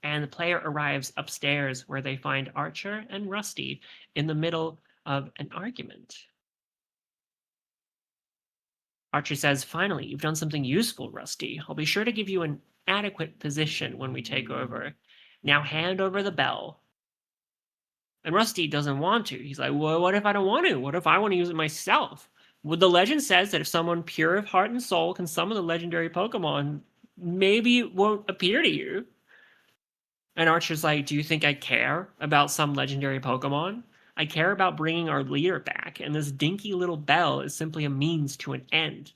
And the player arrives upstairs, where they find Archer and Rusty in the middle of an argument. Archer says, finally, you've done something useful, Rusty. I'll be sure to give you an adequate position when we take over. Now hand over the bell. And Rusty doesn't want to. He's like, well, what if I don't want to? What if I want to use it myself? Well, the legend says that if someone pure of heart and soul can summon the legendary Pokemon, maybe it won't appear to you. And Archer's like, do you think I care about some legendary Pokemon? I care about bringing our leader back, and this dinky little bell is simply a means to an end.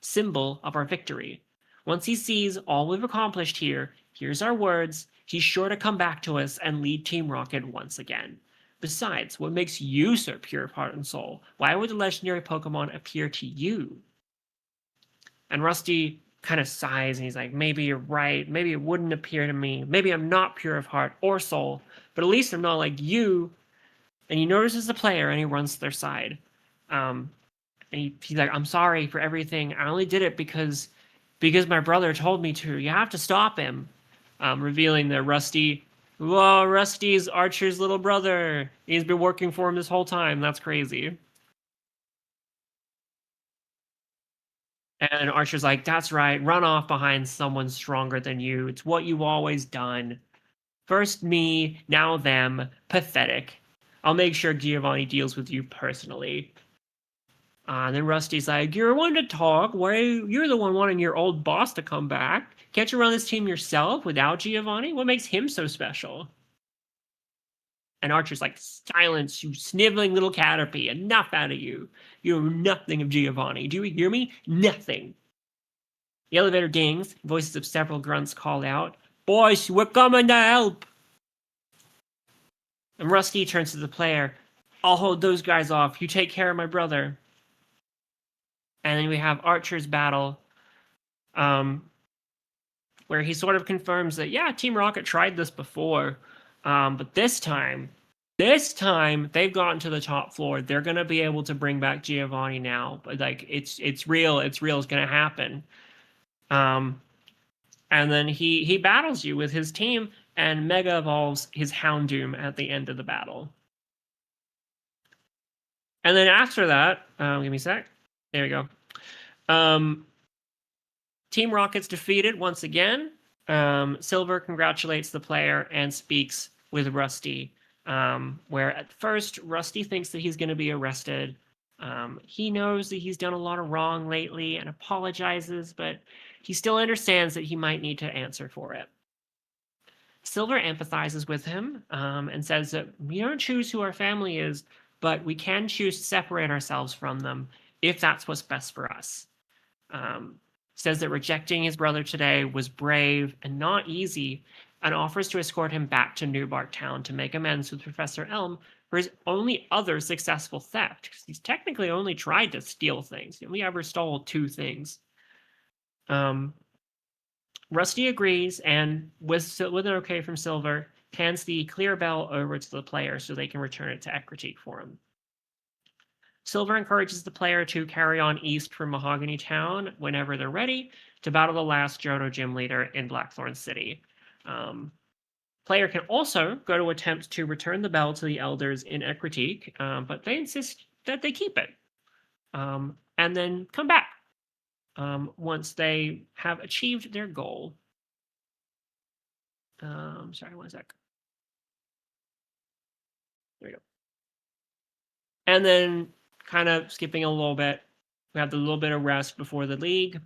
Symbol of our victory. Once he sees all we've accomplished here, here's our words, he's sure to come back to us and lead Team Rocket once again. Besides, what makes you so pure of heart and soul? Why would the legendary Pokemon appear to you? And Rusty kind of sighs and he's like, maybe you're right. Maybe it wouldn't appear to me. Maybe I'm not pure of heart or soul, but at least I'm not like you. And he notices the player and he runs to their side. And he's like, I'm sorry for everything. I only did it because my brother told me to. You have to stop him. Revealing that Rusty's Archer's little brother. He's been working for him this whole time. That's crazy. And Archer's like, that's right. Run off behind someone stronger than you. It's what you've always done. First me, now them. Pathetic. I'll make sure Giovanni deals with you personally. And then Rusty's like, you're one to talk. You're the one wanting your old boss to come back. Can't you run this team yourself without Giovanni? What makes him so special? And Archer's like, silence, you sniveling little Caterpie. Enough out of you. You know nothing of Giovanni. Do you hear me? Nothing. The elevator dings. Voices of several grunts call out, boys, we're coming to help. And Rusty turns to the player. I'll hold those guys off. You take care of my brother. And then we have Archer's battle, where he sort of confirms that, yeah, Team Rocket tried this before, but this time they've gotten to the top floor. They're gonna be able to bring back Giovanni now. But like, it's real. It's gonna happen. And then he battles you with his team and Mega Evolves his Houndoom at the end of the battle. And then after that, give me a sec. There we go. Team Rocket's defeated once again. Silver congratulates the player and speaks with Rusty, where at first Rusty thinks that he's going to be arrested. He knows that he's done a lot of wrong lately and apologizes, but he still understands that he might need to answer for it. Silver empathizes with him and says that we don't choose who our family is, but we can choose to separate ourselves from them if that's what's best for us. Says that rejecting his brother today was brave and not easy, and offers to escort him back to Newbark Town to make amends with Professor Elm for his only other successful theft, because he's technically only tried to steal things. He only ever stole 2 things. Rusty agrees, and with an okay from Silver, hands the clear bell over to the player so they can return it to Ecruteak for him. Silver encourages the player to carry on east from Mahogany Town whenever they're ready to battle the last Johto gym leader in Blackthorn City. Player can also go to attempt to return the bell to the elders in Ecruteak, but they insist that they keep it and then come back once they have achieved their goal. Sorry, one sec. There we go. And then, kind of skipping a little bit, we have the little bit of rest before the league.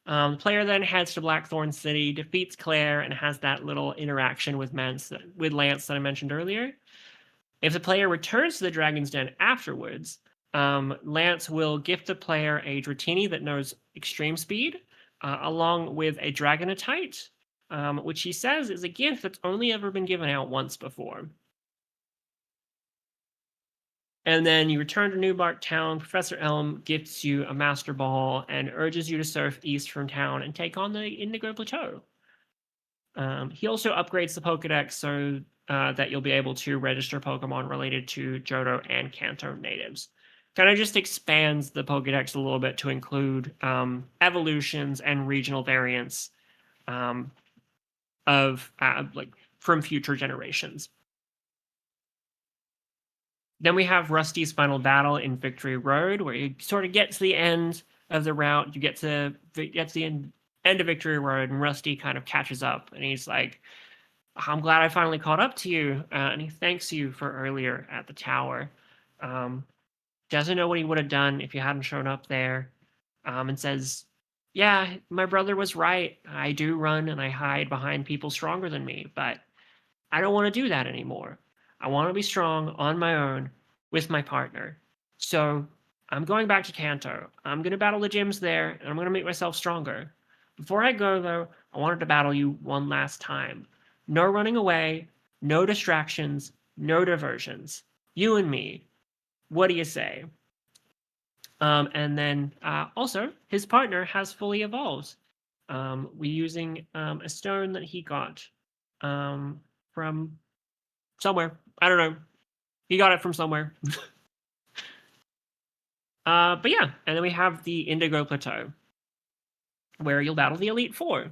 The player then heads to Blackthorn City, defeats Claire, and has that little interaction with Lance that I mentioned earlier. If the player returns to the Dragon's Den afterwards, Lance will gift the player a Dratini that knows extreme speed, along with a Dragonite, which he says is a gift that's only ever been given out once before. And then you return to Newbark Town. Professor Elm gifts you a Master Ball and urges you to surf east from town and take on the Indigo Plateau. He also upgrades the Pokedex so that you'll be able to register Pokemon related to Johto and Kanto natives. Kind of just expands the Pokedex a little bit to include evolutions and regional variants of from future generations. Then we have Rusty's final battle in Victory Road, where you sort of get to the end of the route. You get to the end of Victory Road, and Rusty kind of catches up, and he's like, I'm glad I finally caught up to you, and he thanks you for earlier at the tower. Doesn't know what he would have done if you hadn't shown up there, and says, yeah, my brother was right. I do run and I hide behind people stronger than me, but I don't want to do that anymore. I want to be strong on my own with my partner. So I'm going back to Kanto. I'm going to battle the gyms there, and I'm going to make myself stronger. Before I go, though, I wanted to battle you one last time. No running away, no distractions, no diversions. You and me. What do you say? And then also, his partner has fully evolved. We're using a stone that he got from somewhere. I don't know. He got it from somewhere. But yeah, and then we have the Indigo Plateau, where you'll battle the Elite Four,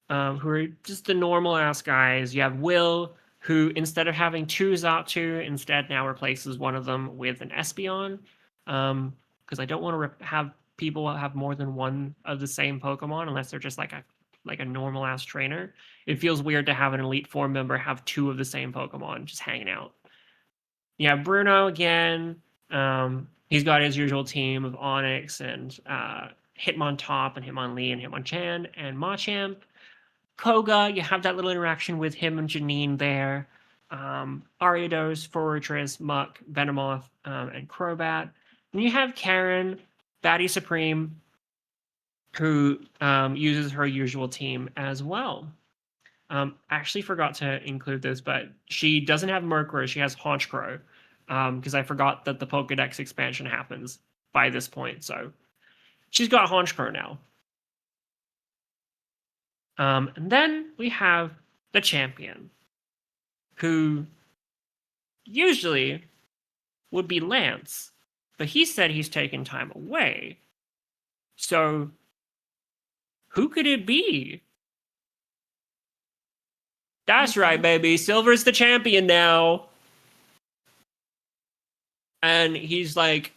who are just the normal-ass guys. You have Will, who instead of having 2 Xatu, instead now replaces one of them with an Espeon. Because I don't want to have people have more than one of the same Pokemon unless they're just like a normal ass trainer. It feels weird to have an Elite Four member have 2 of the same Pokemon just hanging out. You have Bruno again. He's got his usual team of Onix and Hitmontop and Hitmonlee and Hitmonchan and Machamp. Koga, you have that little interaction with him and Janine there. Ariados, Forretress, Muck, Venomoth, and Crobat. And you have Karen, Batty Supreme, who uses her usual team as well. I actually forgot to include this, but she doesn't have Murkrow, she has Honchkrow, because I forgot that the Pokedex expansion happens by this point, so she's got Honchkrow now. And then we have the champion, who usually would be Lance, but he said he's taken time away. So, who could it be? That's right, baby. Silver's the champion now. And he's like,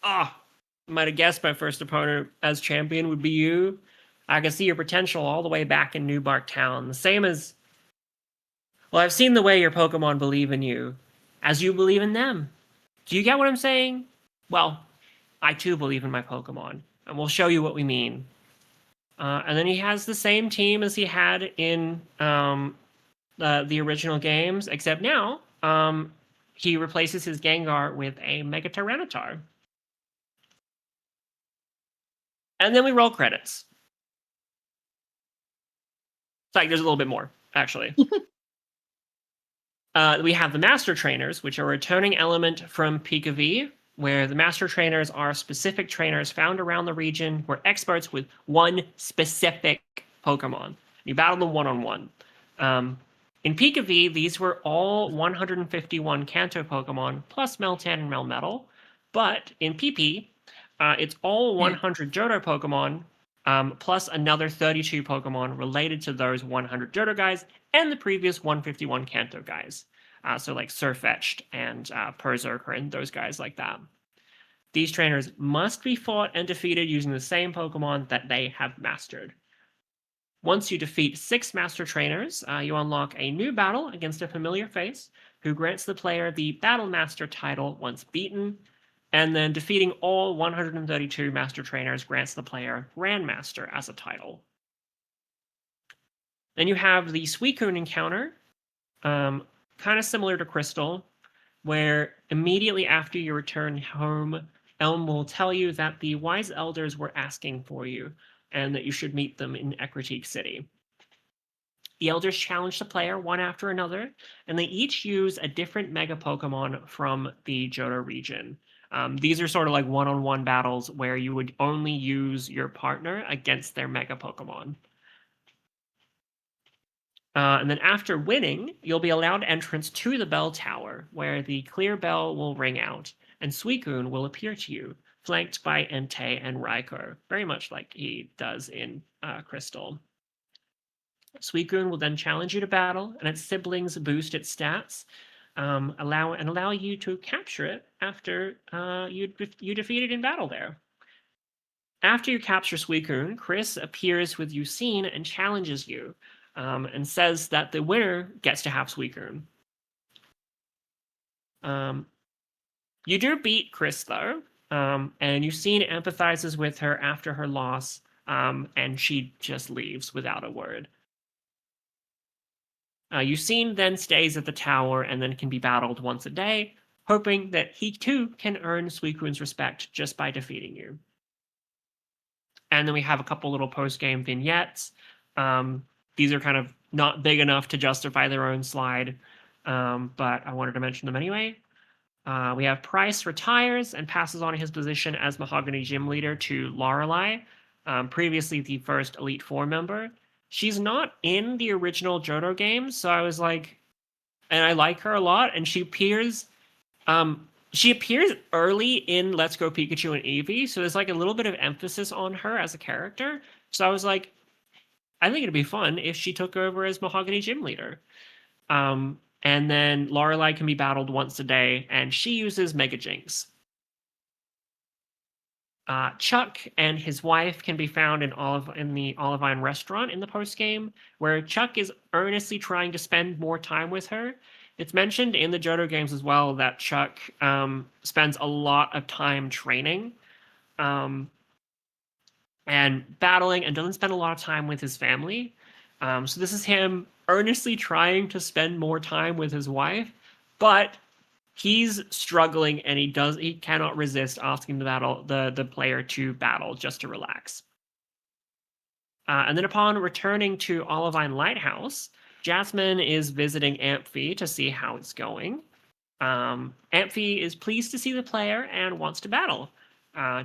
might have guessed my first opponent as champion would be you. I can see your potential all the way back in New Bark Town. The same as... Well, I've seen the way your Pokemon believe in you, as you believe in them. Do you get what I'm saying? Well, I too believe in my Pokemon, and we'll show you what we mean. And then he has the same team as he had in the original games, except now he replaces his Gengar with a Mega Tyranitar. And then we roll credits. It's like there's a little bit more, actually. We have the Master Trainers, which are a returning element from Pika-V, where the Master Trainers are specific trainers found around the region who are experts with one specific Pokemon. You battle them one-on-one. In Pika-V, these were all 151 Kanto Pokemon, plus Meltan and Melmetal. But in PP, it's all 100 Johto Pokemon, plus another 32 Pokemon related to those 100 Johto guys and the previous 151 Kanto guys. So like Sirfetch'd and Berserker and those guys like that. These trainers must be fought and defeated using the same Pokemon that they have mastered. Once you defeat 6 Master Trainers, you unlock a new battle against a familiar face, who grants the player the Battle Master title once beaten, and then defeating all 132 Master Trainers grants the player Grandmaster as a title. Then you have the Suicune encounter, kind of similar to Crystal, where immediately after you return home, Elm will tell you that the Wise Elders were asking for you, and that you should meet them in Ecruteak City. The Elders challenge the player one after another, and they each use a different Mega Pokemon from the Johto region. These are sort of like one-on-one battles where you would only use your partner against their Mega Pokemon. And then after winning, you'll be allowed entrance to the Bell Tower, where the clear bell will ring out, and Suicune will appear to you, flanked by Entei and Raikou, very much like he does in Crystal. Suicune will then challenge you to battle, and its siblings boost its stats, allow you to capture it after you defeat it in battle there. After you capture Suicune, Chris appears with Yucine and challenges you, and says that the winner gets to have Suicune. You do beat Chris, though, and Yucine empathizes with her after her loss, and she just leaves without a word. Yucine then stays at the tower and then can be battled once a day, hoping that he too can earn Suicune's respect just by defeating you. And then we have a couple little post-game vignettes. these are kind of not big enough to justify their own slide, but I wanted to mention them anyway. We have Price retires and passes on his position as Mahogany Gym Leader to Lorelei, previously the first Elite Four member. She's not in the original Johto games, so I was like, and I like her a lot, and she appears early in Let's Go Pikachu and Eevee, so there's like a little bit of emphasis on her as a character. So I was like, I think it'd be fun if she took over as Mahogany Gym Leader. And then Lorelei can be battled once a day, and she uses Mega Jinx. Chuck and his wife can be found in the Olivine restaurant in the post-game, where Chuck is earnestly trying to spend more time with her. It's mentioned in the Johto games as well that Chuck spends a lot of time training and battling, and doesn't spend a lot of time with his family. So this is him earnestly trying to spend more time with his wife, but he's struggling, and he cannot resist asking the player to battle just to relax. And then upon returning to Olivine Lighthouse, Jasmine is visiting Amphi to see how it's going. Amphi is pleased to see the player and wants to battle.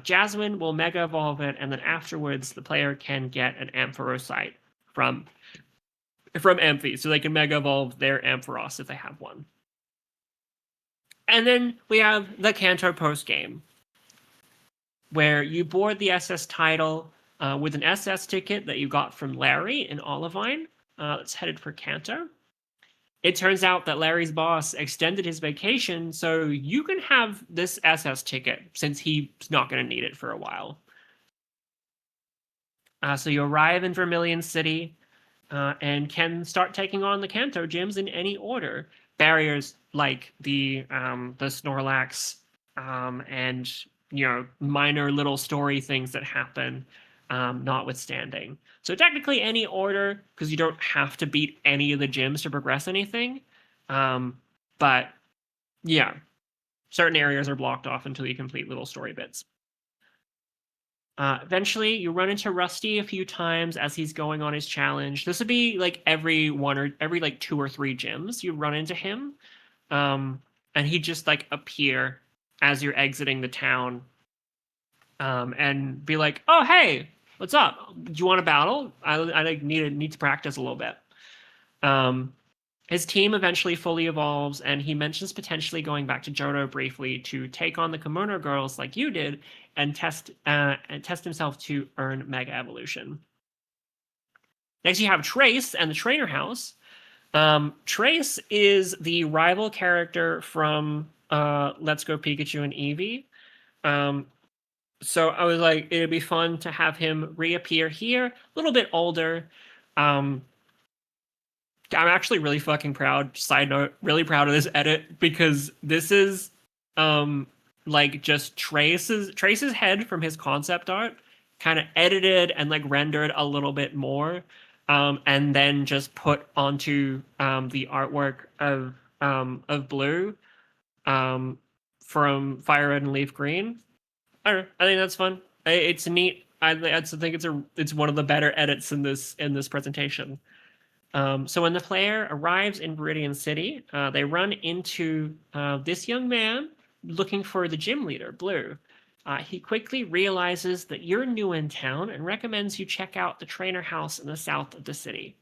Jasmine will Mega Evolve it, and then afterwards the player can get an Ampharocyte from Amphi, so they can Mega Evolve their Ampharos if they have one. And then we have the Kanto post-game, where you board the SS title with an SS ticket that you got from Larry in Olivine that's headed for Kanto. It turns out that Larry's boss extended his vacation, so you can have this SS ticket since he's not going to need it for a while. So you arrive in Vermilion City and can start taking on the Kanto gyms in any order. Barriers like the Snorlax and minor little story things that happen notwithstanding. So technically any order, because you don't have to beat any of the gyms to progress anything. But yeah, certain areas are blocked off until you complete little story bits. Eventually, you run into Rusty a few times as he's going on his challenge. This would be like every 2 or 3 gyms you run into him, and he'd just like appear as you're exiting the town, and be like, "Oh, hey, what's up? Do you want to battle? I need to practice a little bit." His team eventually fully evolves, and he mentions potentially going back to Johto briefly to take on the Kimono girls like you did, and test himself to earn Mega Evolution. Next, you have Trace and the Trainer House. Trace is the rival character from Let's Go Pikachu and Eevee. So I was like, it'd be fun to have him reappear here, a little bit older. I'm actually really fucking proud, side note, really proud of this edit, because this is like just Trace's head from his concept art, kind of edited and like rendered a little bit more, and then just put onto the artwork of Blue from Fire Red and Leaf Green. I don't know, I think that's fun. It's neat. I think it's one of the better edits in this presentation. So when the player arrives in Viridian City, they run into this young man looking for the gym leader, Blue. He quickly realizes that you're new in town and recommends you check out the trainer house in the south of the city.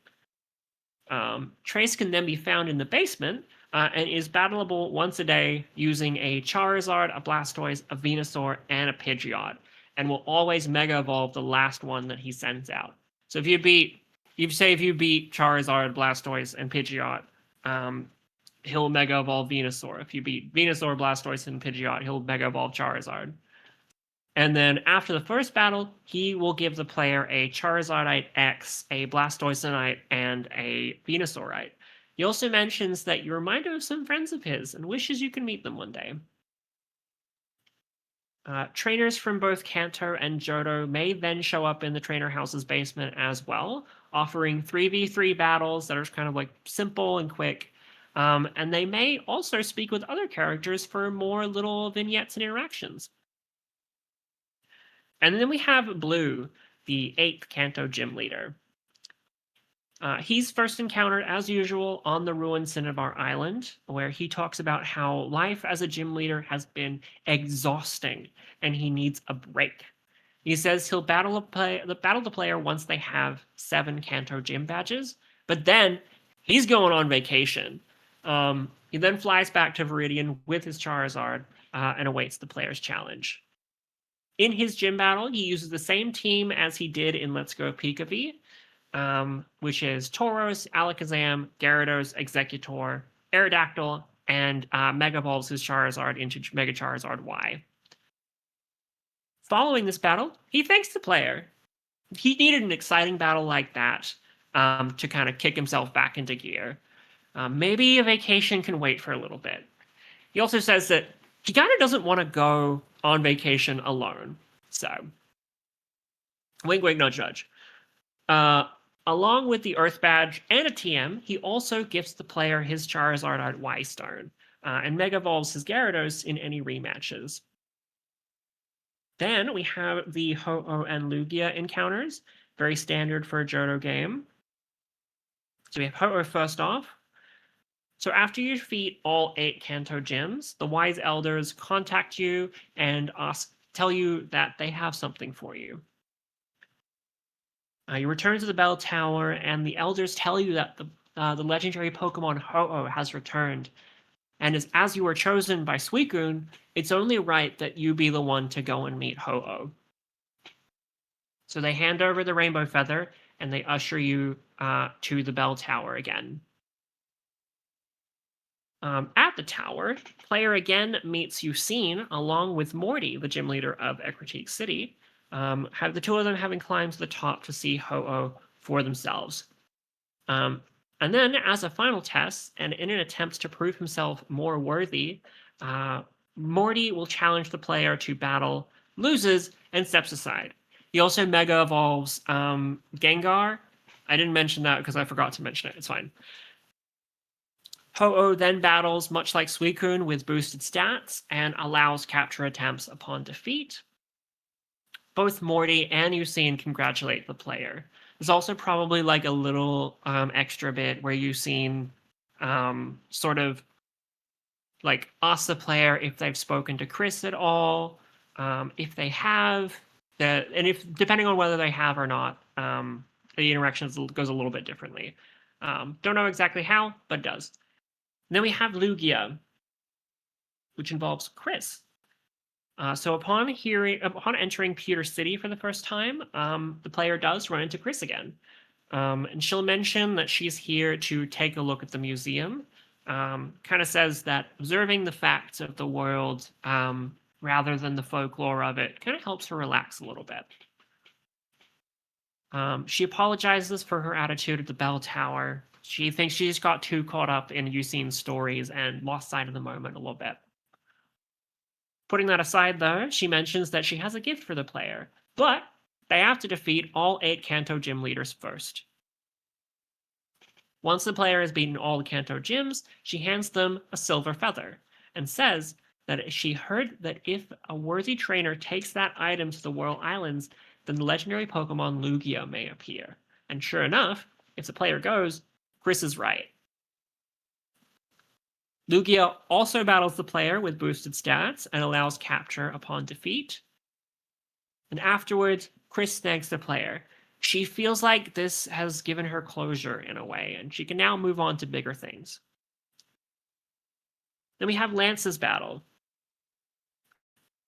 Trace can then be found in the basement and is battleable once a day using a Charizard, a Blastoise, a Venusaur, and a Pidgeot, and will always Mega Evolve the last one that he sends out. So if you beat Charizard, Blastoise, and Pidgeot, he'll Mega Evolve Venusaur. If you beat Venusaur, Blastoise, and Pidgeot, he'll Mega Evolve Charizard. And then after the first battle, he will give the player a Charizardite X, a Blastoiseite, and a Venusaurite. He also mentions that you're reminded of some friends of his and wishes you can meet them one day. Trainers from both Kanto and Johto may then show up in the trainer house's basement as well, offering 3v3 battles that are kind of like simple and quick. And they may also speak with other characters for more little vignettes and interactions. And then we have Blue, the 8th Kanto gym leader. He's first encountered, as usual, on the ruined Cinnabar Island, where he talks about how life as a gym leader has been exhausting and he needs a break. He says he'll battle the player once they have 7 Kanto gym badges, but then he's going on vacation. He then flies back to Viridian with his Charizard and awaits the player's challenge. In his gym battle, he uses the same team as he did in Let's Go Pikachu, which is Tauros, Alakazam, Gyarados, Executor, Aerodactyl, and Mega Evolves his Charizard into Mega Charizard Y. Following this battle, he thanks the player. He needed an exciting battle like that to kind of kick himself back into gear. Maybe a vacation can wait for a little bit. He also says that he kind of doesn't want to go on vacation alone. So, wink, wink, nudge, nudge. Along with the Earth Badge and a TM, he also gifts the player his Charizard Y Stone and Mega Evolves his Gyarados in any rematches. Then we have the Ho-Oh and Lugia encounters, very standard for a Johto game. So we have Ho-Oh first off. So after you defeat all 8 Kanto gyms, the Wise Elders contact you and tell you that they have something for you. You return to the Bell Tower, and the Elders tell you that the legendary Pokemon Ho-Oh has returned. And as you were chosen by Suicune, it's only right that you be the one to go and meet Ho-Oh. So they hand over the Rainbow Feather, and they usher you to the Bell Tower again. At the tower, player again meets Eusine along with Morty, the gym leader of Ecruteak City. Have the two of them having climbed to the top to see Ho-Oh for themselves. And then, as a final test, and in an attempt to prove himself more worthy, Morty will challenge the player to battle, loses, and steps aside. He also Mega Evolves Gengar. I didn't mention that because I forgot to mention it. It's fine. Ho-Oh then battles, much like Suicune, with boosted stats and allows capture attempts upon defeat. Both Morty and Eusine congratulate the player. There's also probably like a little extra bit where Eusine sort of like asks the player if they've spoken to Chris at all. If they have, and if depending on whether they have or not, the interaction goes a little bit differently. Don't know exactly how, but it does. And then we have Lugia, which involves Chris. So upon entering Pewter City for the first time, the player does run into Chris again. And she'll mention that she's here to take a look at the museum. Kind of says that observing the facts of the world rather than the folklore of it kind of helps her relax a little bit. She apologizes for her attitude at the Bell Tower. She thinks she just got too caught up in Eusine's stories and lost sight of the moment a little bit. Putting that aside, though, she mentions that she has a gift for the player, but they have to defeat all 8 Kanto gym leaders first. Once the player has beaten all the Kanto gyms, she hands them a silver feather and says that she heard that if a worthy trainer takes that item to the Whirl Islands, then the legendary Pokemon Lugia may appear. And sure enough, if the player goes, Chris is right. Lugia also battles the player with boosted stats and allows capture upon defeat. And afterwards, Chris thanks the player. She feels like this has given her closure in a way, and she can now move on to bigger things. Then we have Lance's battle.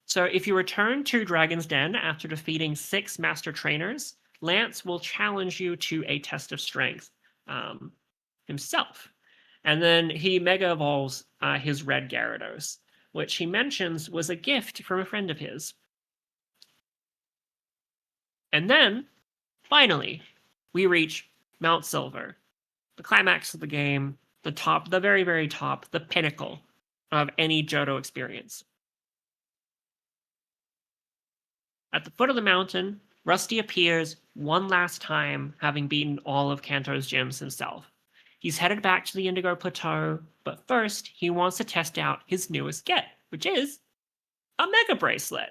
So if you return to Dragon's Den after defeating 6 Master Trainers, Lance will challenge you to a test of strength himself. And then he Mega Evolves his Red Gyarados, which he mentions was a gift from a friend of his. And then, finally, we reach Mount Silver, the climax of the game, the top, the very, very top, the pinnacle of any Johto experience. At the foot of the mountain, Rusty appears one last time, having beaten all of Kanto's gyms himself. He's headed back to the Indigo Plateau, but first he wants to test out his newest get, which is a Mega Bracelet.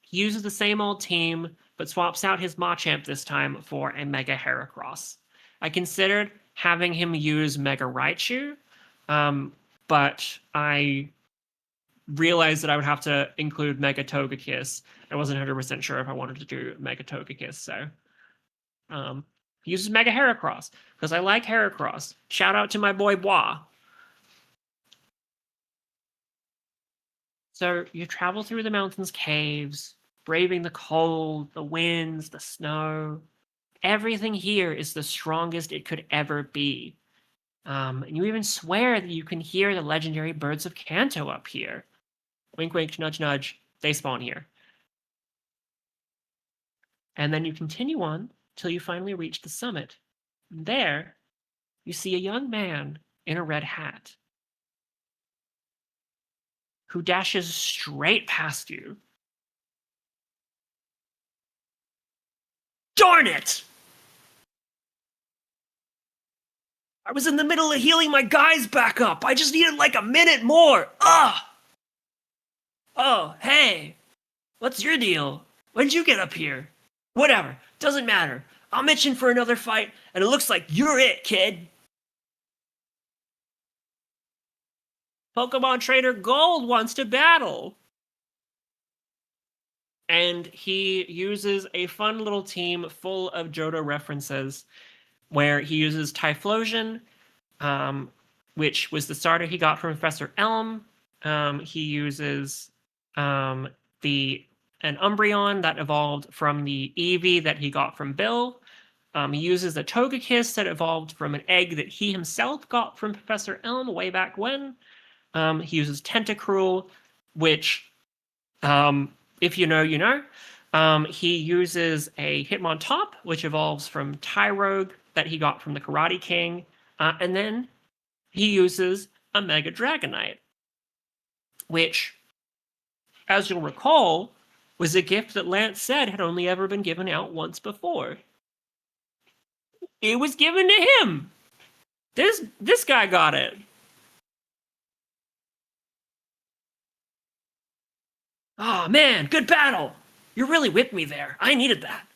He uses the same old team, but swaps out his Machamp this time for a Mega Heracross. I considered having him use Mega Raichu, but I realized that I would have to include Mega Togekiss. I wasn't 100% sure if I wanted to do Mega Togekiss, so he uses Mega Heracross because I like Heracross. Shout out to my boy Bois. So you travel through the mountains, caves, braving the cold, the winds, the snow. Everything here is the strongest it could ever be. And you even swear that you can hear the legendary birds of Kanto up here. Wink, wink, nudge, nudge. They spawn here. And then you continue on till you finally reach the summit. And there, you see a young man in a red hat who dashes straight past you. Darn it! I was in the middle of healing my guys back up. I just needed like a minute more. Ugh! Oh, hey. What's your deal? When'd you get up here? Whatever. Doesn't matter. I'm itching for another fight, and it looks like you're it, kid. Pokemon Trainer Gold wants to battle. And he uses a fun little team full of Johto references where he uses Typhlosion, which was the starter he got from Professor Elm. He uses an Umbreon that evolved from the Eevee that he got from Bill. He uses a Togekiss that evolved from an egg that he himself got from Professor Elm way back when. He uses Tentacruel, which, if you know, you know. He uses a Hitmontop, which evolves from Tyrogue that he got from the Karate King. And then he uses a Mega Dragonite, which, as you'll recall, was a gift that Lance said had only ever been given out once before. It was given to him. This guy got it. Oh man, good battle. You're really with me there. I needed that.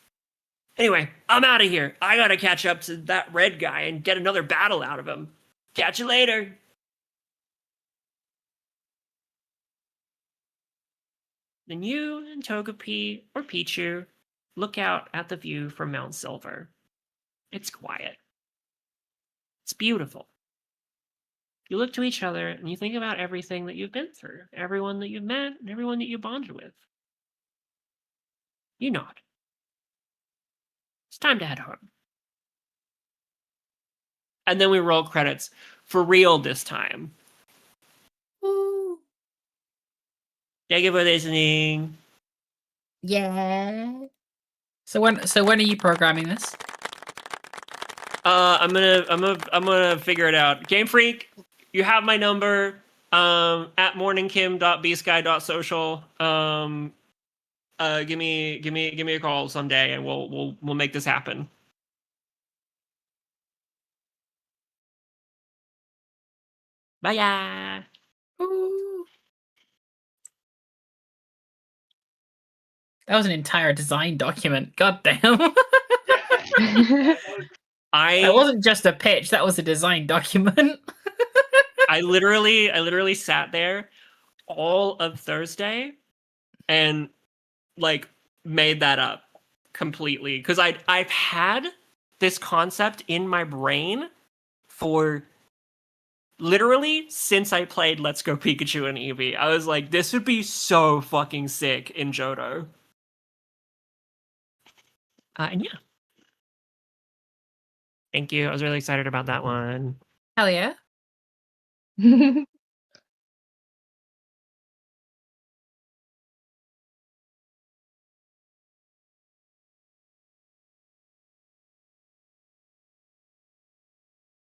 Anyway, I'm out of here. I gotta catch up to that red guy and get another battle out of him. Catch you later. Then you and Togepi or Pichu look out at the view from Mount Silver. It's quiet. It's beautiful. You look to each other and you think about everything that you've been through, everyone that you've met, and everyone that you bonded with. You nod. It's time to head home. And then we roll credits. For real this time. Woo. Thank you for listening. Yeah. So when are you programming this? I'm gonna figure it out. Game Freak, you have my number. At morningkim.bsky.social. Give me a call someday, and we'll make this happen. Bye. Ooh. That was an entire design document. God damn. That wasn't just a pitch, that was a design document. I literally sat there all of Thursday and like made that up completely because I've had this concept in my brain for literally since I played Let's Go Pikachu and Eevee. I was like, this would be so fucking sick in Johto. And yeah. Thank you. I was really excited about that one. Hell yeah.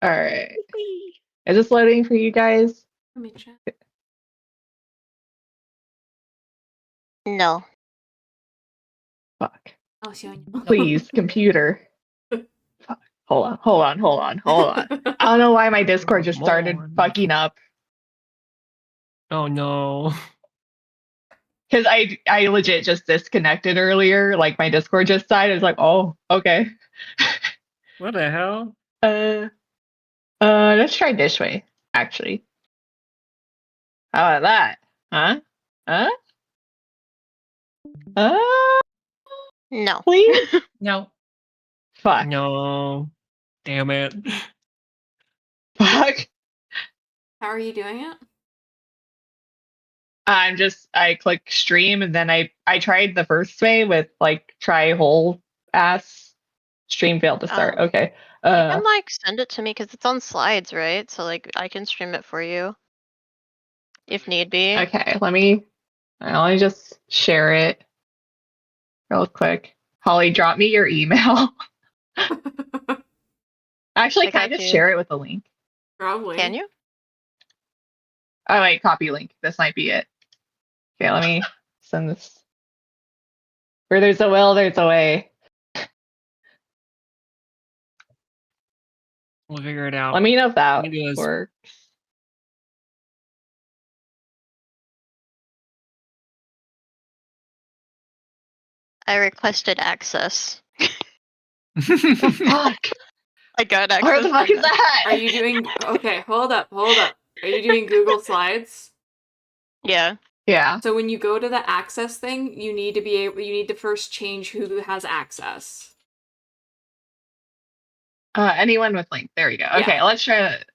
All right. Is this loading for you guys? Let me check. No. Fuck. I'll show you. Please, computer. Fuck. Hold on. I don't know why my Discord just started fucking up. Oh no. Because I legit just disconnected earlier. Like my Discord just died. I was like, oh, okay. What the hell? Let's try this way, actually. How about that? Huh? Huh? No. Please? No. Fuck. No. Damn it. Fuck. How are you doing it? I click stream and then I tried the first way with like try whole ass stream failed to start. Oh. Okay. You can like send it to me because it's on slides, right? So like I can stream it for you if need be. Okay, let me just share it real quick. Holly, drop me your email. Actually, I can I got just you. share it with a link? Probably. Can you? Oh wait, copy link. This might be it. Okay, let me send this. Where there's a will, there's a way. We'll figure it out. Let me know if that Maybe it was- works. I requested access. Fuck! I got access. Where the fuck is that? Are you doing okay, hold up. Are you doing Google Slides? Yeah. Yeah. So when you go to the access thing, you need to first change who has access. Anyone with link. There we go. Okay, let's try it.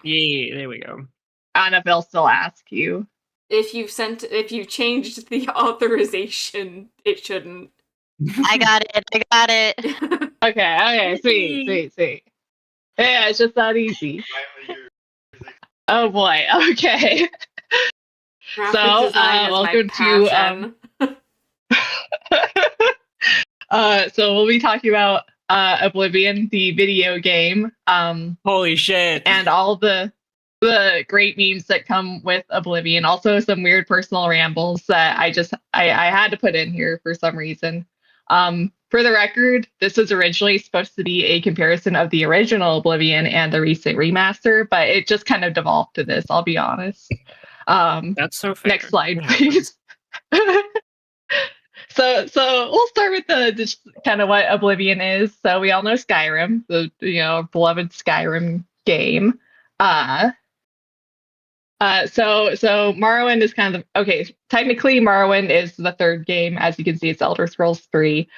Yeah, there we go. I don't know if they'll still ask you. If you've changed the authorization, it shouldn't. I got it. Okay, sweet. Yeah, it's just that easy. Oh boy, okay. Graphic So, design is my welcome to, passion. So we'll be talking about Oblivion, the video game, Holy shit. and all the great memes that come with Oblivion. Also some weird personal rambles that I had to put in here for some reason. For the record, this was originally supposed to be a comparison of the original Oblivion and the recent remaster, but it just kind of devolved to this, I'll be honest. That's so fair. Next slide, please. So we'll start with just kind of what Oblivion is. So we all know Skyrim, the beloved Skyrim game. So Morrowind is kind of okay. Technically, Morrowind is the third game. As you can see, it's Elder Scrolls III.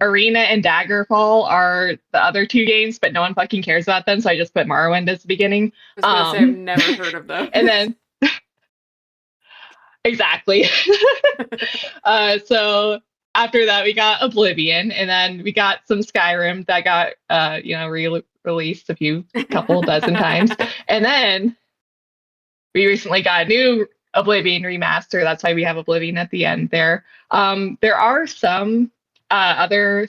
Arena and Daggerfall are the other two games, but no one fucking cares about them. So I just put Morrowind as the beginning. I was gonna say I've never heard of those. And then exactly. So after that, we got Oblivion, and then we got some Skyrim that got released a couple dozen times, and then we recently got a new Oblivion remaster. That's why we have Oblivion at the end there. There are some other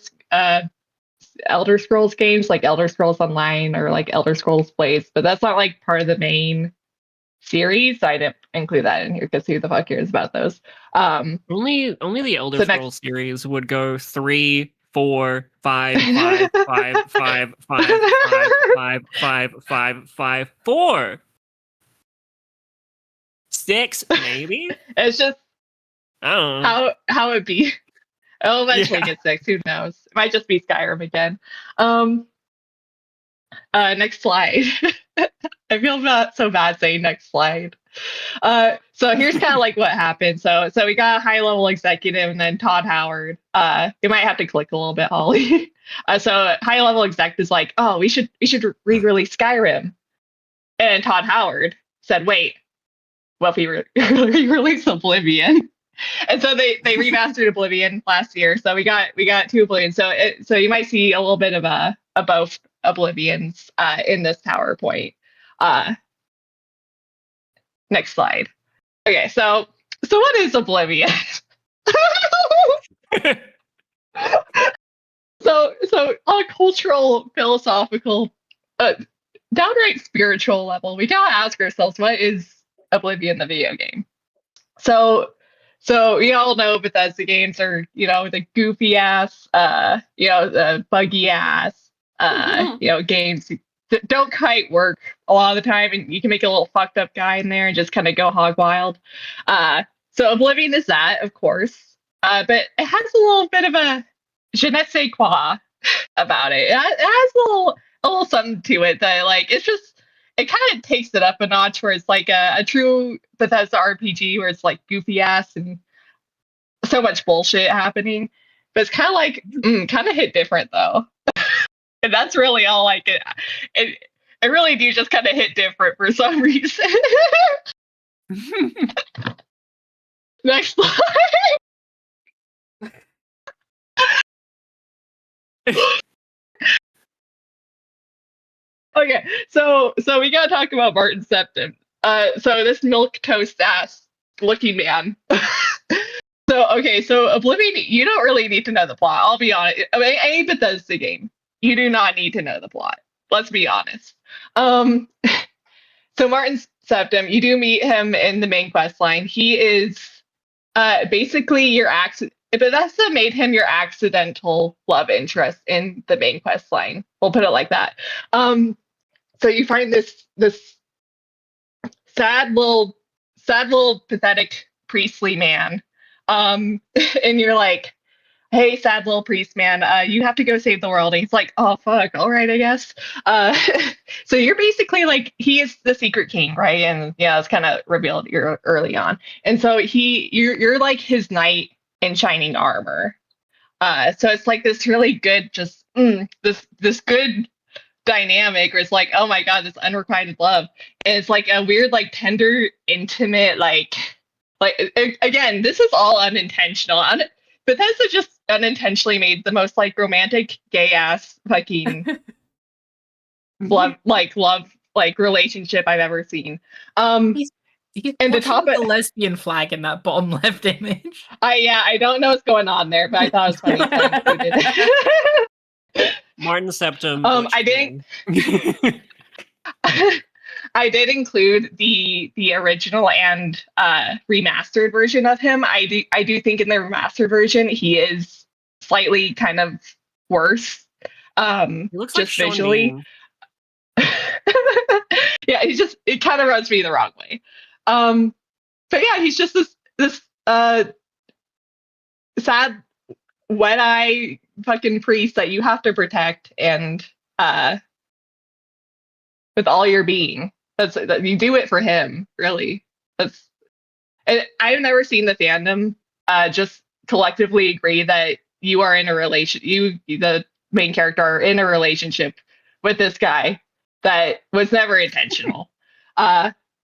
Elder Scrolls games like Elder Scrolls Online or like Elder Scrolls Blades, but that's not like part of the main series. So I didn't include that in here because who the fuck cares about those? Only the Elder Scrolls series would go 3, 4, 5, 5, 5, 5, 5, 5, 5, 5, 4. 6, maybe? It's just I don't know. how it be. It'll eventually get 6. Who knows? It might just be Skyrim again. Next slide. I feel so bad saying next slide. So here's kind of like what happened. So we got a high level executive and then Todd Howard. You might have to click a little bit, Holly. So high level exec is like, oh, we should re-release Skyrim. And Todd Howard said, wait, what if we re-release Oblivion? And so they remastered Oblivion last year. So we got 2 Oblivions. So you might see a little bit of both Oblivions in this PowerPoint. Next slide. Okay, so what is Oblivion? So on a cultural, philosophical, downright spiritual level, we gotta ask ourselves, what is Oblivion the video game? So we all know Bethesda games are, the goofy ass, the buggy ass, games that don't quite work a lot of the time, and you can make a little fucked up guy in there and just kind of go hog wild. So Oblivion is that, of course, but it has a little bit of a je ne sais quoi about it. It has a little something to it that like it kind of takes it up a notch where it's like a true Bethesda RPG where it's like goofy ass and so much bullshit happening. But it's kind of like kind of hit different though. And that's really all like it really do just kind of hit different for some reason. Next slide. Okay, so we gotta talk about Martin Septim. So this milk toast ass looking man. So Oblivion, you don't really need to know the plot. I'll be honest. I mean, any Bethesda game, you do not need to know the plot. Let's be honest. So Martin Septim, you do meet him in the main quest line. He is basically your Bethesda made him your accidental love interest in the main quest line. We'll put it like that. So you find this sad little pathetic priestly man. And you're like, hey, sad little priest man, you have to go save the world. And he's like, oh fuck, all right, I guess. So you're basically like, he is the secret king, right? And yeah, it's kind of revealed early on. And so you're like his knight in shining armor. So it's like this really good, just this good dynamic where it's like, oh my god, this unrequited love. And it's like a weird, like tender, intimate, like again, this is all unintentional. Bethesda just unintentionally made the most like romantic gay ass fucking love relationship I've ever seen. He's and to top it, the lesbian flag in that bottom left image. I don't know what's going on there, but I thought it was funny. So I included it. Martin Septim. I didn't. I did include the original and remastered version of him. I do think in the remastered version he is slightly kind of worse. He looks just like visually. Yeah, it kind of rubs me the wrong way. But yeah, he's just this sad, wet-eye fucking priest that you have to protect and with all your being. That you do it for him, really. And I've never seen the fandom just collectively agree that you are in a the main character, are in a relationship with this guy that was never intentional.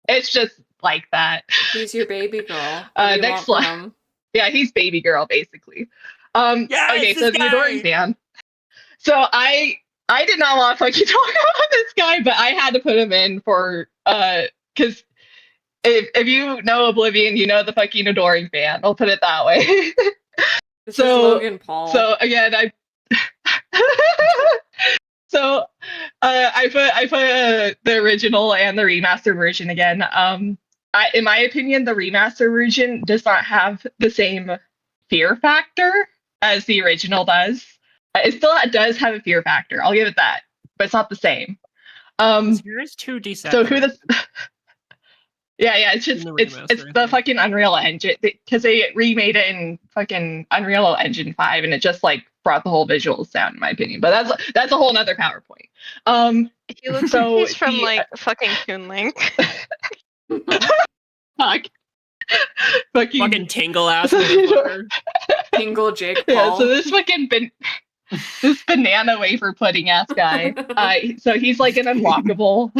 It's just like that. He's your baby girl. Next slide. Yeah, he's baby girl, basically. Okay, so the adoring fan. So I did not want to fucking talk about this guy, but I had to put him in for because if you know Oblivion, you know the fucking adoring fan. I'll put it that way. This is Logan Paul. So again, I put the original and the remastered version again. In my opinion, the remastered version does not have the same fear factor as the original does. It still does have a fear factor. I'll give it that, but it's not the same. Here's 2D. So who the? Yeah. It's just it's the fucking Unreal Engine because they remade it in fucking Unreal Engine 5, and it just like brought the whole visuals down, in my opinion. But that's a whole nother PowerPoint. He looks like he's from like fucking Toon Link. Fuck. Fucking Tingle ass. Tingle Jake Paul. Yeah, so this fucking this banana wafer pudding ass guy. So he's like an unlockable.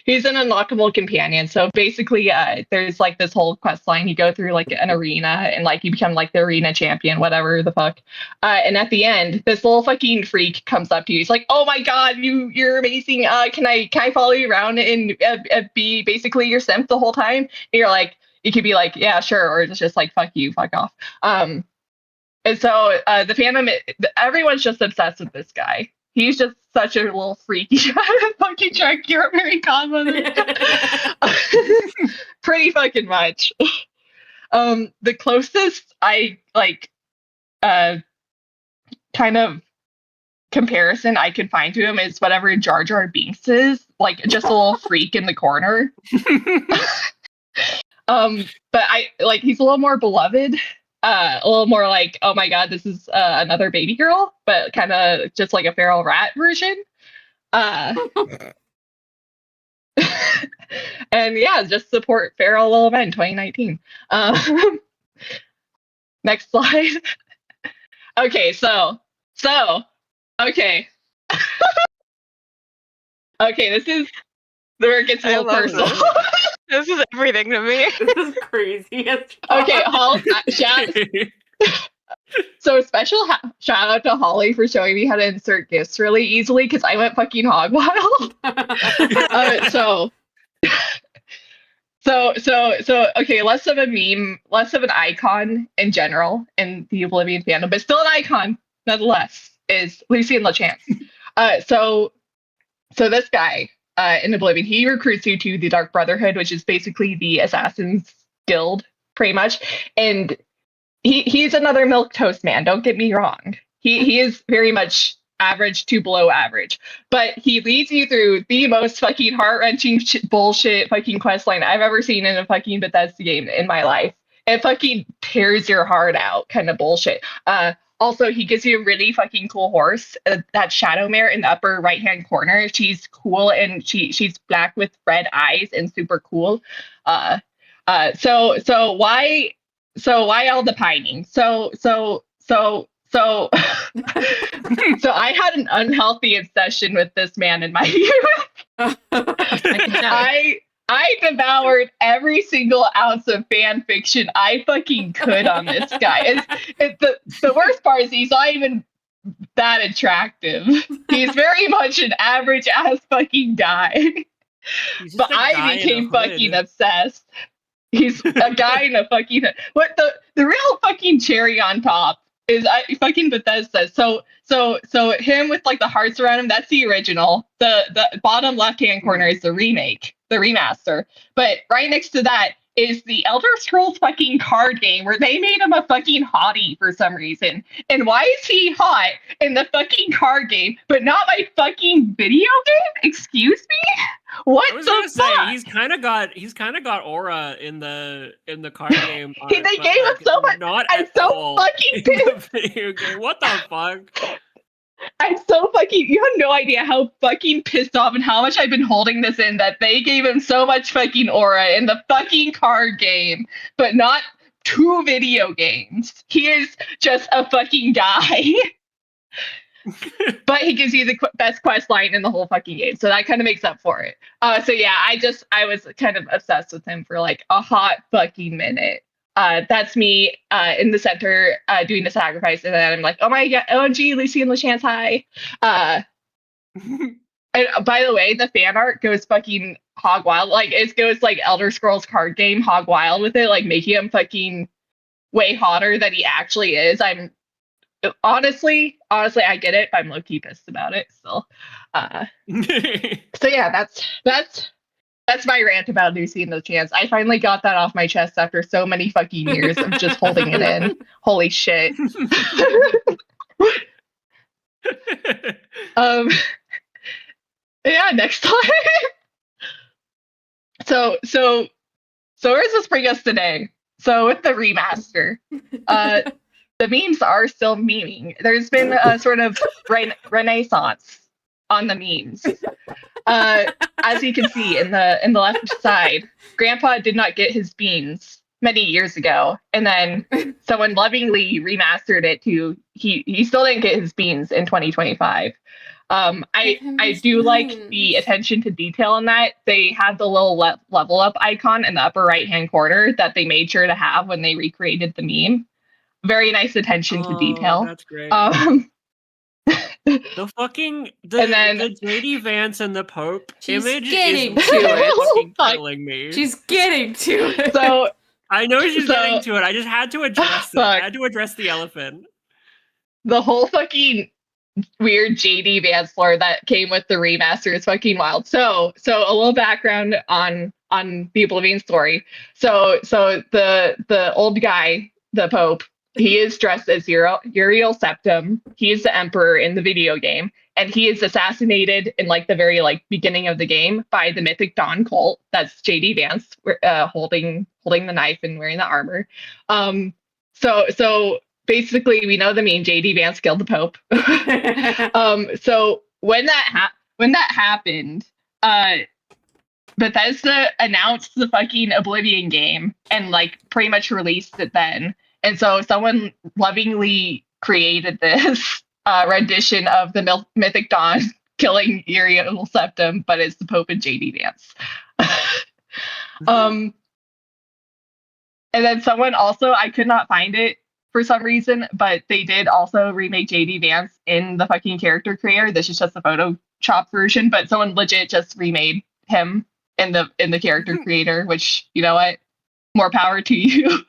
He's an unlockable companion. So basically, there's like this whole quest line. You go through like an arena, and like you become like the arena champion, whatever the fuck. And at the end, this little fucking freak comes up to you. He's like, "Oh my god, you're amazing. Can I follow you around and be basically your simp the whole time?" And you're like, you could be like, "Yeah, sure," or it's just like, "Fuck you, fuck off." And so the fandom, everyone's just obsessed with this guy. He's just such a little freaky fucking track your Mary godmother. Pretty fucking much. The closest I like kind of comparison I could find to him is whatever Jar Jar Binks is, like just a little freak in the corner. But I like he's a little more beloved. a little more like, oh my god, this is another baby girl, but kind of just like a feral rat version. And yeah, just support feral little men 2019. Next slide. Okay, so okay. Okay, this is where it gets a I little love personal. this. This is everything to me. This is crazy. Okay, so special shout out to Holly for showing me how to insert GIFs really easily because I went fucking hog wild. So okay, less of a meme, less of an icon in general in the Oblivion fandom, but still an icon nonetheless, is Lucy and LeChance. So this guy in Oblivion, he recruits you to the Dark Brotherhood, which is basically the Assassin's Guild, pretty much. And he's another milquetoast man, don't get me wrong. He is very much average to below average, but he leads you through the most fucking heart-wrenching bullshit fucking quest line I've ever seen in a fucking Bethesda game in my life. It fucking tears your heart out kind of bullshit. Also, he gives you a really fucking cool horse, that Shadowmare in the upper right-hand corner. She's cool and she's black with red eyes and super cool. So why all the pining? So so I had an unhealthy obsession with this man in my youth. I devoured every single ounce of fan fiction I fucking could on this guy. The worst part is he's not even that attractive. He's very much an average ass fucking guy. But I became fucking obsessed. He's a guy in a fucking what the real fucking cherry on top is fucking Bethesda. So him with like the hearts around him, that's the original. The bottom left hand corner is the remake, the remaster. But right next to that is the Elder Scrolls fucking card game where they made him a fucking hottie for some reason. And why is he hot in the fucking card game, but not my fucking video game? Excuse me? What I was the gonna fuck? say he's kind of got aura in the card game. They but, gave us so much. Not I'm at so all fucking in pissed. the video game. What the fuck? I'm so fucking. You have no idea how fucking pissed off and how much I've been holding this in that they gave him so much fucking aura in the fucking card game, but not 2 video games. He is just a fucking guy. But he gives you the best quest line in the whole fucking game, so that kind of makes up for it. So yeah, I was kind of obsessed with him for like a hot fucking minute. That's me in the center doing the sacrifice, and then I'm like, oh my god, OMG, Lucy and LeChance, hi. And by the way, the fan art goes fucking hog wild. Like it goes like Elder Scrolls card game hog wild with it, like making him fucking way hotter than he actually is. I'm honestly, I get it, but I'm low-key pissed about it still. So yeah, that's my rant about Lucy and LeChance. I finally got that off my chest after so many fucking years of just holding it in. Holy shit. Yeah, next slide. So where does this bring us today? So with the remaster, the memes are still memeing. There's been a sort of renaissance on the memes. As you can see in the left side, Grandpa did not get his beans many years ago, and then someone lovingly remastered it to he still didn't get his beans in 2025. I do like the attention to detail on that. They had the little level up icon in the upper right hand corner that they made sure to have when they recreated the meme. Very nice attention to detail. That's great. The JD Vance and the Pope image getting is to it. fucking killing me. She's getting to it. So I know she's getting to it. I just had to address it. I Fuck. had to address the elephant. the whole fucking weird JD Vance lore that came with the remaster is fucking wild. So a little background on the Oblivion story. So the old guy, the Pope, he is dressed as Uriel Septim. He is the Emperor in the video game, and he is assassinated in like the very like beginning of the game by the Mythic Dawn cult. That's JD Vance holding the knife and wearing the armor. So basically, we know the meme. JD Vance killed the Pope. So when that happened, Bethesda announced the fucking Oblivion game and like pretty much released it then. And so someone lovingly created this rendition of the Mythic Dawn killing Uriel Septim, but it's the Pope and JD Vance. And then someone also, I could not find it for some reason, but they did also remake JD Vance in the fucking character creator. This is just the Photoshop version, but someone legit just remade him in the character creator, which, you know what? More power to you.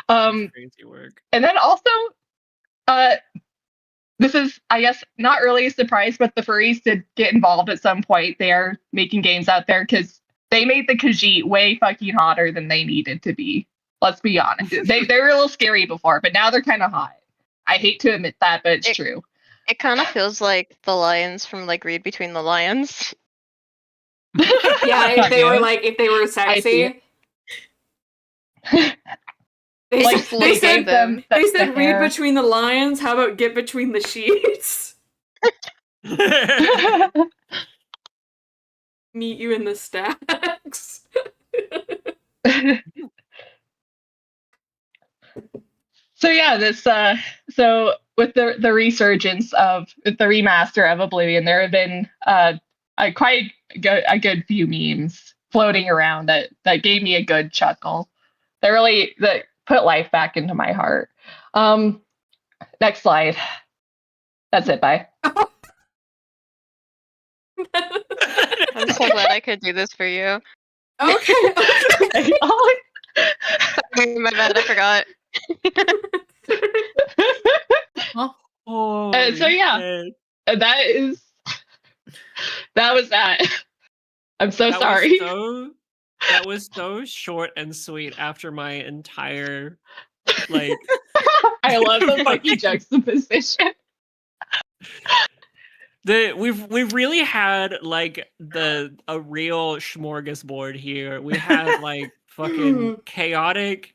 Crazy work. And then also, this is, I guess, not really a surprise, but the furries did get involved at some point. They are making games out there because they made the Khajiit way fucking hotter than they needed to be. Let's be honest. They were a little scary before, but now they're kind of hot. I hate to admit that, but it's true. It kind of feels like the lions from like Read Between the Lions. Yeah, if they were sexy. They Like, said, they said, them. they said read between the lines. How about get between the sheets? Meet you in the stacks. So yeah, this so with the resurgence of the remaster of Oblivion, there have been quite a good few memes floating around that gave me a good chuckle. That put life back into my heart. Next slide. That's it. Bye. I'm so glad I could do this for you. Okay. My bad, I forgot. So yeah, that was that. I'm so sorry. That was so short and sweet after my entire like. I love the fucking juxtaposition. We've really had like a real smorgasbord here. We had like fucking chaotic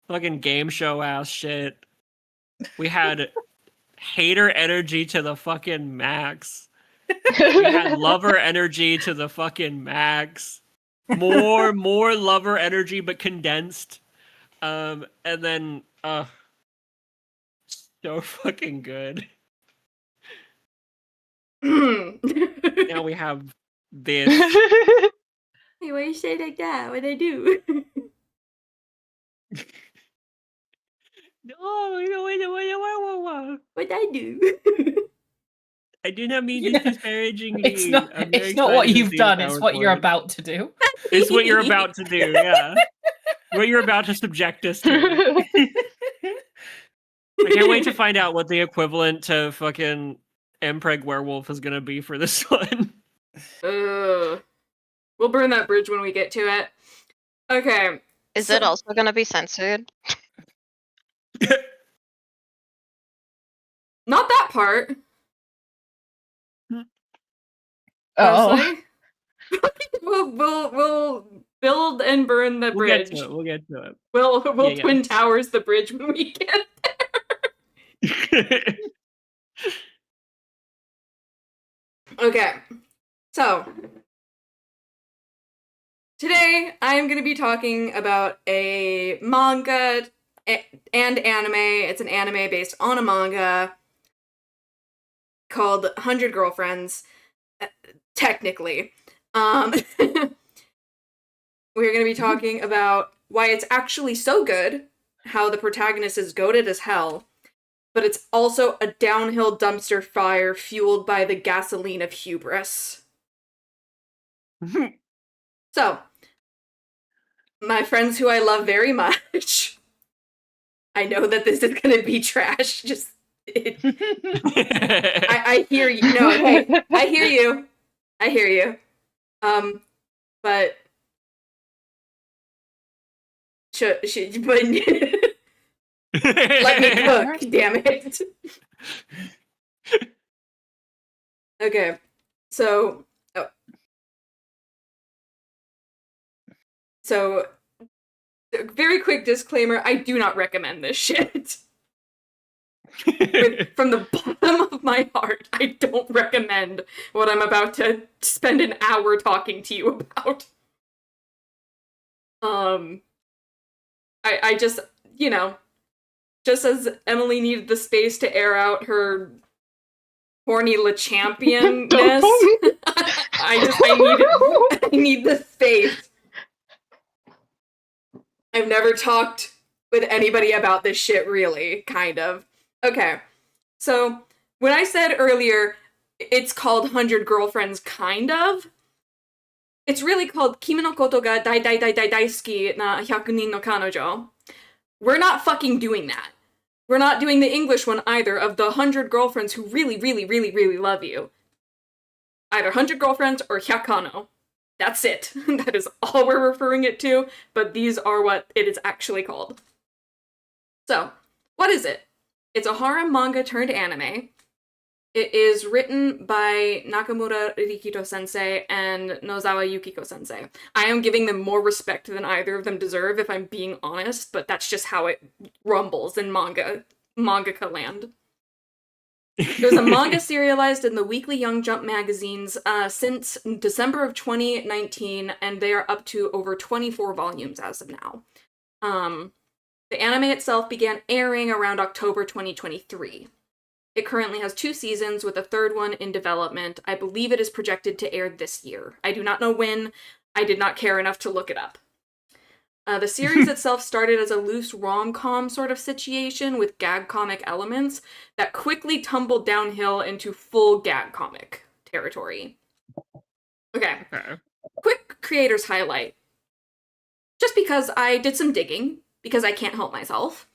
fucking game show ass shit. We had hater energy to the fucking max. We had lover energy to the fucking max. More lover energy but condensed. And then so fucking good. Now we have this. Hey, why you say like that? What'd I do? No. What'd I do? I do not mean this disparagingly. It's not. I'm very It's not what excited to you've see done. the It's what you're PowerPoint. about to do. It's what you're about to do. Yeah, what you're about to subject us to. I can't wait to find out what the equivalent to fucking Mpreg Werewolf is gonna be for this one. We'll burn that bridge when we get to it. Okay. Is it also gonna be censored? Not that part. Oh. Honestly. We'll build and burn the bridge. We'll get to it. We'll Yeah. Twin Towers the bridge when we get there. Okay. So today I am going to be talking about a manga and anime. It's an anime based on a manga called 100 Girlfriends. Technically. We're going to be talking about why it's actually so good, how the protagonist is goated as hell, but it's also a downhill dumpster fire fueled by the gasoline of hubris. So, my friends who I love very much, I know that this is going to be trash. I hear you. No, okay. I hear you. But but let me cook, damn it. Okay, so very quick disclaimer, I do not recommend this shit. From the bottom of my heart, I don't recommend what I'm about to spend an hour talking to you about. I just, you know, just as Emily needed the space to air out her horny LeChampionness, I need the space. I've never talked with anybody about this shit, really, kind of. Okay, so when I said earlier it's called 100 Girlfriends, kind of, it's really called Kimi no koto ga dai dai dai dai daisuki na 100 nin no kanojo. We're not fucking doing that. We're not doing the English one either, of the 100 girlfriends who really, really, really, really love you. Either 100 girlfriends or hyakano. That's it. That is all we're referring it to, but these are what it is actually called. So, what is it? It's a harem manga turned anime. It is written by Nakamura Rikito sensei and Nozawa Yukiko sensei. I am giving them more respect than either of them deserve, if I'm being honest, but that's just how it rumbles in mangaka land. There's a manga serialized in the weekly Young Jump magazines since December of 2019, and they are up to over 24 volumes as of now. The anime itself began airing around October 2023. It currently has 2 seasons, with a 3rd one in development. I believe it is projected to air this year. I do not know when. I did not care enough to look it up. The series itself started as a loose rom-com sort of situation with gag comic elements that quickly tumbled downhill into full gag comic territory. Okay. Quick creator's highlight. Just because I did some digging, because I can't help myself.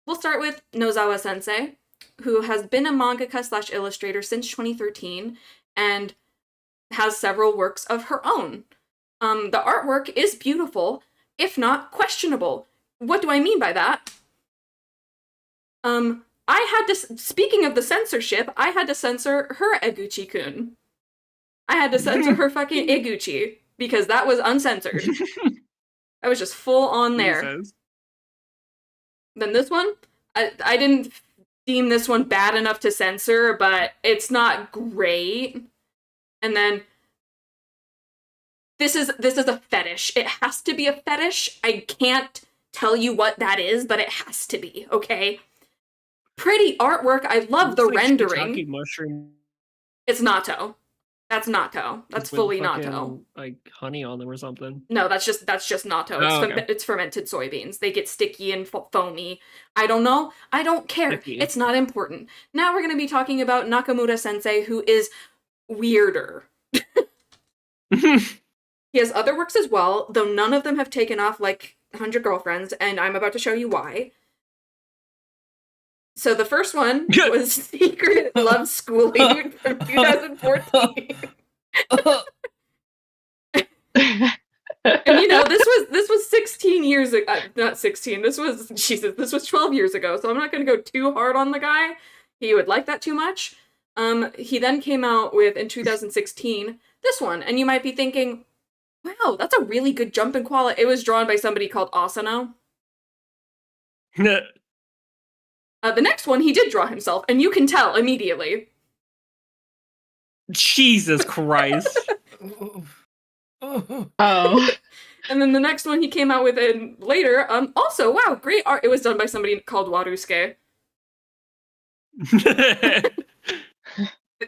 We'll start with Nozawa sensei, who has been a mangaka / illustrator since 2013 and has several works of her own. The artwork is beautiful, if not questionable. What do I mean by that? I had to, speaking of the censorship, I had to censor her Eguchi-kun. I had to censor her fucking Eguchi, because that was uncensored. I was just full on there. Jesus. Then this one, I didn't deem this one bad enough to censor, but it's not great. And then this is a fetish. It has to be a fetish. I can't tell you what that is, but it has to be, okay? Pretty artwork. I love the Looks like rendering. shiitake mushroom It's natto. That's natto. That's with fully fucking, natto. like honey on them or something. No, that's just natto. Oh, okay. It's fermented soybeans. They get sticky and foamy. I don't know. I don't care. Sticky. It's not important. Now we're going to be talking about Nakamura sensei, who is weirder. He has other works as well, though none of them have taken off like 100 Girlfriends, and I'm about to show you why. So the first one was Secret Love Schooling from 2014. And you know, this was 16 years ago. Not 16. This was 12 years ago. So I'm not going to go too hard on the guy. He would like that too much. He then came out with, in 2016, this one, and you might be thinking, wow, that's a really good jump in quality. It was drawn by somebody called Asano. The next one, he did draw himself, and you can tell immediately. Jesus Christ. Oh. And then the next one he came out with later, also, wow, great art. It was done by somebody called Warusuke.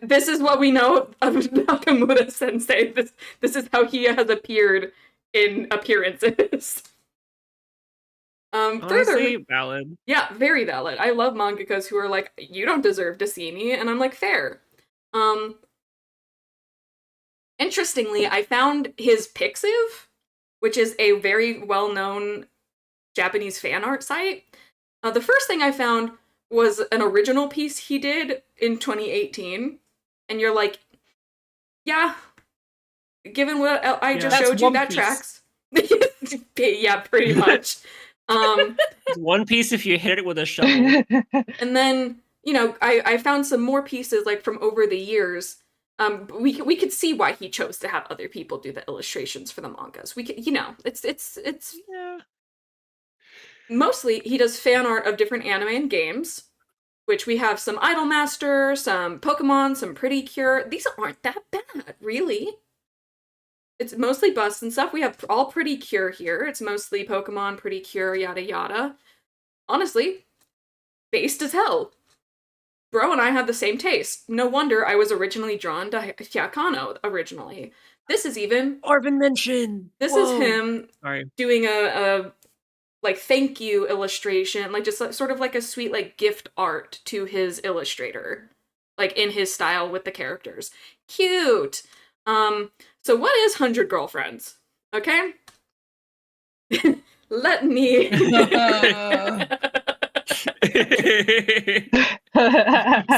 This is what we know of Nakamura sensei. This is how he has appeared in appearances. Honestly, valid. Yeah, very valid. I love mangakas who are like, you don't deserve to see me, and I'm like, fair. Interestingly, I found his Pixiv, which is a very well-known Japanese fan art site. The first thing I found was an original piece he did in 2018, and you're like, yeah, given what I just showed you, that tracks. Yeah, pretty much. It's one piece if you hit it with a shovel. And then, you know, I found some more pieces like from over the years, We could see why he chose to have other people do the illustrations for the mangas. We could, it's Yeah. mostly he does fan art of different anime and games, which we have some Idolmaster, some Pokemon, some Pretty Cure. These aren't that bad, really. It's mostly busts and stuff. We have all Pretty Cure here. It's mostly Pokemon, Pretty Cure, yada yada. Honestly, based as hell. Bro and I have the same taste. No wonder I was originally drawn to Hyakano originally. This is even... Orban mention! This Whoa. is him Sorry. doing a like thank you illustration, like just sort of like a sweet like gift art to his illustrator, like in his style with the characters. Cute. So what is 100 Girlfriends? Okay? Let me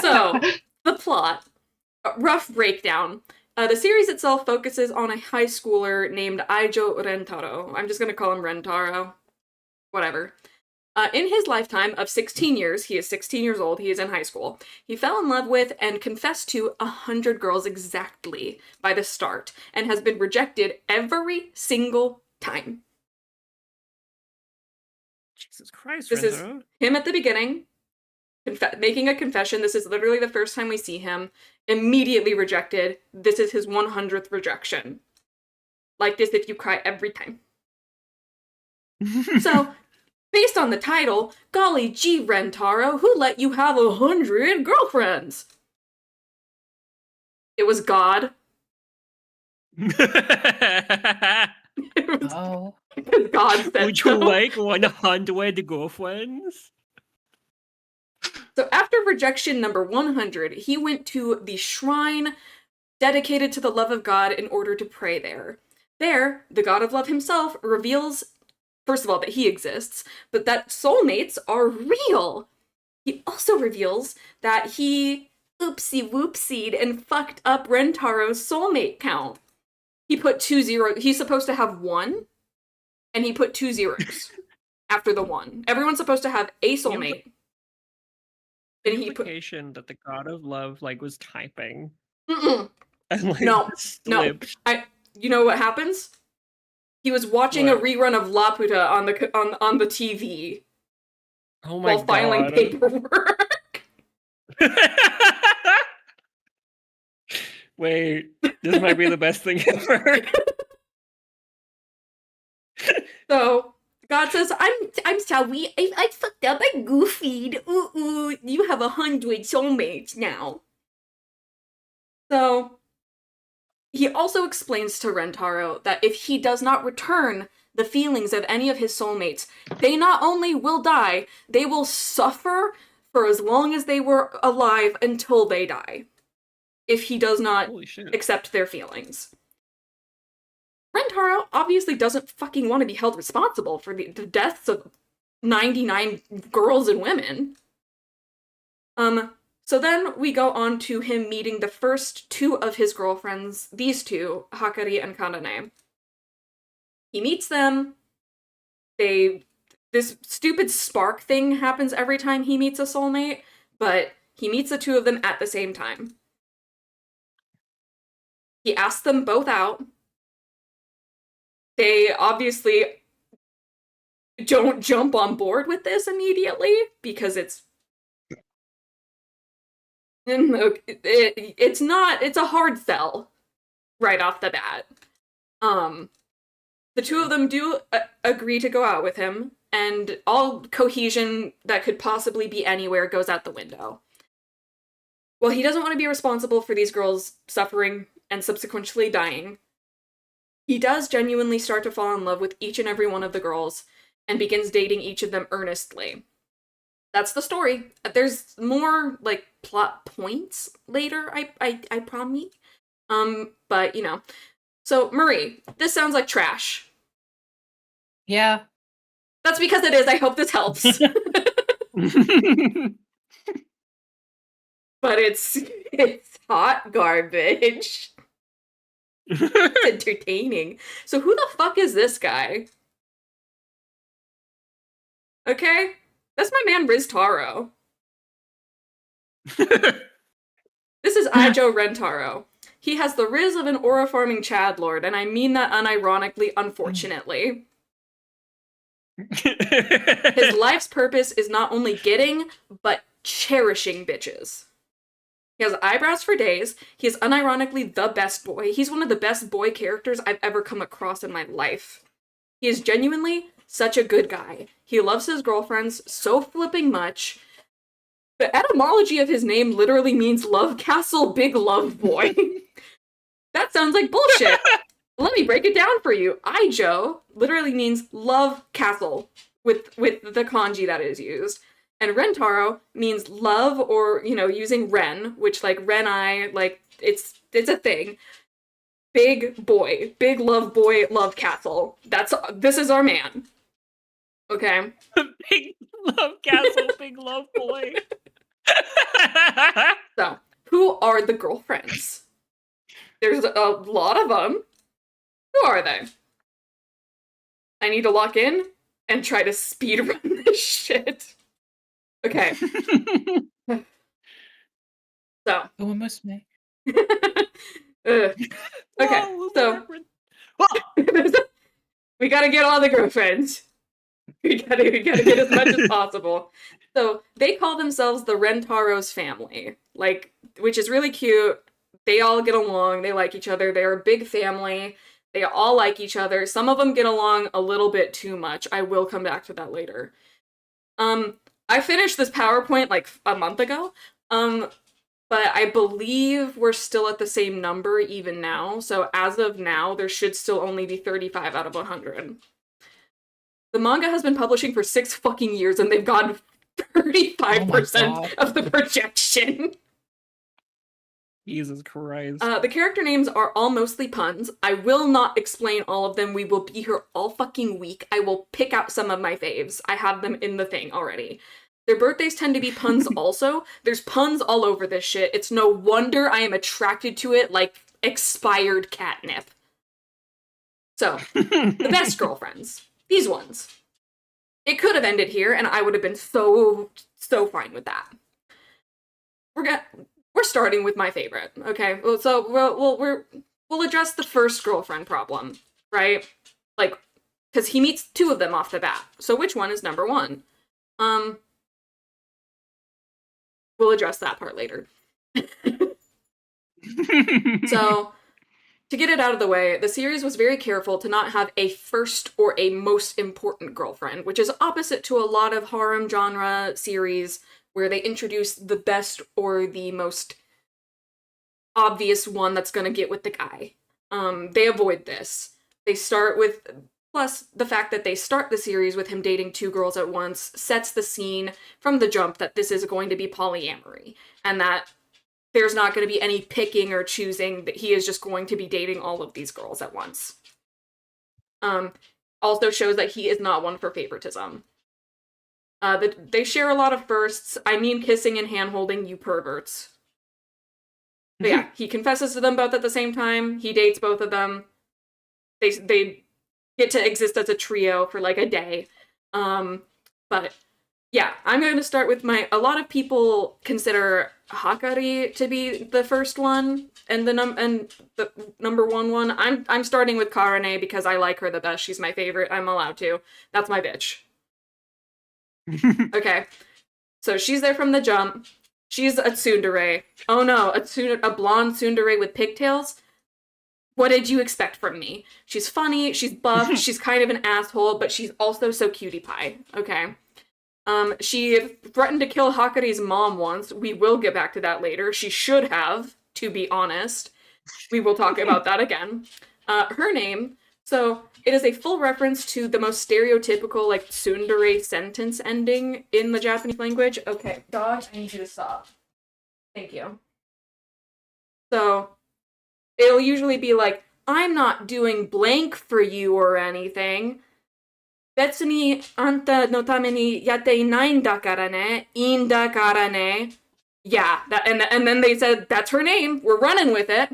So, the plot. Rough breakdown. The series itself focuses on a high schooler named Aijo Rentaro. I'm just gonna call him Rentaro. Whatever. In his lifetime of 16 years, he is 16 years old, he is in high school, he fell in love with and confessed to 100 girls exactly by the start, and has been rejected every single time. Jesus Christ, This is Rentaro. him at the beginning, making a confession. This is literally the first time we see him. Immediately rejected. This is his 100th rejection. Like this if you cry every time. So, based on the title, golly gee, Rentaro, who let you have 100 girlfriends? It was God. It was Oh. because God said Would so. you like 100 girlfriends? So after rejection number 100, he went to the shrine dedicated to the love of God in order to pray there. There, the God of love himself reveals, first of all, that he exists, but that soulmates are real. He also reveals that he oopsie-whoopsied and fucked up Rentaro's soulmate count. He put 2 zeros. He's supposed to have 1, and he put 2 zeros after the 1. Everyone's supposed to have a soulmate. The And he put... implication that the god of love was typing Mm-mm. and No. slipped. You know what happens? He was watching What? a rerun of Laputa on the TV Oh my while filing god. paperwork. Wait, this might be the best thing ever. So God says, I'm sorry, I fucked up, I goofied. Ooh, you have 100 soulmates now. So he also explains to Rentaro that if he does not return the feelings of any of his soulmates, they not only will die, they will suffer for as long as they were alive until they die. If he does not Holy shit. accept their feelings. Rentaro obviously doesn't fucking want to be held responsible for the deaths of 99 girls and women. So then we go on to him meeting the first 2 of his girlfriends, these 2, Hakari and Kanane. He meets them. This stupid spark thing happens every time he meets a soulmate, but he meets the 2 of them at the same time. He asks them both out. They obviously don't jump on board with this immediately because it's it's a hard sell right off the bat. The 2 of them do agree to go out with him, and all cohesion that could possibly be anywhere goes out the window. Well, he doesn't want to be responsible for these girls suffering and subsequently dying. He does genuinely start to fall in love with each and every one of the girls, and begins dating each of them earnestly. That's the story. There's more, like, plot points later, I promise. But, you know. So, Marie, this sounds like trash. Yeah. That's because it is. I hope this helps. But it's hot garbage. It's entertaining. So who the fuck is this guy? Okay? That's my man Riz Taro. This is Aijo Rentaro. He has the riz of an aura-farming Chad Lord, and I mean that unironically, unfortunately. His life's purpose is not only getting, but cherishing bitches. He has eyebrows for days. He is unironically the best boy. He's one of the best boy characters I've ever come across in my life. He is genuinely such a good guy. He loves his girlfriends so flipping much. The etymology of his name literally means Love Castle Big Love Boy. That sounds like bullshit. Let me break it down for you. Aijo literally means love castle with the kanji that is used. And Rentaro means love, or, you know, using Ren, which, like, Renai, like, it's a thing. Big boy. Big love boy, love castle. This is our man. Okay? Big love castle, big love boy. So, who are the girlfriends? There's a lot of them. Who are they? I need to lock in and try to speedrun this shit. Okay. So. Almost me. Okay, Whoa, so. Reverend. We gotta get all the girlfriends. We gotta get as much as possible. So, they call themselves the Rentaro's family. Like, which is really cute. They all get along. They like each other. They're a big family. They all like each other. Some of them get along a little bit too much. I will come back to that later. I finished this PowerPoint like a month ago, but I believe we're still at the same number even now. So as of now, there should still only be 35 out of 100. The manga has been publishing for 6 fucking years, and they've gotten 35% of the projection. Jesus Christ. The character names are all mostly puns. I will not explain all of them. We will be here all fucking week. I will pick out some of my faves. I have them in the thing already. Their birthdays tend to be puns also. There's puns all over this shit. It's no wonder I am attracted to it like expired catnip. So, the best girlfriends. These ones. It could have ended here, and I would have been so fine with that. We're starting with my favorite, okay? So we'll address the first girlfriend problem, right? Like, because he meets 2 of them off the bat. So which one is number 1? We'll address that part later. So, to get it out of the way, the series was very careful to not have a first or a most important girlfriend, which is opposite to a lot of harem genre series where they introduce the best or the most obvious one that's gonna get with the guy. They avoid this. They start with, plus the fact that they start the series with him dating 2 girls at once sets the scene from the jump that this is going to be polyamory, and that there's not going to be any picking or choosing, that he is just going to be dating all of these girls at once. Also shows that he is not one for favoritism. They share a lot of firsts. I mean kissing and hand-holding, you perverts. But yeah, he confesses to them both at the same time. He dates both of them. They get to exist as a trio for like a day. But yeah, I'm going to start with a lot of people consider Hakari to be the first one and the number one. I'm starting with Karane because I like her the best. She's my favorite. I'm allowed to. That's my bitch. Okay. So she's there from the jump. She's a tsundere. Oh no, a blonde tsundere with pigtails? What did you expect from me? She's funny, she's buff, she's kind of an asshole, but she's also so cutie pie. Okay. She threatened to kill Hakari's mom once. We will get back to that later. She should have, to be honest. We will talk about that again. Her name, so it is a full reference to the most stereotypical, like, tsundere sentence ending in the Japanese language. Okay, dog, I need you to stop. Thank you. So, it'll usually be like, I'm not doing blank for you or anything. Betsu ni anta no tame ni yatte inai n dakara ne, in dakara ne. Yeah, and then they said, that's her name, we're running with it.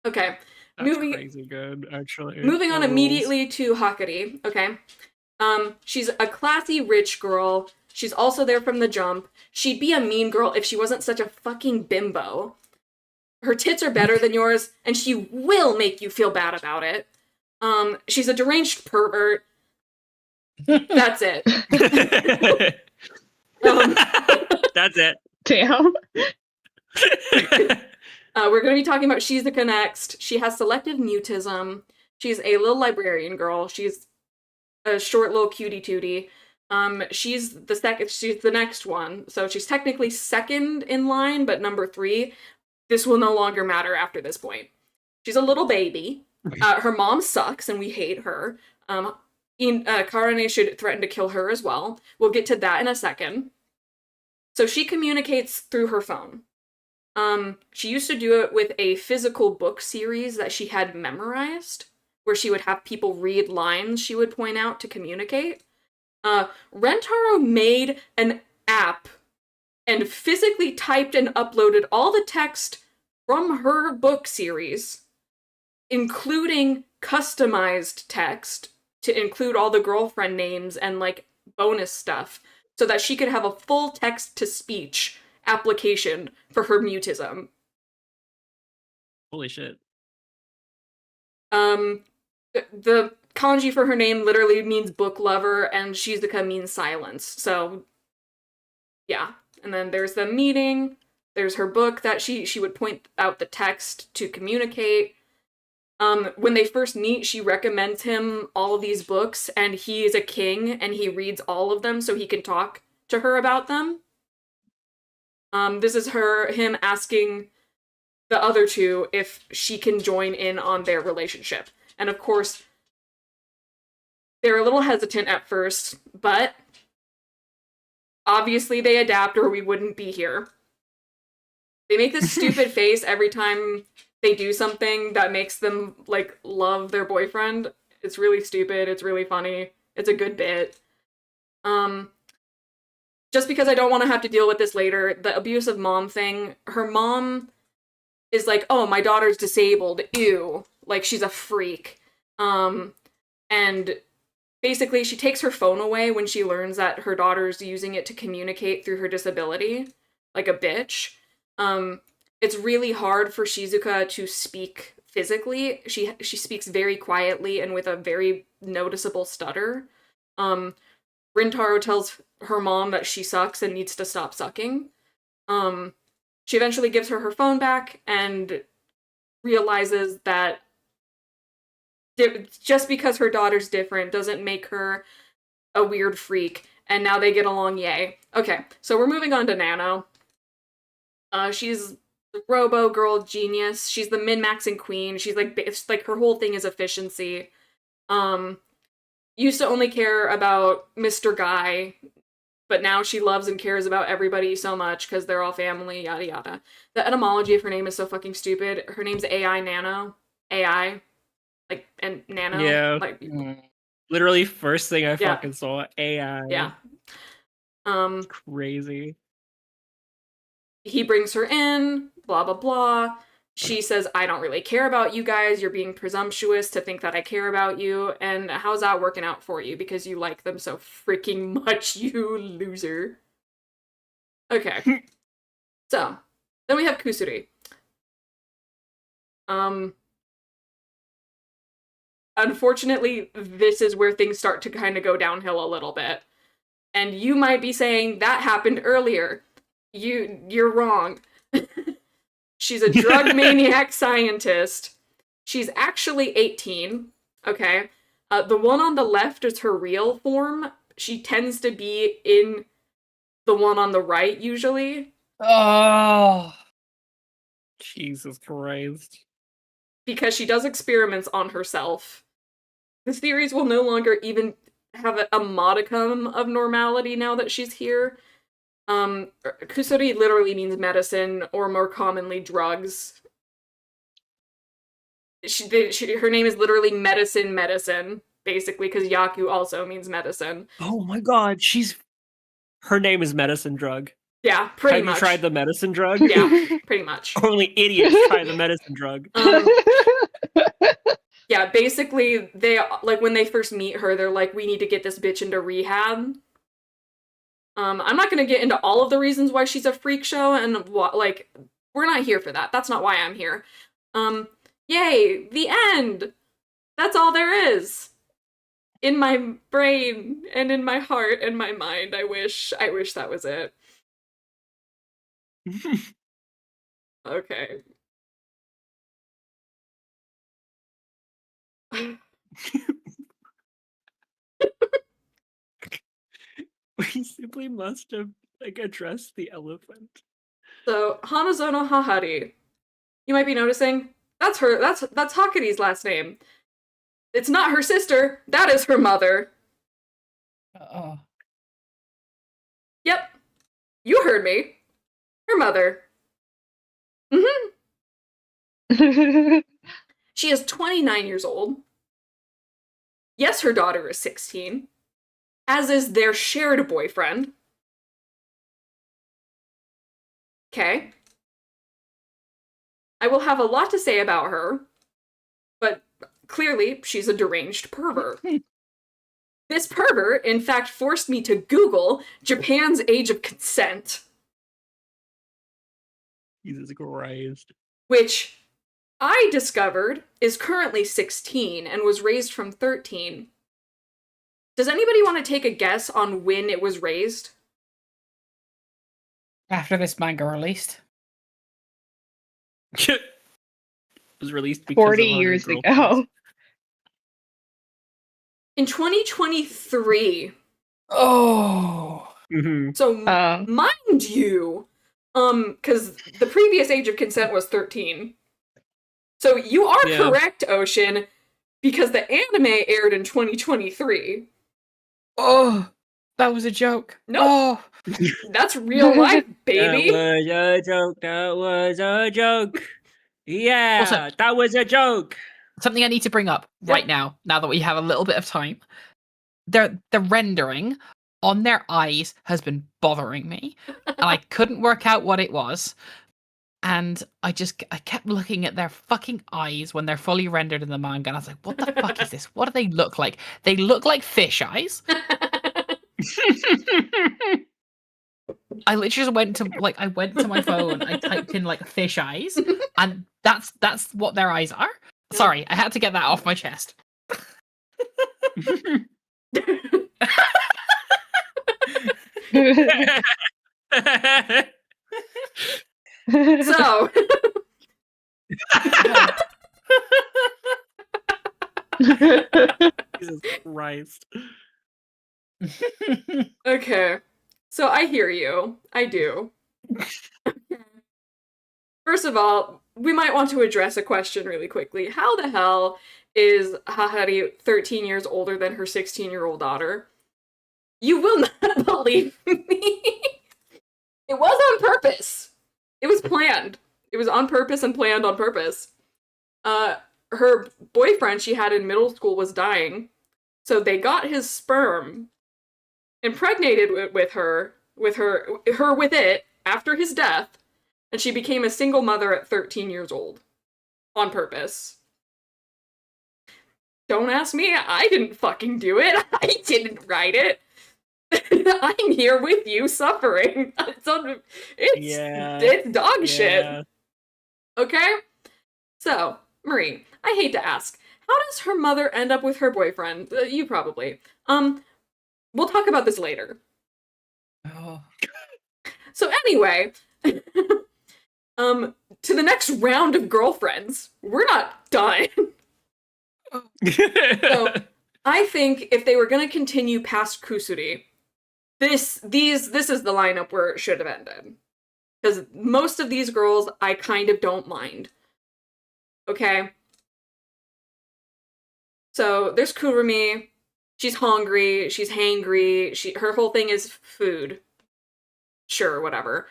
Okay. That's crazy good, actually. Moving on immediately to Hakari, okay? She's a classy rich girl. She's also there from the jump. She'd be a mean girl if she wasn't such a fucking bimbo. Her tits are better than yours, and she will make you feel bad about it. She's a deranged pervert. That's it. That's it. Damn. We're going to be talking about Shizuka next. She has selective mutism. She's a little librarian girl. She's a short little cutie tootie. She's the next one. So she's technically second in line, but number 3. This will no longer matter after this point. She's a little baby. Her mom sucks, and we hate her. Karane should threaten to kill her as well. We'll get to that in a second. So she communicates through her phone. She used to do it with a physical book series that she had memorized, where she would have people read lines she would point out to communicate. Rentaro made an app and physically typed and uploaded all the text from her book series, including customized text to include all the girlfriend names and, like, bonus stuff, so that she could have a full text-to-speech application for her mutism. Holy shit. The kanji for her name literally means book lover, and Shizuka means silence, so yeah. And then there's the meeting, there's her book that she would point out the text to communicate. When they first meet, she recommends him all of these books, and he is a king, and he reads all of them so he can talk to her about them. This is him asking the other two if she can join in on their relationship. And of course, they're a little hesitant at first, but obviously they adapt or we wouldn't be here. They make this stupid face every time they do something that makes them, like, love their boyfriend. It's really stupid, it's really funny, it's a good bit. Just because I don't want to have to deal with this later, the abusive mom thing, her mom is like, oh, my daughter's disabled, ew, like, she's a freak. And basically she takes her phone away when she learns that her daughter's using it to communicate through her disability, like a bitch. It's really hard for Shizuka to speak physically. She speaks very quietly and with a very noticeable stutter. Rintaro tells her mom that she sucks and needs to stop sucking. She eventually gives her phone back and realizes that just because her daughter's different doesn't make her a weird freak, and now they get along, yay. Okay, so we're moving on to Nano. She's the robo girl genius. She's the min-maxing queen. She's it's like her whole thing is efficiency. Used to only care about Mr. Guy, but now she loves and cares about everybody so much because they're all family, yada yada. The etymology of her name is so fucking stupid. Her name's AI Nano. AI. Like, and Nano. Yeah. Like, literally first thing I fucking saw, AI. Yeah. Crazy. He brings her in, blah blah blah. She says, I don't really care about you guys, you're being presumptuous to think that I care about you, and how's that working out for you? Because you like them so freaking much, you loser. Okay. So, then we have Kusuri. Unfortunately, this is where things start to kind of go downhill a little bit. And you might be saying, that happened earlier. You're wrong. She's a drug maniac scientist. She's actually 18, okay? The one on the left is her real form. She tends to be in the one on the right, usually. Oh! Jesus Christ. Because she does experiments on herself. The series will no longer even have a modicum of normality now that she's here. Kusuri literally means medicine, or more commonly, drugs. Her name is literally medicine, basically, because Yaku also means medicine. Oh my god, her name is medicine drug. Yeah, pretty much. Have you tried the medicine drug? Yeah, pretty much. Only idiots try the medicine drug. Yeah, basically, when they first meet her, they're like, we need to get this bitch into rehab. I'm not gonna get into all of the reasons why she's a freak show, and we're we're not here for that. That's not why I'm here. Yay, the end. That's all there is. In my brain and in my heart and my mind, I wish that was it. Okay. We simply must have addressed the elephant. So, Hanazono Hahari. You might be noticing, that's Hakari's last name. It's not her sister, that is her mother. Oh. Yep. You heard me. Her mother. She is 29 years old. Yes, her daughter is 16. As is their shared boyfriend. Okay. I will have a lot to say about her, but clearly she's a deranged pervert. This pervert, in fact, forced me to Google Japan's age of consent. Jesus Christ. Which I discovered is currently 16 and was raised from 13. Does anybody want to take a guess on when it was raised? After this manga released. It was released because 40 of 100 years girlfriends. ago. In 2023. Oh. Mhm. So, Oh. mind you, because the previous age of consent was 13. So you are Yeah. correct, Ocean, because the anime aired in 2023. Oh. That was a joke. Nope. Oh. That's real life, baby. That was a joke. That was a joke. Yeah, Also- that was a joke. Something I need to bring up right now that we have a little bit of time. The rendering on their eyes has been bothering me. And I couldn't work out what it was. And I kept looking at their fucking eyes when they're fully rendered in the manga, and I was like, what the fuck is this? What do they look like? They look like fish eyes. I literally just went to my phone, I typed in fish eyes, and that's what their eyes are. Sorry, I had to get that off my chest. So, Jesus Christ. okay. So I hear you. I do. First of all, we might want to address a question really quickly. How the hell is Hahari 13 years older than her 16-year-old daughter? You will not believe me. It was on purpose. It was planned. It was on purpose and planned on purpose. Her boyfriend she had in middle school was dying, so they got his sperm, impregnated with it after his death, and she became a single mother at 13 years old. On purpose. Don't ask me, I didn't fucking do it. I didn't write it. I'm here with you suffering. It's dog shit. Okay? So, Marie, I hate to ask, how does her mother end up with her boyfriend? You probably. We'll talk about this later. Oh. So anyway, to the next round of girlfriends. We're not done. So, I think if they were going to continue past Kusuri, this is the lineup where it should have ended. Because most of these girls, I kind of don't mind. Okay? So, there's Kurumi. She's hungry. She's hangry. Her whole thing is food. Sure, whatever.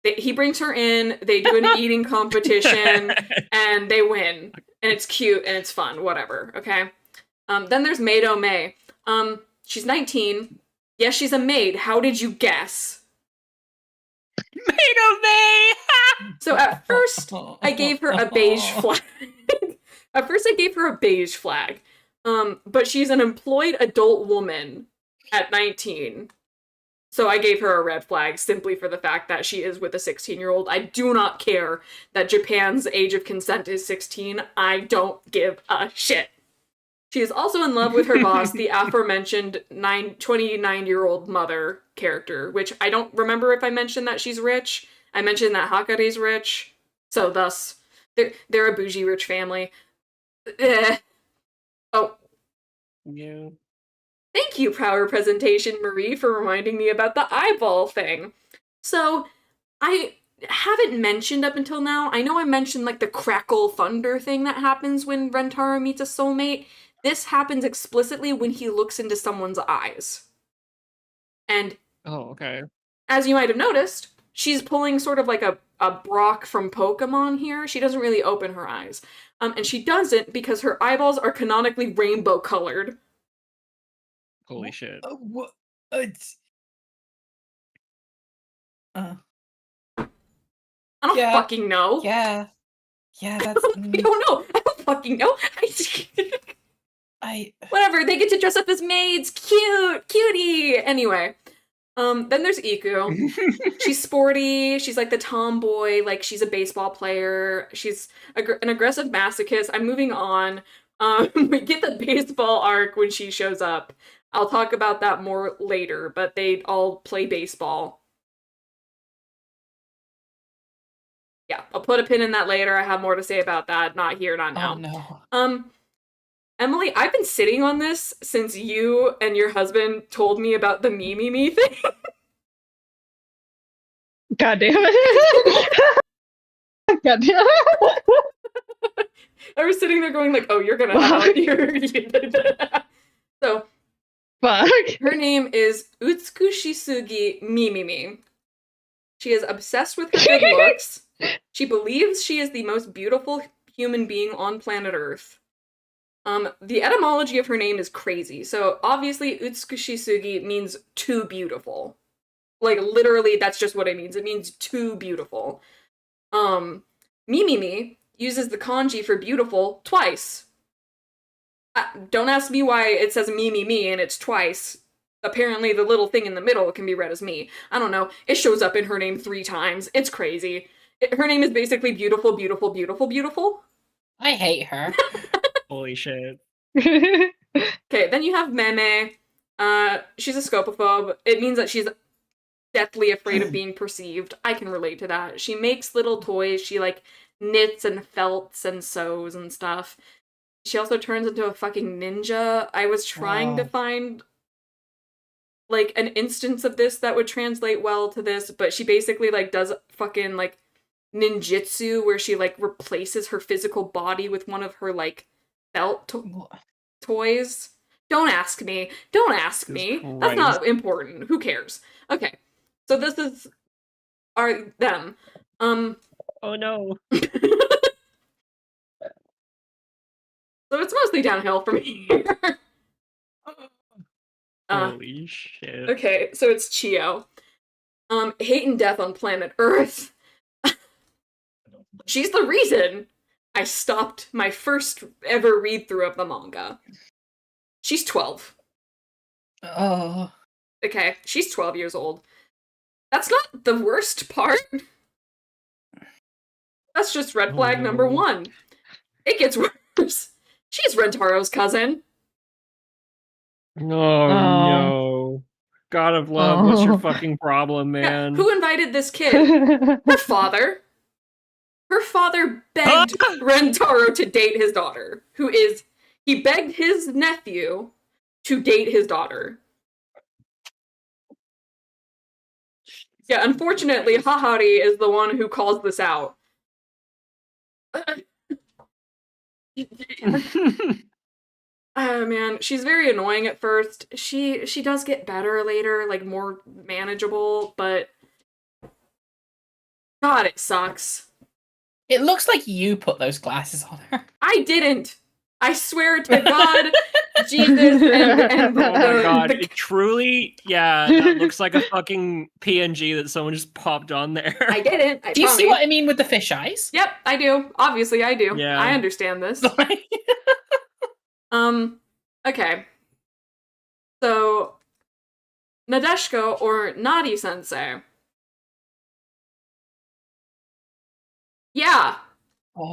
He brings her in, they do an eating competition, and they win. And it's cute, and it's fun, whatever, okay? Then there's Meido Mei. She's 19. Yes, she's a maid. How did you guess? Meido Mei! So at first, I gave her a beige flag. But she's an employed adult woman at 19. So I gave her a red flag simply for the fact that she is with a 16-year-old. I do not care that Japan's age of consent is 16. I don't give a shit. She is also in love with her boss, the aforementioned 29-year-old mother character, which I don't remember if I mentioned that she's rich. I mentioned that Hakare's rich, so thus, they're a bougie rich family. Oh. Yeah. Thank you, Power Presentation Marie, for reminding me about the eyeball thing. So, I haven't mentioned up until now, I know I mentioned, like, the crackle thunder thing that happens when Rentaro meets a soulmate. This happens explicitly when he looks into someone's eyes. And Oh, okay. as you might have noticed, she's pulling sort of like a Brock from Pokemon here. She doesn't really open her eyes. And she doesn't because her eyeballs are canonically rainbow colored. Holy shit. What? I don't Yeah. fucking know. Yeah, that's. I don't know. I don't fucking know. Whatever, they get to dress up as maids. Cute! Cutie! Anyway. Then there's Iku. She's sporty, she's like the tomboy, like she's a baseball player, she's an aggressive masochist. I'm moving on. We get the baseball arc when she shows up. I'll talk about that more later, but they all play baseball. Yeah, I'll put a pin in that later. I have more to say about that. Not here, not now. Oh no. Emily, I've been sitting on this since you and your husband told me about the me thing. God damn it. God damn it. I was sitting there going like, oh, you're gonna have So, Fuck. her name is Utsukushisugi Mimimi. She is obsessed with her good looks. She believes she is the most beautiful human being on planet Earth. The etymology of her name is crazy. So obviously Utsukushisugi means too beautiful. Like literally that's just what it means. It means too beautiful. Mimimi uses the kanji for beautiful twice. Don't ask me why it says me and it's twice. Apparently the little thing in the middle can be read as me. I don't know. It shows up in her name 3 times. It's crazy. Her name is basically beautiful, beautiful, beautiful, beautiful. I hate her. Holy shit. Okay, then you have Meme. She's a scopophobe. It means that she's deathly afraid of being perceived. I can relate to that. She makes little toys. She, like, knits and felts and sews and stuff. She also turns into a fucking ninja. I was trying to find, like, an instance of this that would translate well to this, but she basically, like, does fucking, like, ninjutsu where she, like, replaces her physical body with one of her, like, felt toys. Don't ask me. Don't ask me. That's not important. Who cares? Okay. So this is them. Oh no. So it's mostly downhill from here. Holy shit. Okay, so it's Chio. Hate and death on planet Earth. She's the reason I stopped my first ever read-through of the manga. She's 12. Oh. Okay, she's 12 years old. That's not the worst part. That's just red flag number 1. It gets worse. She's Rentaro's cousin. No. God of love, what's your fucking problem, man? Yeah, who invited this kid? Her father. Her father begged Rentaro to date his daughter, he begged his nephew to date his daughter. Yeah, unfortunately, Hahari is the one who calls this out. Oh man, she's very annoying at first. She does get better later, like more manageable, but God, it sucks. It looks like you put those glasses on her. I didn't. I swear to God, Jesus, and oh my god, it truly, yeah, that looks like a fucking PNG that someone just popped on there. I didn't. Do you see what I mean with the fish eyes? Yep, I do. Obviously, I do. Yeah. I understand this. Okay. So, Nadeshiko, or Nadi Sensei. Yeah,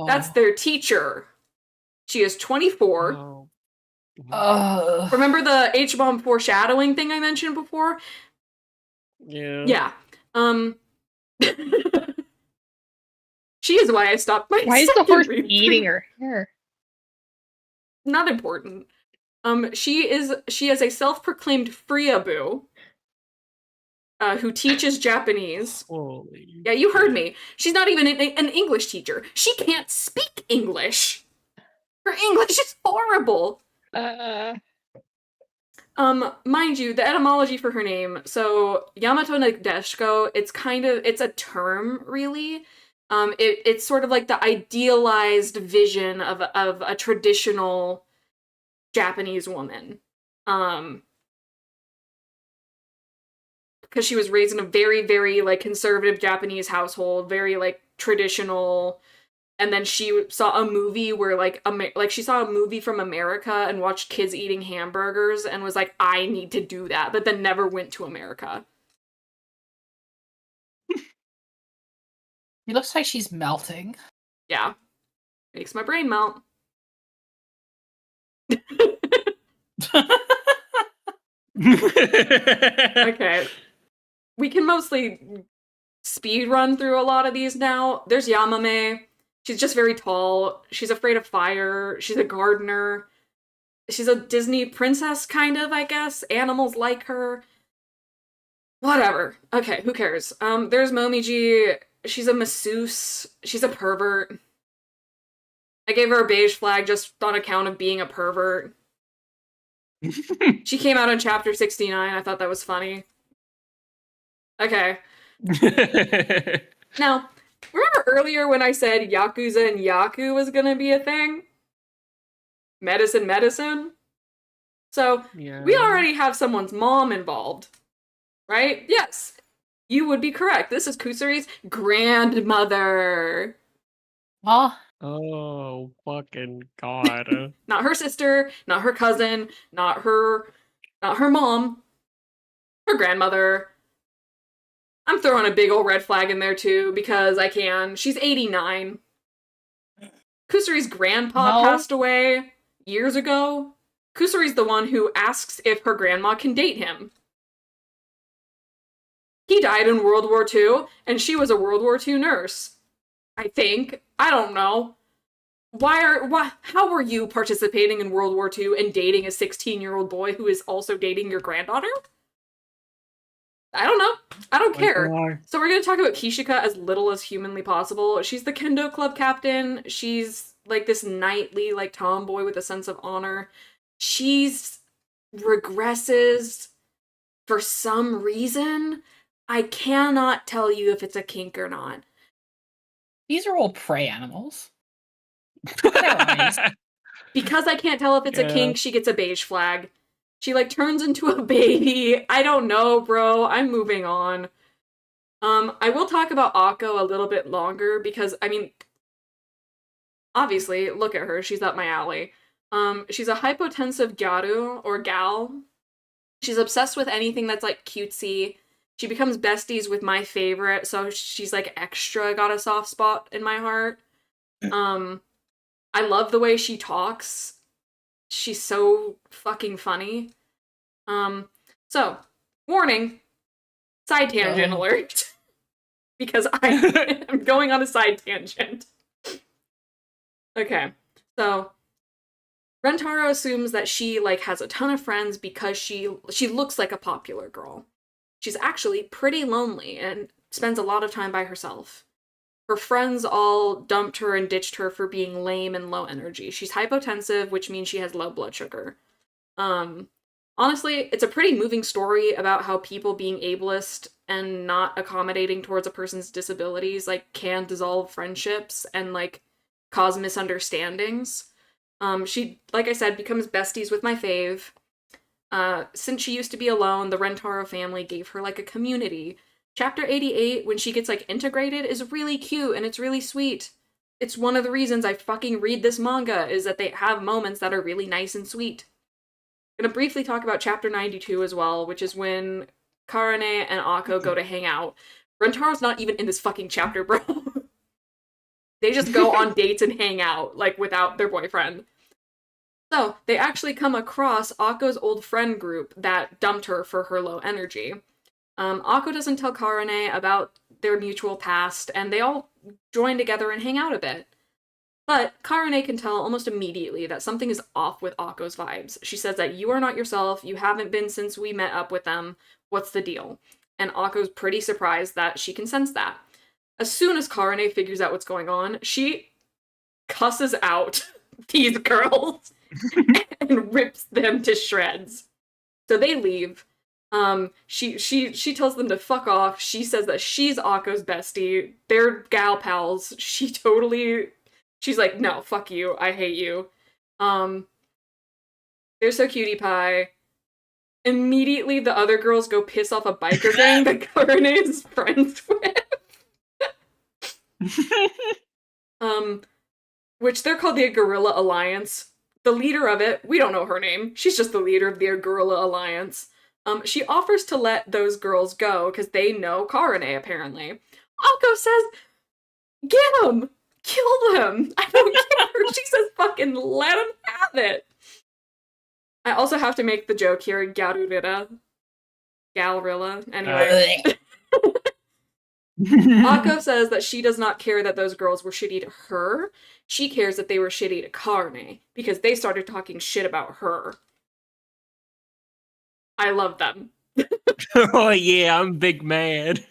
that's their teacher. She is 24. Oh. Remember the H-bomb foreshadowing thing I mentioned before? Yeah. Yeah. She is why I stopped my Why is the second horse read eating through. her hair? Not important. She is a self-proclaimed Friaboo, who teaches Japanese. Holy. Yeah, you heard me. She's not even an English teacher. She can't speak English. Her English is horrible. Mind you, the etymology for her name, so Yamato Nadeshiko, it's a term, really. It's sort of like the idealized vision of a traditional Japanese woman. Because she was raised in a very, very, like, conservative Japanese household, very, like, traditional. And then she saw a movie where, she saw a movie from America and watched kids eating hamburgers and was like, I need to do that, but then never went to America. It looks like she's melting. Yeah. Makes my brain melt. Okay. We can mostly speed run through a lot of these now. There's Yamame. She's just very tall. She's afraid of fire. She's a gardener. She's a Disney princess, kind of, I guess. Animals like her. Whatever. Okay, who cares? There's Momiji. She's a masseuse. She's a pervert. I gave her a beige flag just on account of being a pervert. She came out in chapter 69. I thought that was funny. Okay. Now, remember earlier when I said Yakuza and Yaku was gonna be a thing? Medicine? So, Yeah. we already have someone's mom involved, right? Yes, you would be correct. This is Kusari's grandmother. Oh, Oh, fucking god. Not her sister, not her cousin, not her mom, her grandmother. I'm throwing a big old red flag in there too, because I can. She's 89. Kusari's grandpa passed away years ago. Kusari's the one who asks if her grandma can date him. He died in World War II, and she was a World War II nurse. I think. I don't know. How were you participating in World War II and dating a 16-year-old boy who is also dating your granddaughter? I don't know. I don't care. God. So we're going to talk about Kishika as little as humanly possible. She's the kendo club captain. She's like this knightly, like, tomboy with a sense of honor. She's regresses for some reason. I cannot tell you if it's a kink or not. these are all prey animals. Because I can't tell if it's a kink, she gets a beige flag. She, like, turns into a baby. I don't know, bro. I'm moving on. I will talk about Akko a little bit longer because, I mean, obviously, look at her. She's up my alley. She's a hypotensive gyaru, or gal. She's obsessed with anything that's, like, cutesy. She becomes besties with my favorite, so she's, like, extra got a soft spot in my heart. I love the way she talks. She's so fucking funny. So, warning, side tangent alert. Because I'm going on a side tangent. Okay, so Rentaro assumes that she, like, has a ton of friends because she looks like a popular girl. She's actually pretty lonely and spends a lot of time by herself. Her friends all dumped her and ditched her for being lame and low energy. She's hypotensive, which means she has low blood sugar. Honestly, it's a pretty moving story about how people being ableist and not accommodating towards a person's disabilities, like, can dissolve friendships and, like, cause misunderstandings. She, like I said, becomes besties with my fave. Since she used to be alone, the Rentaro family gave her, like, a community. Chapter 88, when she gets, like, integrated, is really cute and it's really sweet. It's one of the reasons I fucking read this manga, is that they have moments that are really nice and sweet. I'm gonna briefly talk about chapter 92 as well, which is when Karane and Akko go to hang out. Rentaro's not even in this fucking chapter, bro. They just go on dates and hang out, like, without their boyfriend. So, they actually come across Akko's old friend group that dumped her for her low energy. Akko doesn't tell Karane about their mutual past, and they all join together and hang out a bit. But Karane can tell almost immediately that something is off with Akko's vibes. She says that you are not yourself, you haven't been since we met up with them, what's the deal? And Akko's pretty surprised that she can sense that. As soon as Karane figures out what's going on, she cusses out these girls and rips them to shreds. So they leave. She tells them to fuck off. She says that she's Akko's bestie. They're gal pals. She's like, no, fuck you. I hate you. They're so cutie pie. Immediately, the other girls go piss off a biker gang that Karane is friends with. Which they're called the Guerrilla Alliance. The leader of it, we don't know her name. She's just the leader of the Guerrilla Alliance. She offers to let those girls go because they know Karane, apparently. Akko says, get them! Kill them! I don't care! She says, fucking let them have it! I also have to make the joke here, Galrilla. Anyway. Akko says that she does not care that those girls were shitty to her. She cares that they were shitty to Karane, because they started talking shit about her. I love them. Oh yeah, I'm big mad.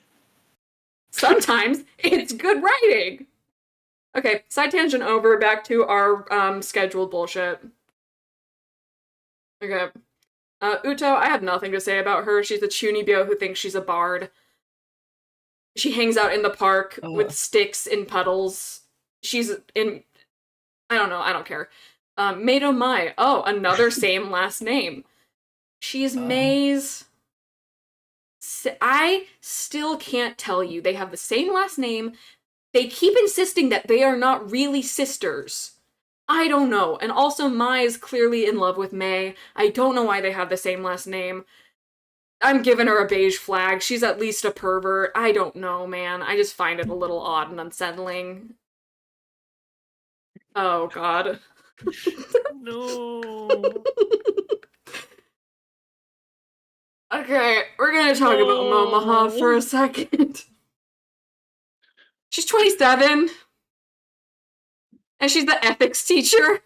Sometimes it's good writing. Okay, side tangent over, back to our scheduled bullshit. Okay. Uto, I have nothing to say about her. She's a chunibyo who thinks she's a bard. She hangs out in the park with sticks in puddles. She's in... I don't know, I don't care. Meido Mai. Oh, another same last name. She's May's... I still can't tell you. They have the same last name. They keep insisting that they are not really sisters. I don't know. And also, Mai is clearly in love with May. I don't know why they have the same last name. I'm giving her a beige flag. She's at least a pervert. I don't know, man. I just find it a little odd and unsettling. Oh, God. No. Okay, we're gonna talk about Momoha for a second. She's 27. And she's the ethics teacher.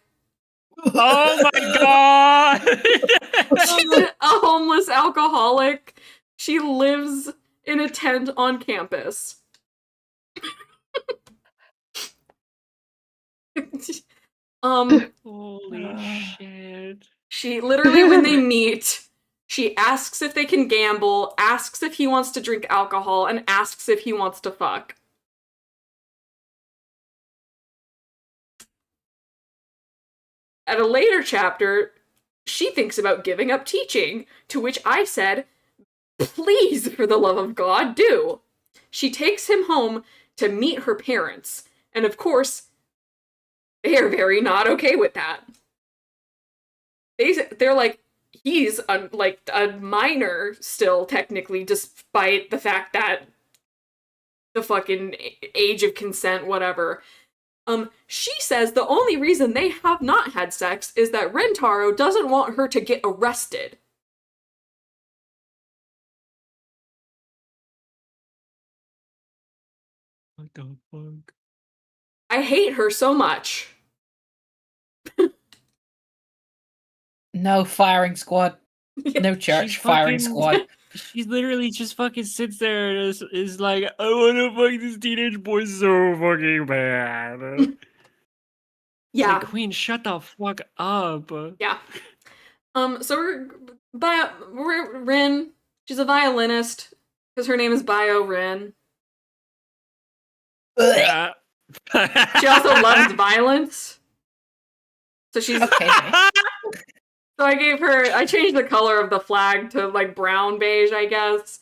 Oh my god! She's a homeless alcoholic. She lives in a tent on campus. Holy shit. She literally, when they meet, she asks if they can gamble, asks if he wants to drink alcohol, and asks if he wants to fuck. At a later chapter, she thinks about giving up teaching, to which I said, please, for the love of God, do. She takes him home to meet her parents, and of course, they are very not okay with that. They're like, he's like a minor still, technically, despite the fact that the fucking age of consent, whatever. She says the only reason they have not had sex is that Rentaro doesn't want her to get arrested. What the fuck? I hate her so much. No firing squad. Yeah. No church She's firing fucking- squad. She literally just fucking sits there and is like, I wanna fuck this teenage boy so fucking bad. It's Yeah. like, Queen, shut the fuck up. Yeah. So we're Rin. She's a violinist because her name is Bio Rin. She also loves violence. So she's Okay. so I changed the color of the flag to like brown beige, I guess.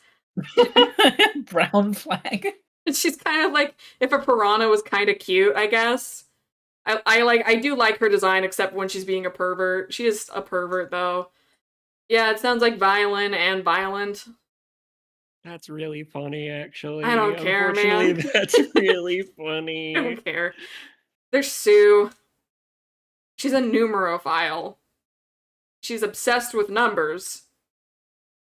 Brown flag. And she's kind of like if a piranha was kind of cute, I guess. I do like her design, except when she's being a pervert. She is a pervert though. Yeah, it sounds like violin and violent. That's really funny, actually. I don't care, Unfortunately, man. that's really I funny. don't care. There's Sue. She's a numerophile. She's obsessed with numbers.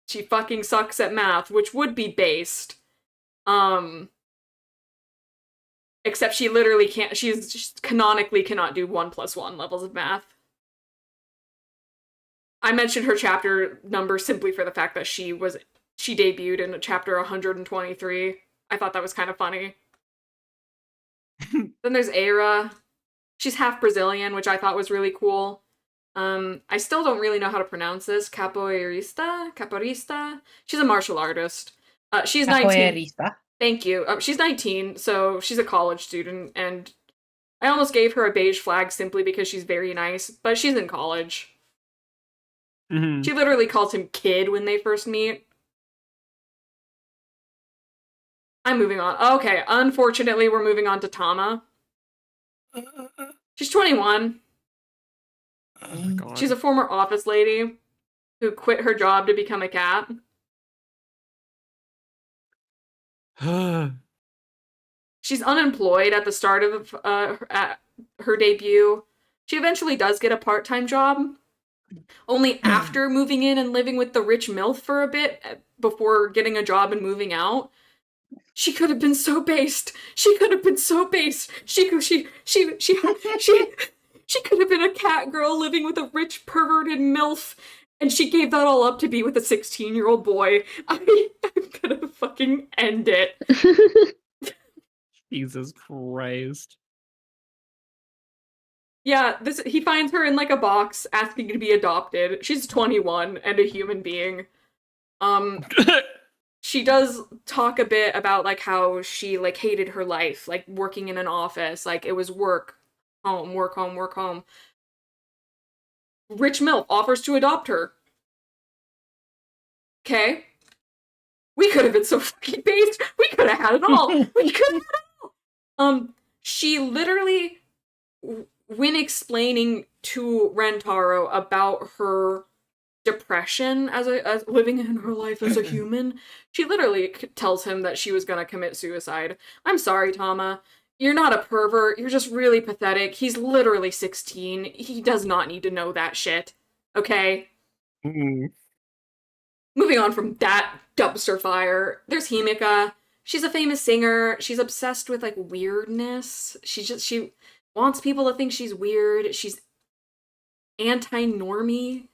She fucking sucks at math, which would be based. Except she literally can't, she's canonically cannot do 1 + 1 levels of math. I mentioned her chapter number simply for the fact that she debuted in chapter 123. I thought that was kind of funny. Then there's Aira. She's half Brazilian, which I thought was really cool. I still don't really know how to pronounce this. Capoeirista? She's a martial artist. She's 19. Capoeirista. Thank you. She's 19, so she's a college student, and I almost gave her a beige flag simply because she's very nice, but she's in college. Mhm. She literally calls him kid when they first meet. I'm moving on. Okay, unfortunately, we're moving on to Tama. She's 21. Oh my god. She's a former office lady who quit her job to become a cat. She's unemployed at the start of at her debut. She eventually does get a part-time job. Only after moving in and living with the rich MILF for a bit before getting a job and moving out. She could have been so based. She could have been so based. She could have been a cat girl living with a rich perverted MILF, and she gave that all up to be with a 16-year-old boy. I'm gonna fucking end it. Jesus Christ. Yeah, he finds her in like a box asking to be adopted. She's 21 and a human being. She does talk a bit about like how she like hated her life, like working in an office, like it was work, home, work, home, work, home. Rich MILF offers to adopt her. Okay. We could have been so fucking based. We could have had it all. We could have had it all. She literally, when explaining to Rentaro about her depression as living in her life as a human, she literally tells him that she was gonna commit suicide. I'm sorry, Tama. You're not a pervert. You're just really pathetic. He's literally 16. He does not need to know that shit. Okay? Mm. Moving on from that dumpster fire, there's Himika. She's a famous singer. She's obsessed with, like, weirdness. She wants people to think she's weird. She's anti-normie.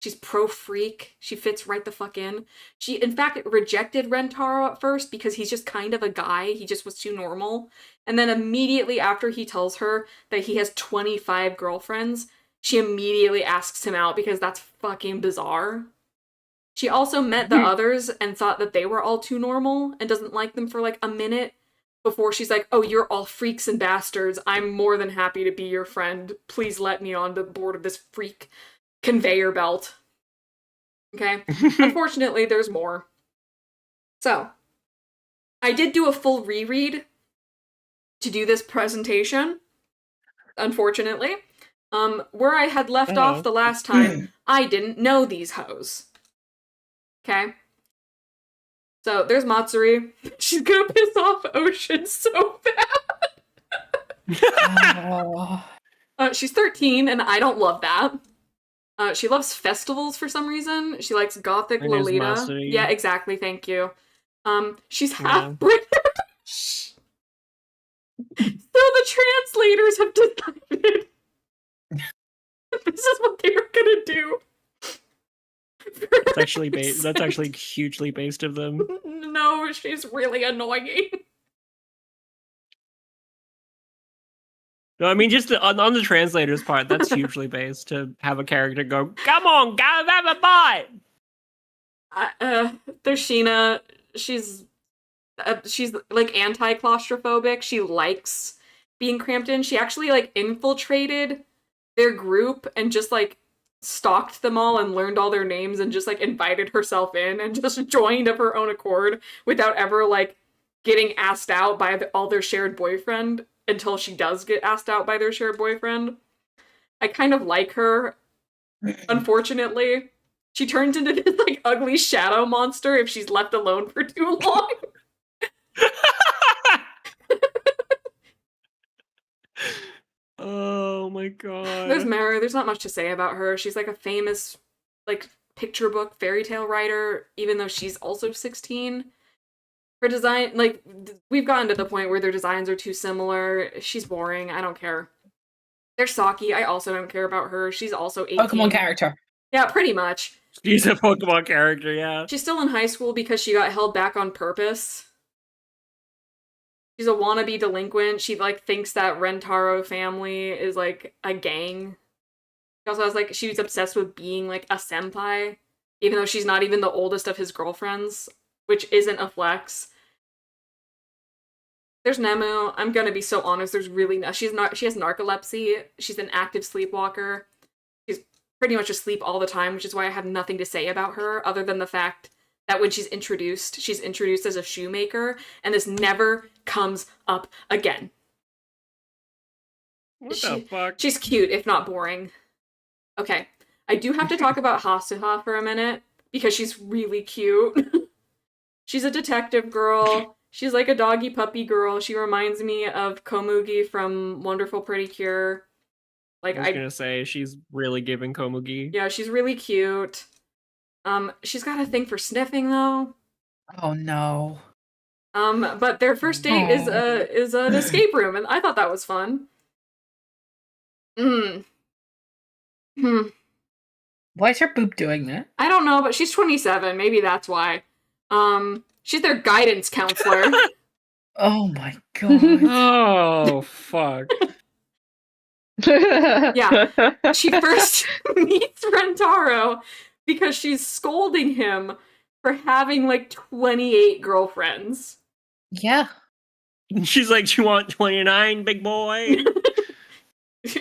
She's pro-freak. She fits right the fuck in. She, in fact, rejected Rentaro at first because he's just kind of a guy. He just was too normal. And then immediately after he tells her that he has 25 girlfriends, she immediately asks him out because that's fucking bizarre. She also met the others and thought that they were all too normal and doesn't like them for like a minute before she's like, oh, you're all freaks and bastards. I'm more than happy to be your friend. Please let me on the board of this freak conveyor belt. Okay? Unfortunately, there's more. So, I did do a full reread to do this presentation, unfortunately. Where I had left off the last time, I didn't know these hoes. Okay? So, there's Matsuri. She's gonna piss off Ocean so bad. She's 13, and I don't love that. She loves festivals for some reason. She likes gothic Her name's Lolita. Matsuri. Yeah, exactly, thank you. She's half British. So the translators have decided this is what they were gonna do. That's actually that's actually hugely based of them. No, she's really annoying. No, I mean just on the translator's part, that's hugely based to have a character go, "Come on, guys, have a bite." There's Sheena. She's like anti-claustrophobic. She likes being cramped in. She actually like infiltrated their group and just like stalked them all and learned all their names and just like invited herself in and just joined of her own accord without ever like getting asked out by all their shared boyfriend until she does get asked out by their shared boyfriend. I kind of like her. Unfortunately, She turns into this like ugly shadow monster if she's left alone for too long. Oh my god. There's Mary. There's not much to say about her. She's like a famous like picture book fairy tale writer, even though she's also 16. Her design, like, we've gotten to the point where their designs are too similar. She's boring. I don't care. There's Saki. I also don't care about her. She's also 18. Pokemon character. Yeah, pretty much. She's a Pokemon character, yeah. She's still in high school because she got held back on purpose. She's a wannabe delinquent. She, like, thinks that Rentaro family is, like, a gang. She also has, like, she was obsessed with being, like, a senpai, even though she's not even the oldest of his girlfriends, which isn't a flex. There's Nemu. I'm gonna be so honest, there's really no, she has narcolepsy. She's an active sleepwalker. She's pretty much asleep all the time, which is why I have nothing to say about her, other than the fact that when she's introduced as a shoemaker, and this never comes up again. What the fuck? She's cute, if not boring. Okay, I do have to talk about Hasuha for a minute, because she's really cute. She's a detective girl. She's like a doggy puppy girl. She reminds me of Komugi from Wonderful Pretty Cure. Like, I was gonna say, she's really giving Komugi. Yeah, she's really cute. She's got a thing for sniffing, though. Oh no. But their first date is an escape room, and I thought that was fun. Why is her boob doing that? I don't know, but she's 27. Maybe that's why. She's their guidance counselor. Oh my god. Oh, fuck. Yeah. She first meets Rentaro because she's scolding him for having like 28 girlfriends. Yeah. She's like, you want 29, big boy?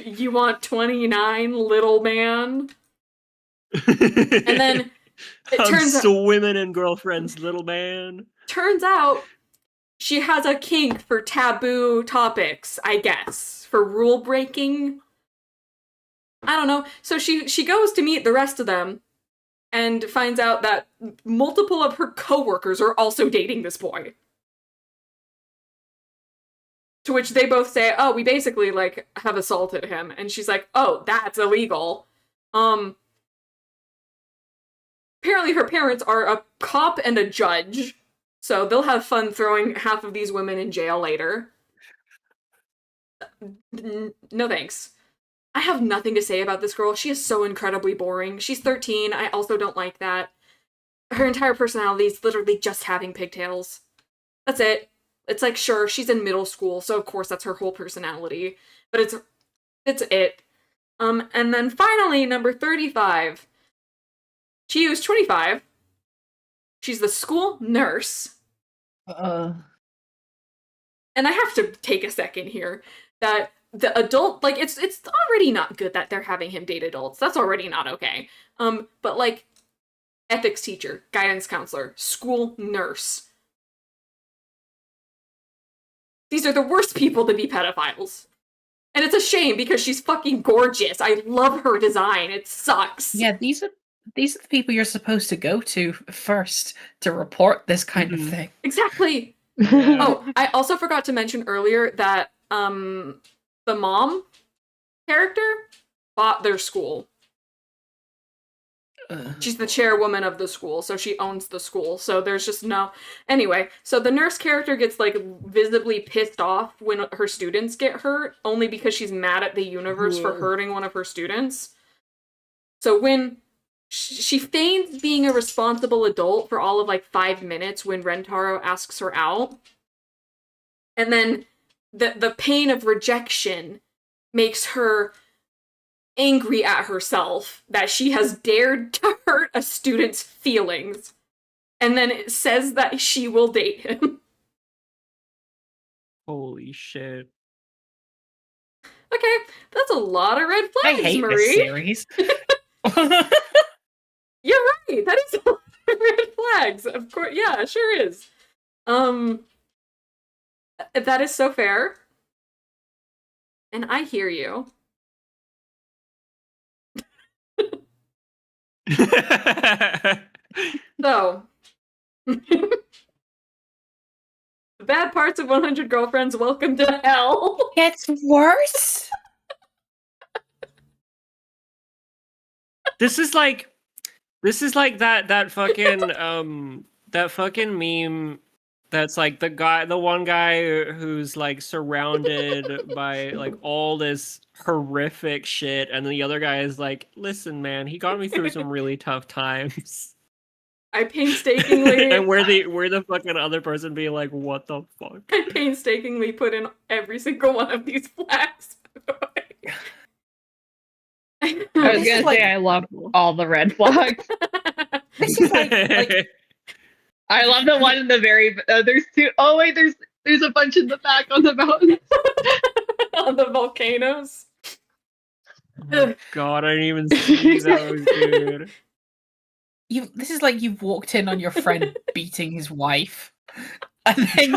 You want 29, little man? And then it turns out swimming in girlfriends, little man. Turns out she has a kink for taboo topics, I guess. For rule breaking. I don't know. So she goes to meet the rest of them and finds out that multiple of her coworkers are also dating this boy. To which they both say, oh, we basically, like, have assaulted him. And she's like, oh, that's illegal. Apparently her parents are a cop and a judge. So they'll have fun throwing half of these women in jail later. No thanks. I have nothing to say about this girl. She is so incredibly boring. She's 13. I also don't like that. Her entire personality is literally just having pigtails. That's it. It's like, sure, she's in middle school, so of course that's her whole personality. But it's it. And then finally, number 35. Chiyu's 25. She's the school nurse. And I have to take a second here. That the adult, like, it's already not good that they're having him date adults. That's already not okay. But, like, ethics teacher, guidance counselor, school nurse. These are the worst people to be pedophiles. And it's a shame because she's fucking gorgeous. I love her design. It sucks. Yeah, these are the people you're supposed to go to first to report this kind of thing. Exactly. Yeah. Oh, I also forgot to mention earlier that the mom character bought their school. She's the chairwoman of the school, so she owns the school. So there's just no... Anyway, so the nurse character gets, like, visibly pissed off when her students get hurt, only because she's mad at the universe for hurting one of her students. So when she feigns being a responsible adult for all of, like, 5 minutes when Rentaro asks her out. And then the pain of rejection makes her angry at herself that she has dared to hurt a student's feelings, and then it says that she will date him. Holy shit. Okay, that's a lot of red I flags, hate Marie. this series. You're right, that is a lot of red flags. Of course, yeah, it sure is. That is so fair. And I hear you. So, the bad parts of 100 Girlfriends, welcome to hell. Gets worse. This is like that fucking meme that's like the one guy who's like surrounded by like all this horrific shit, and the other guy is like, listen man, he got me through some really tough times. I painstakingly And we're the fucking other person being like, what the fuck? I painstakingly put in every single one of these flags. I was gonna say I love all the red flags. This is like I love the one in the very. There's two. Oh wait, there's a bunch in the back on the mountains. On the volcanoes. Oh, God, I didn't even see those, dude. this is like you've walked in on your friend beating his wife, and then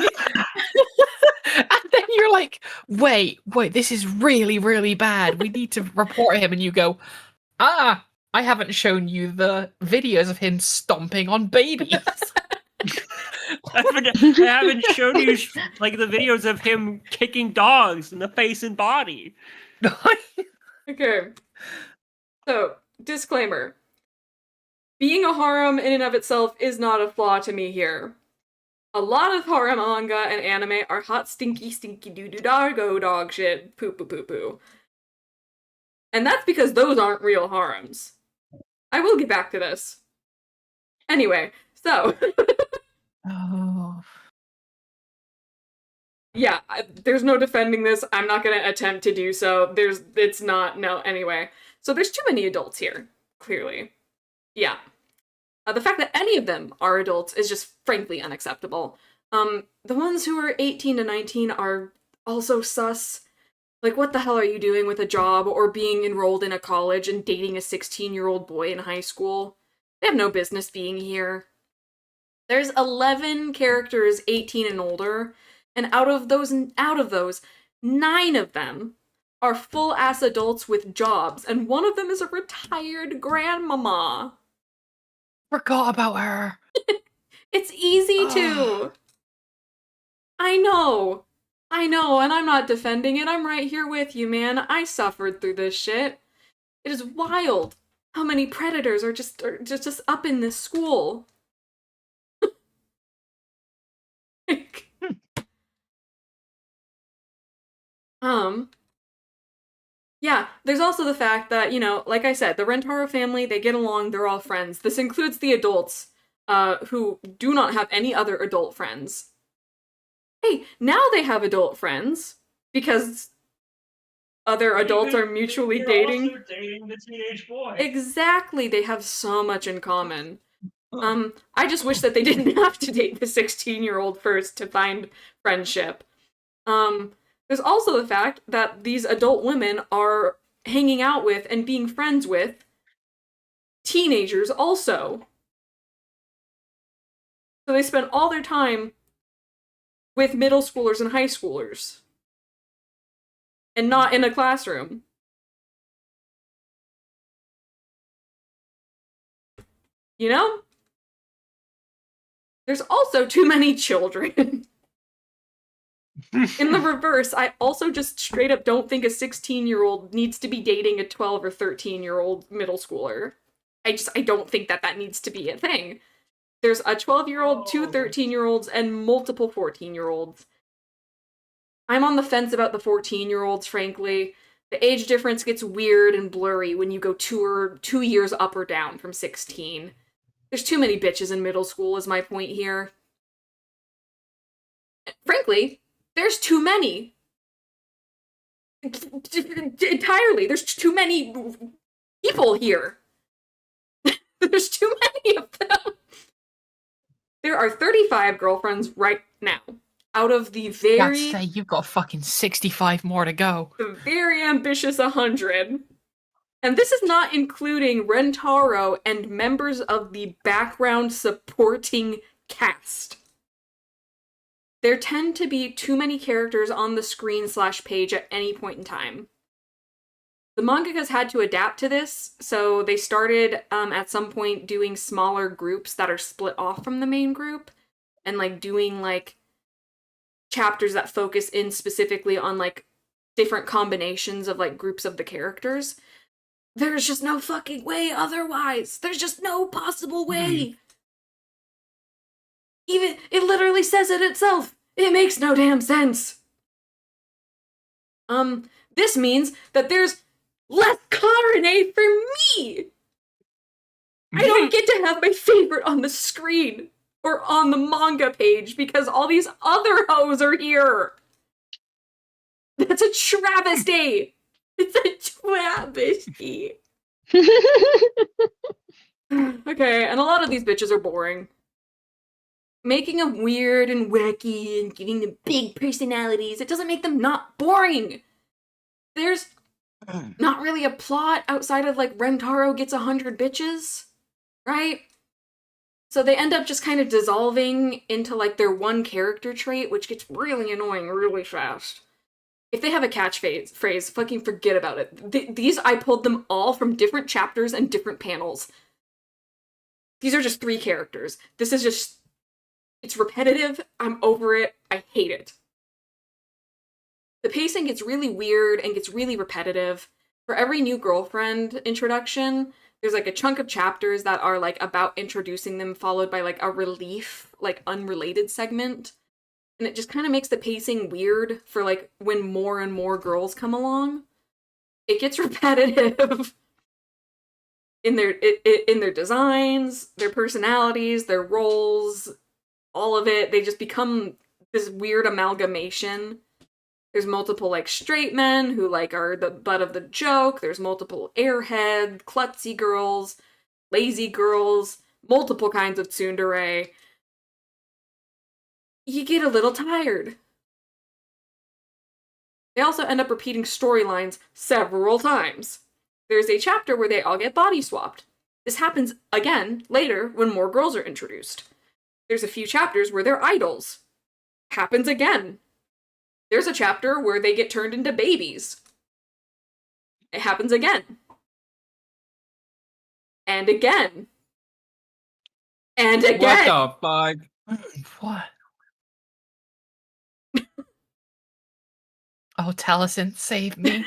you're like, wait, this is really, really bad. We need to report him, and you go, I haven't shown you the videos of him stomping on babies. I haven't shown you like the videos of him kicking dogs in the face and body. Okay. So, disclaimer. Being a harem in and of itself is not a flaw to me here. A lot of harem manga and anime are hot, stinky, stinky doo-doo dargo dog shit, poo-poo-poo-poo. And that's because those aren't real harems. I will get back to this. Anyway, so... Oh. Yeah, there's no defending this. I'm not gonna attempt to do so. Anyway. So there's too many adults here, clearly. Yeah. The fact that any of them are adults is just frankly unacceptable. The ones who are 18 to 19 are also sus. Like, what the hell are you doing with a job or being enrolled in a college and dating a 16-year-old boy in high school? They have no business being here. There's 11 characters 18 and older, and out of those, 9 of them are full-ass adults with jobs, and one of them is a retired grandmama. Forgot about her. It's easy to. I know, and I'm not defending it. I'm right here with you, man. I suffered through this shit. It is wild how many predators are just up in this school. Yeah, there's also the fact that, like I said, the Rentaro family, they get along, they're all friends. This includes the adults, who do not have any other adult friends. Hey, now they have adult friends, because other adults are mutually dating. Also dating the teenage boy. Exactly, they have so much in common. I just wish that they didn't have to date the 16-year-old first to find friendship. There's also the fact that these adult women are hanging out with and being friends with teenagers also. So they spend all their time with middle schoolers and high schoolers. And not in a classroom. You know? There's also too many children. In the reverse, I also just straight up don't think a 16-year-old needs to be dating a 12 or 13-year-old middle schooler. I don't think that needs to be a thing. There's a 12-year-old, 2 13-year-olds, and multiple 14-year-olds. I'm on the fence about the 14-year-olds, frankly. The age difference gets weird and blurry when you go 2 years up or down from 16. There's too many bitches in middle school is my point here. Frankly, there's too many. Entirely. There's too many people here. There's too many of them. There are 35 girlfriends right now. Out of the I'd say you've got fucking 65 more to go. The very ambitious 100. And this is not including Rentaro and members of the background supporting cast. There tend to be too many characters on the screen/page at any point in time. The mangakas had to adapt to this, so they started at some point doing smaller groups that are split off from the main group, and like doing like chapters that focus in specifically on like different combinations of like groups of the characters. There's just no fucking way otherwise. There's just no possible way. Even it literally says it itself. It makes no damn sense. This means that there's less carne for me. I don't get to have my favorite on the screen or on the manga page because all these other hoes are here. That's a travesty. It's a travesty. Okay, and a lot of these bitches are boring. Making them weird and wacky and giving them big personalities, it doesn't make them not boring. There's not really a plot outside of like Rentaro gets 100 bitches, right? So they end up just kind of dissolving into like their one character trait, which gets really annoying really fast. If they have a catchphrase, fucking forget about it. These, I pulled them all from different chapters and different panels. These are just 3 characters. This is just, it's repetitive. I'm over it. I hate it. The pacing gets really weird and gets really repetitive. For every new girlfriend introduction, there's like a chunk of chapters that are like about introducing them, followed by like a relief, like unrelated segment. And it just kind of makes the pacing weird for like when more and more girls come along. It gets repetitive in their designs, their personalities, their roles, all of it. They just become this weird amalgamation. There's multiple like straight men who like are the butt of the joke. There's multiple airhead, klutzy girls, lazy girls, multiple kinds of tsundere. You get a little tired. They also end up repeating storylines several times. There's a chapter where they all get body swapped. This happens again later when more girls are introduced. There's a few chapters where they're idols. Happens again. There's a chapter where they get turned into babies. It happens again. And again. And again. What the fuck? What? Oh, Taliesin, save me.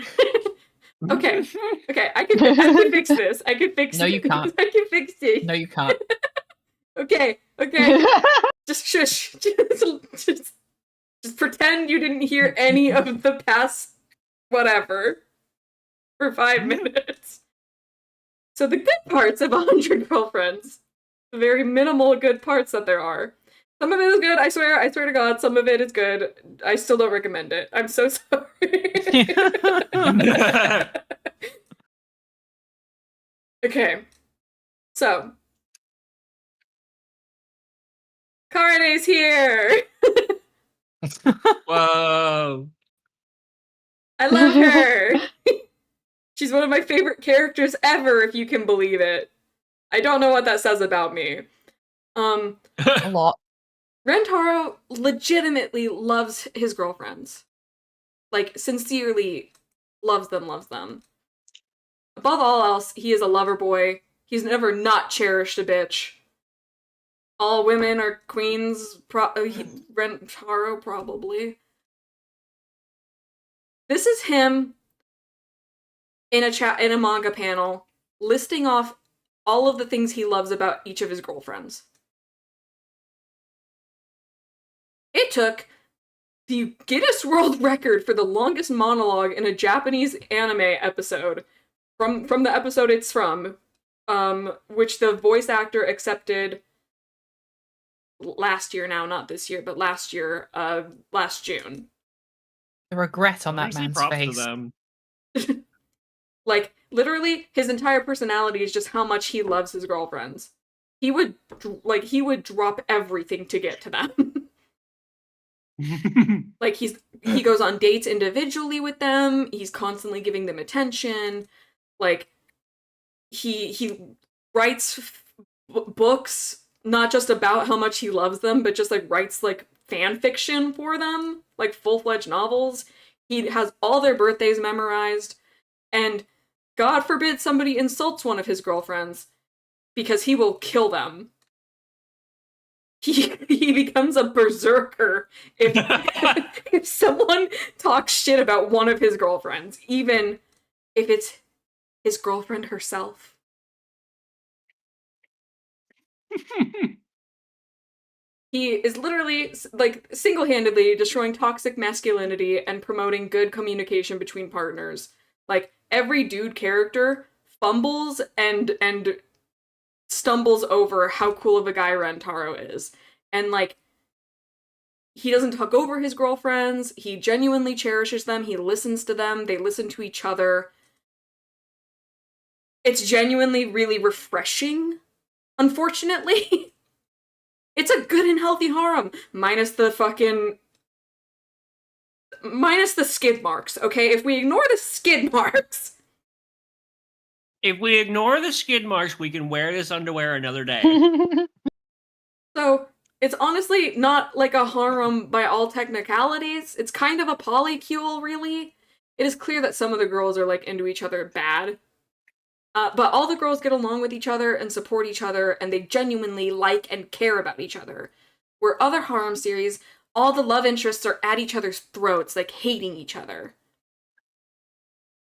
Okay, I can fix this. I can fix No, it. you can't. I can fix it. No, you can't. Okay. Just shush. Just pretend you didn't hear any of the past whatever for 5 minutes. So the good parts of 100 Girlfriends, the very minimal good parts that there are. Some of it is good, I swear to God, some of it is good. I still don't recommend it. I'm so sorry. Okay. So. Karene's here! Whoa. I love her! She's one of my favorite characters ever, if you can believe it. I don't know what that says about me. A lot. Rentaro legitimately loves his girlfriends. Like, sincerely loves them. Above all else, he is a lover boy. He's never not cherished a bitch. All women are queens. Rentaro, probably. This is him in a manga panel, listing off all of the things he loves about each of his girlfriends. It took the Guinness World Record for the longest monologue in a Japanese anime episode from the episode it's from, which the voice actor accepted last year now, not this year, but last year, last June. The regret on that Actually, man's props face. to them. Like, literally, his entire personality is just how much he loves his girlfriends. He would drop everything to get to them. Like, he goes on dates individually with them, he's constantly giving them attention, like, he writes books, not just about how much he loves them, but just, like, writes, like, fan fiction for them, like, full-fledged novels. He has all their birthdays memorized, and God forbid somebody insults one of his girlfriends, because he will kill them. He becomes a berserker if if someone talks shit about one of his girlfriends, even if it's his girlfriend herself. He is literally, like, single-handedly destroying toxic masculinity and promoting good communication between partners. Like, every dude character fumbles and stumbles over how cool of a guy Rentaro is. And, like, he doesn't talk over his girlfriends, he genuinely cherishes them, he listens to them, they listen to each other. It's genuinely really refreshing, unfortunately. It's a good and healthy harem, minus the skid marks, okay? If we ignore the skid marks... If we ignore the skid marks, we can wear this underwear another day. So, it's honestly not like a harem by all technicalities. It's kind of a polycule, really. It is clear that some of the girls are, like, into each other bad. But all the girls get along with each other and support each other, and they genuinely like and care about each other. Where other harem series, all the love interests are at each other's throats, like, hating each other.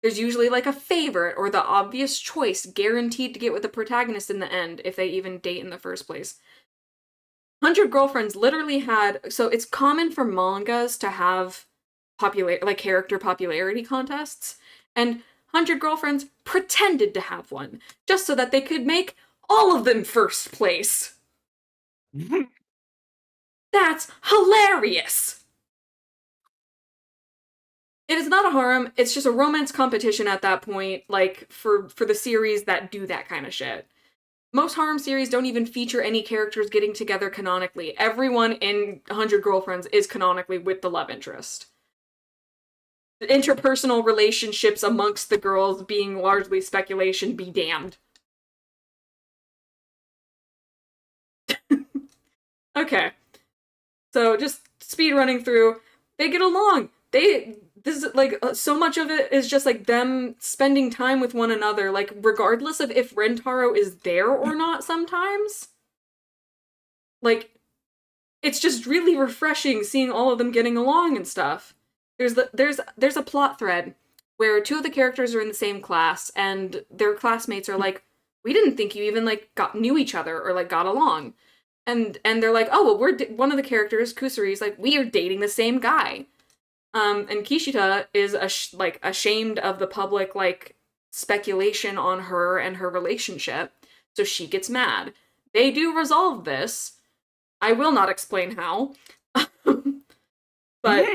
There's usually, like, a favorite or the obvious choice guaranteed to get with the protagonist in the end, if they even date in the first place. 100 Girlfriends literally had... So it's common for mangas to have character popularity contests, and 100 Girlfriends pretended to have one, just so that they could make all of them first place. That's hilarious! It is not a harem, it's just a romance competition at that point, like, for the series that do that kind of shit. Most harem series don't even feature any characters getting together canonically. Everyone in 100 Girlfriends is canonically with the love interest. The interpersonal relationships amongst the girls being largely speculation be damned. Okay. So, just speed running through. They get along. This is, like, so much of it is just, like, them spending time with one another, like, regardless of if Rentaro is there or not sometimes. Like, it's just really refreshing seeing all of them getting along and stuff. There's a plot thread where two of the characters are in the same class, and their classmates are like, we didn't think you even, like, knew each other or, like, got along. And they're like, oh, well, one of the characters, Kusuri's like, we are dating the same guy. And Kishita is, ashamed of the public, like, speculation on her and her relationship, so she gets mad. They do resolve this. I will not explain how. But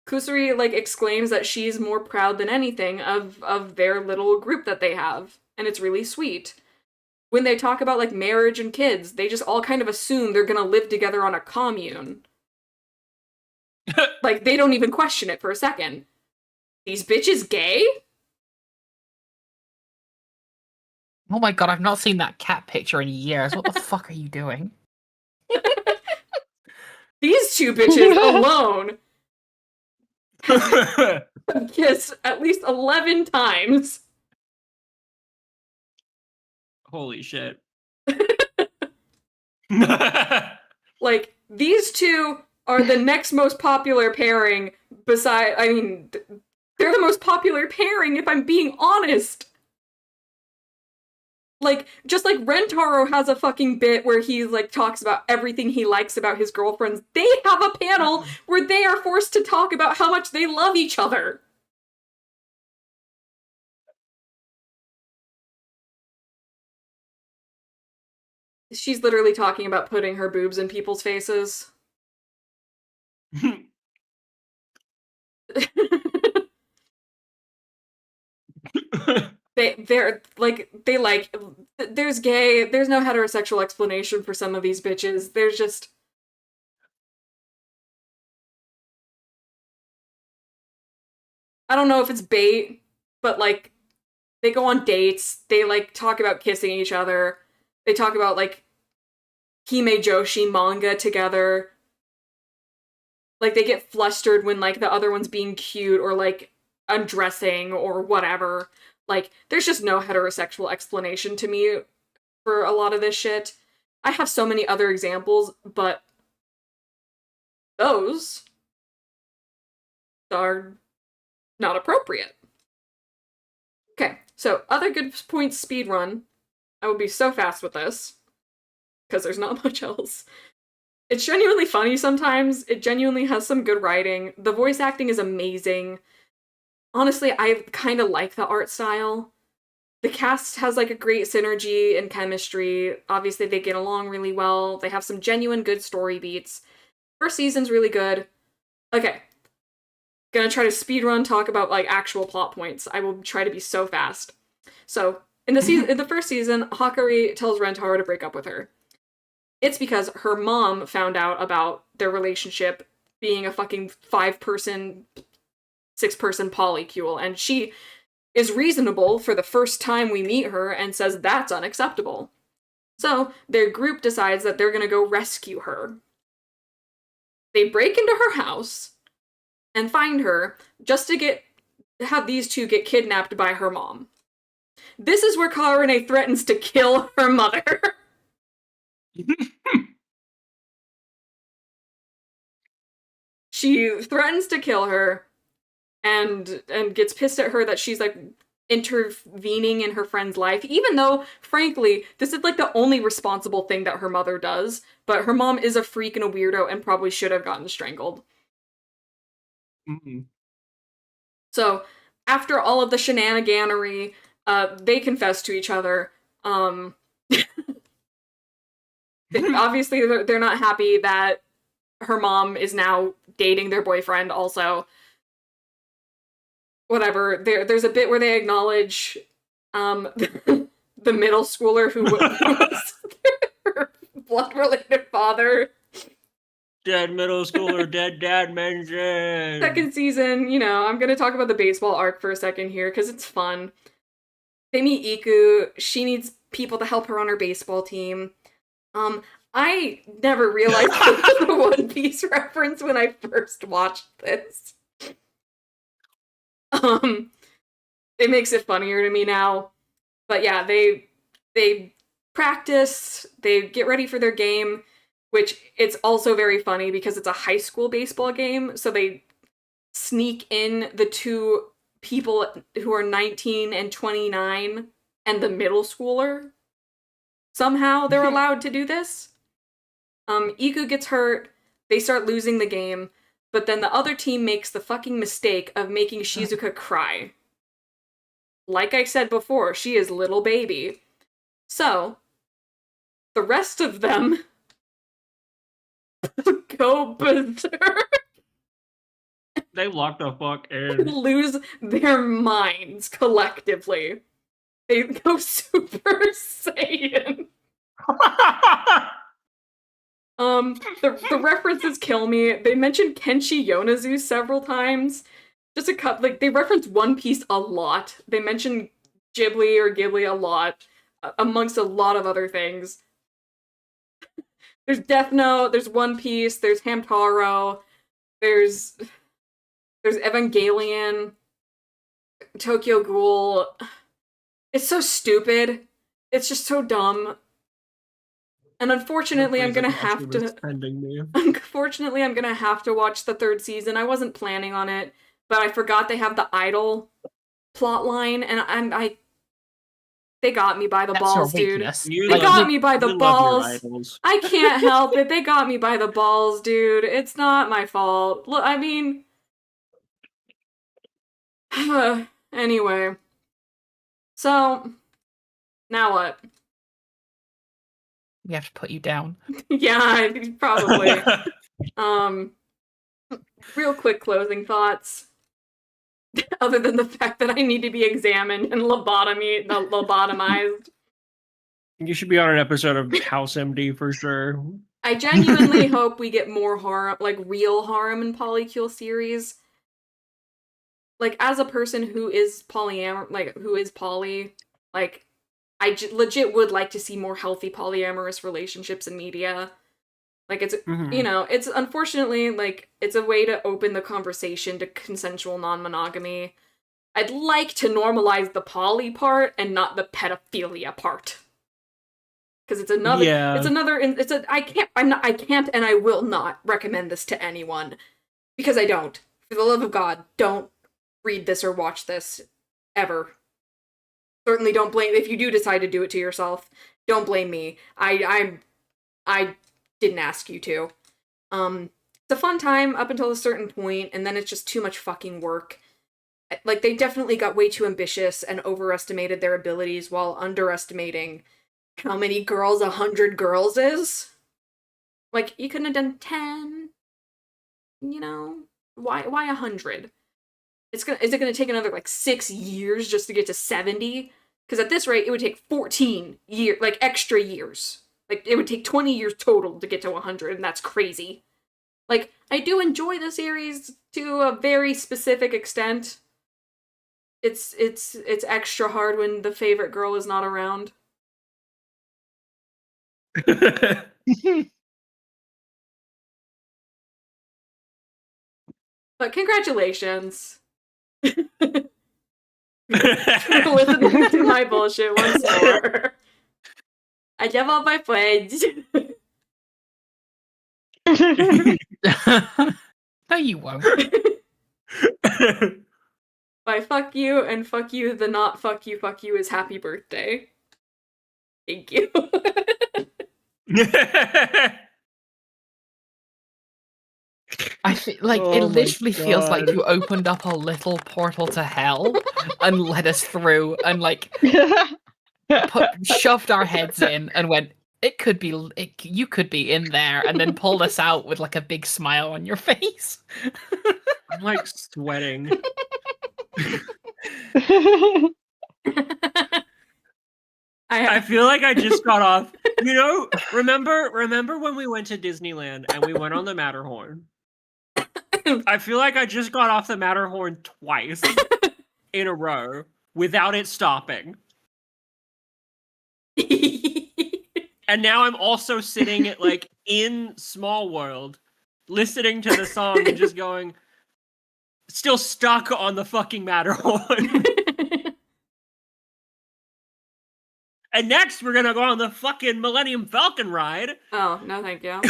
Kusuri, like, exclaims that she's more proud than anything of their little group that they have, and it's really sweet. When they talk about, like, marriage and kids, they just all kind of assume they're gonna live together on a commune. Like, they don't even question it for a second. These bitches gay? Oh my god, I've not seen that cat picture in years. What the fuck are you doing? These two bitches alone have kissed at least 11 times. Holy shit. Like, these two are the next most popular pairing they're the most popular pairing if I'm being honest. Like, just like Rentaro has a fucking bit where he, like, talks about everything he likes about his girlfriends, they have a panel where they are forced to talk about how much they love each other. She's literally talking about putting her boobs in people's faces. There's no heterosexual explanation for some of these bitches. There's just... I don't know if it's bait, but, like, they go on dates, they, like, talk about kissing each other, they talk about, like, Hime Joshi manga together. Like, they get flustered when, like, the other one's being cute or, like, undressing or whatever. Like, there's just no heterosexual explanation to me for a lot of this shit. I have so many other examples, but those are not appropriate. Okay, so other good points speedrun. I would be so fast with this, because there's not much else. It's genuinely funny sometimes. It genuinely has some good writing. The voice acting is amazing. Honestly, I kind of like the art style. The cast has like a great synergy and chemistry. Obviously, they get along really well. They have some genuine good story beats. First season's really good. Okay. Gonna try to speedrun talk about like actual plot points. I will try to be so fast. So, in the first season, Hakari tells Rentaro to break up with her. It's because her mom found out about their relationship being a fucking 5-person, 6-person polycule, and she is reasonable for the first time we meet her and says that's unacceptable. So, their group decides that they're gonna go rescue her. They break into her house and find her just to have these two get kidnapped by her mom. This is where Karane threatens to kill her mother. She threatens to kill her and gets pissed at her that she's like intervening in her friend's life, even though, frankly, this is like the only responsible thing that her mother does, but her mom is a freak and a weirdo and probably should have gotten strangled. Mm-mm. So, after all of the shenaniganery, they confess to each other. Obviously, they're not happy that her mom is now dating their boyfriend also. Whatever. There's a bit where they acknowledge the middle schooler who was her blood-related father. Dead middle schooler, dead dad mentioned. Second season, you know, I'm gonna talk about the baseball arc for a second here, because it's fun. They meet Iku. She needs people to help her on her baseball team. I never realized it was a One Piece reference when I first watched this. It makes it funnier to me now. But yeah, they practice, they get ready for their game, which it's also very funny because it's a high school baseball game, so they sneak in the two people who are 19 and 29 and the middle schooler. Somehow they're allowed to do this. Iku gets hurt, they start losing the game, but then the other team makes the fucking mistake of making Shizuka cry. Like I said before, she is little baby. So, the rest of them go berserk. They lock the fuck in. Lose their minds collectively. They go Super Saiyan. The references kill me. They mention Kenshi Yonezu several times. Just a cut, like, they reference One Piece a lot. They mention Ghibli or Ghibli a lot, amongst a lot of other things. There's Death Note, there's One Piece, there's Hamtaro, there's Evangelion, Tokyo Ghoul. It's so stupid. It's just so dumb. And unfortunately, I'm gonna have to. Unfortunately, I'm gonna have to watch the third season. I wasn't planning on it, but I forgot they have the idol plotline, and they got me by the balls, dude. They got me by the balls. I can't help it. They got me by the balls, dude. It's not my fault. Look, I mean, anyway. So, now what? We have to put you down. Yeah, probably. Real quick closing thoughts. Other than the fact that I need to be examined and lobotomized. You should be on an episode of House MD for sure. I genuinely hope we get more harem, like real harem and polycule series. Like, as a person who is who is poly, like, I legit would like to see more healthy polyamorous relationships in media. Like, it's, you know, it's unfortunately, like, it's a way to open the conversation to consensual non-monogamy. I'd like to normalize the poly part and not the pedophilia part. Because it's another, I can't and I will not recommend this to anyone. Because I don't. For the love of God, don't read this or watch this. Ever. Certainly don't blame, if you do decide to do it to yourself, don't blame me. I didn't ask you to. It's a fun time up until a certain point, and then it's just too much fucking work. Like, they definitely got way too ambitious and overestimated their abilities while underestimating how many girls 100 girls is. Like, you couldn't have done 10. You know? Why 100? Is it gonna take another, like, 6 years just to get to 70? Because at this rate, it would take 14 years, like, extra years. Like, it would take 20 years total to get to 100, and that's crazy. Like, I do enjoy the series to a very specific extent. It's extra hard when the favorite girl is not around. But congratulations. For listening to my bullshit once more. I love all my friends. No, you won't. By fuck you and fuck you, the not fuck you is happy birthday. Thank you. I feel like it literally feels like you opened up a little portal to hell and let us through and like shoved our heads in and went, you could be in there, and then pulled us out with like a big smile on your face. I'm like sweating. I feel like I just got off. You know, remember when we went to Disneyland and we went on the Matterhorn? I feel like I just got off the Matterhorn twice in a row without it stopping. And now I'm also sitting at, like, in Small World, listening to the song and just going, still stuck on the fucking Matterhorn. And next, we're gonna go on the fucking Millennium Falcon ride. Oh, no thank you.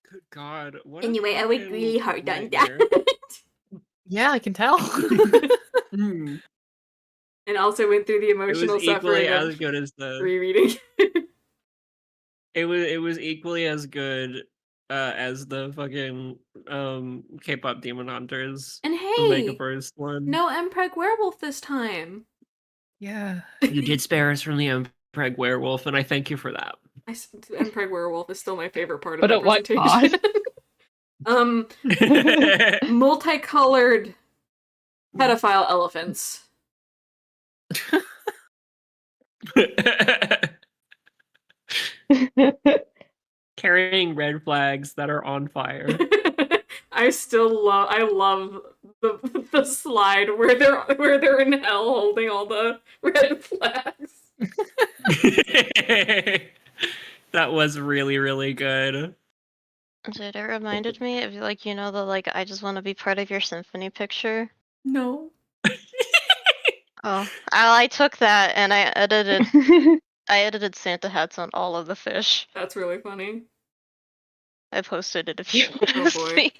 Good God. What anyway, I worked really hard on that. Yeah, I can tell. And also went through the emotional suffering as of good as the rereading. it was equally as good as the fucking K-pop Demon Hunters. And the Mega hey, First one. no Mpreg Werewolf this time. Yeah. You did spare us from the Mpreg Werewolf, and I thank you for that. Mpreg Werewolf is still my favorite part of But the at what presentation. Multicolored pedophile elephants. Carrying red flags that are on fire. I love the slide where they're in hell holding all the red flags. That was really, really good. Dude, it reminded me of, like, you know, the, like, I just want to be part of your symphony picture. No. Oh, I took that and I edited Santa hats on all of the fish. That's really funny. I posted it if you Oh, want to boy. see.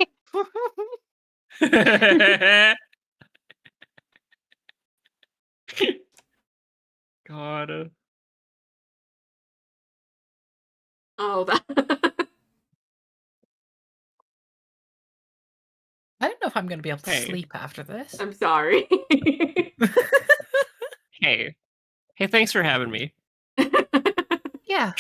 God. Oh, that. I don't know if I'm going to be able to Hey. sleep after this. I'm sorry. Hey, thanks for having me. Yeah.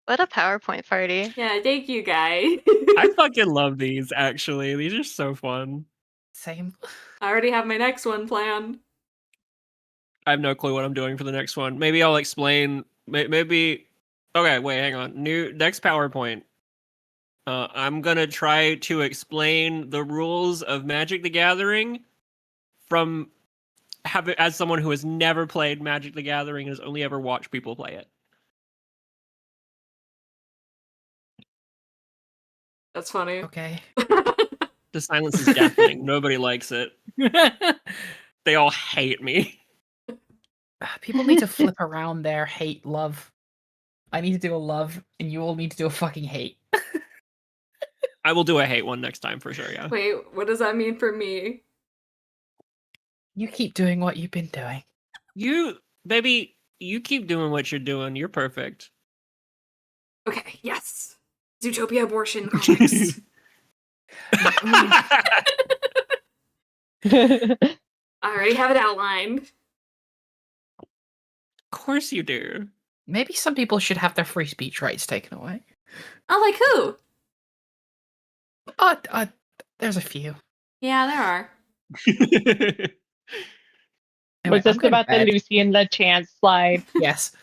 What a PowerPoint party. Yeah, thank you, guys. I fucking love these, actually. These are so fun. Same. I already have my next one planned. I have no clue what I'm doing for the next one. Maybe I'll explain. Maybe. Okay, wait, hang on. Next PowerPoint. I'm gonna try to explain the rules of Magic the Gathering as someone who has never played Magic the Gathering and has only ever watched people play it. That's funny. Okay. The silence is deafening. Nobody likes it. They all hate me. People need to flip around their hate love. I need to do a love, and you all need to do a fucking hate. I will do a hate one next time for sure, yeah. Wait, what does that mean for me? You keep doing what you've been doing. Baby, you keep doing what you're doing. You're perfect. Okay, yes. Zootopia abortion comics. I already have it outlined. Of course you do. Maybe some people should have their free speech rights taken away. Oh, like who? There's a few. Yeah, there are. Anyway, Was this I'm going about to bed. the Lucy and the Chance slide? Yes.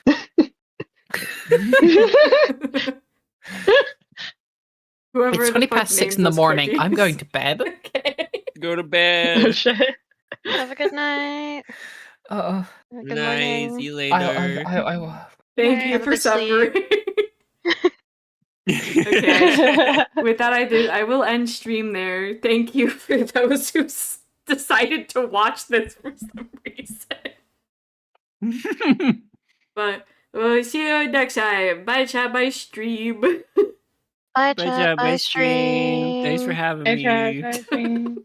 Whoever It's the 20 fuck past 6 names in the those morning. I'm cookies. going to bed. Okay. Go to Oh bed. shit. Have a good night. Uh, Good Nice. morning. See you later. I will. Thank Alright, you have a for good sleep. suffering. Okay. With that, I will end stream there. Thank you for those who decided to watch this for some reason. But we'll see you next time. Bye, chat. Bye, stream. Bye, Bye, chat. chat. Bye, Bye, stream. Thanks for stream. having Bye, me. chat, bye, stream.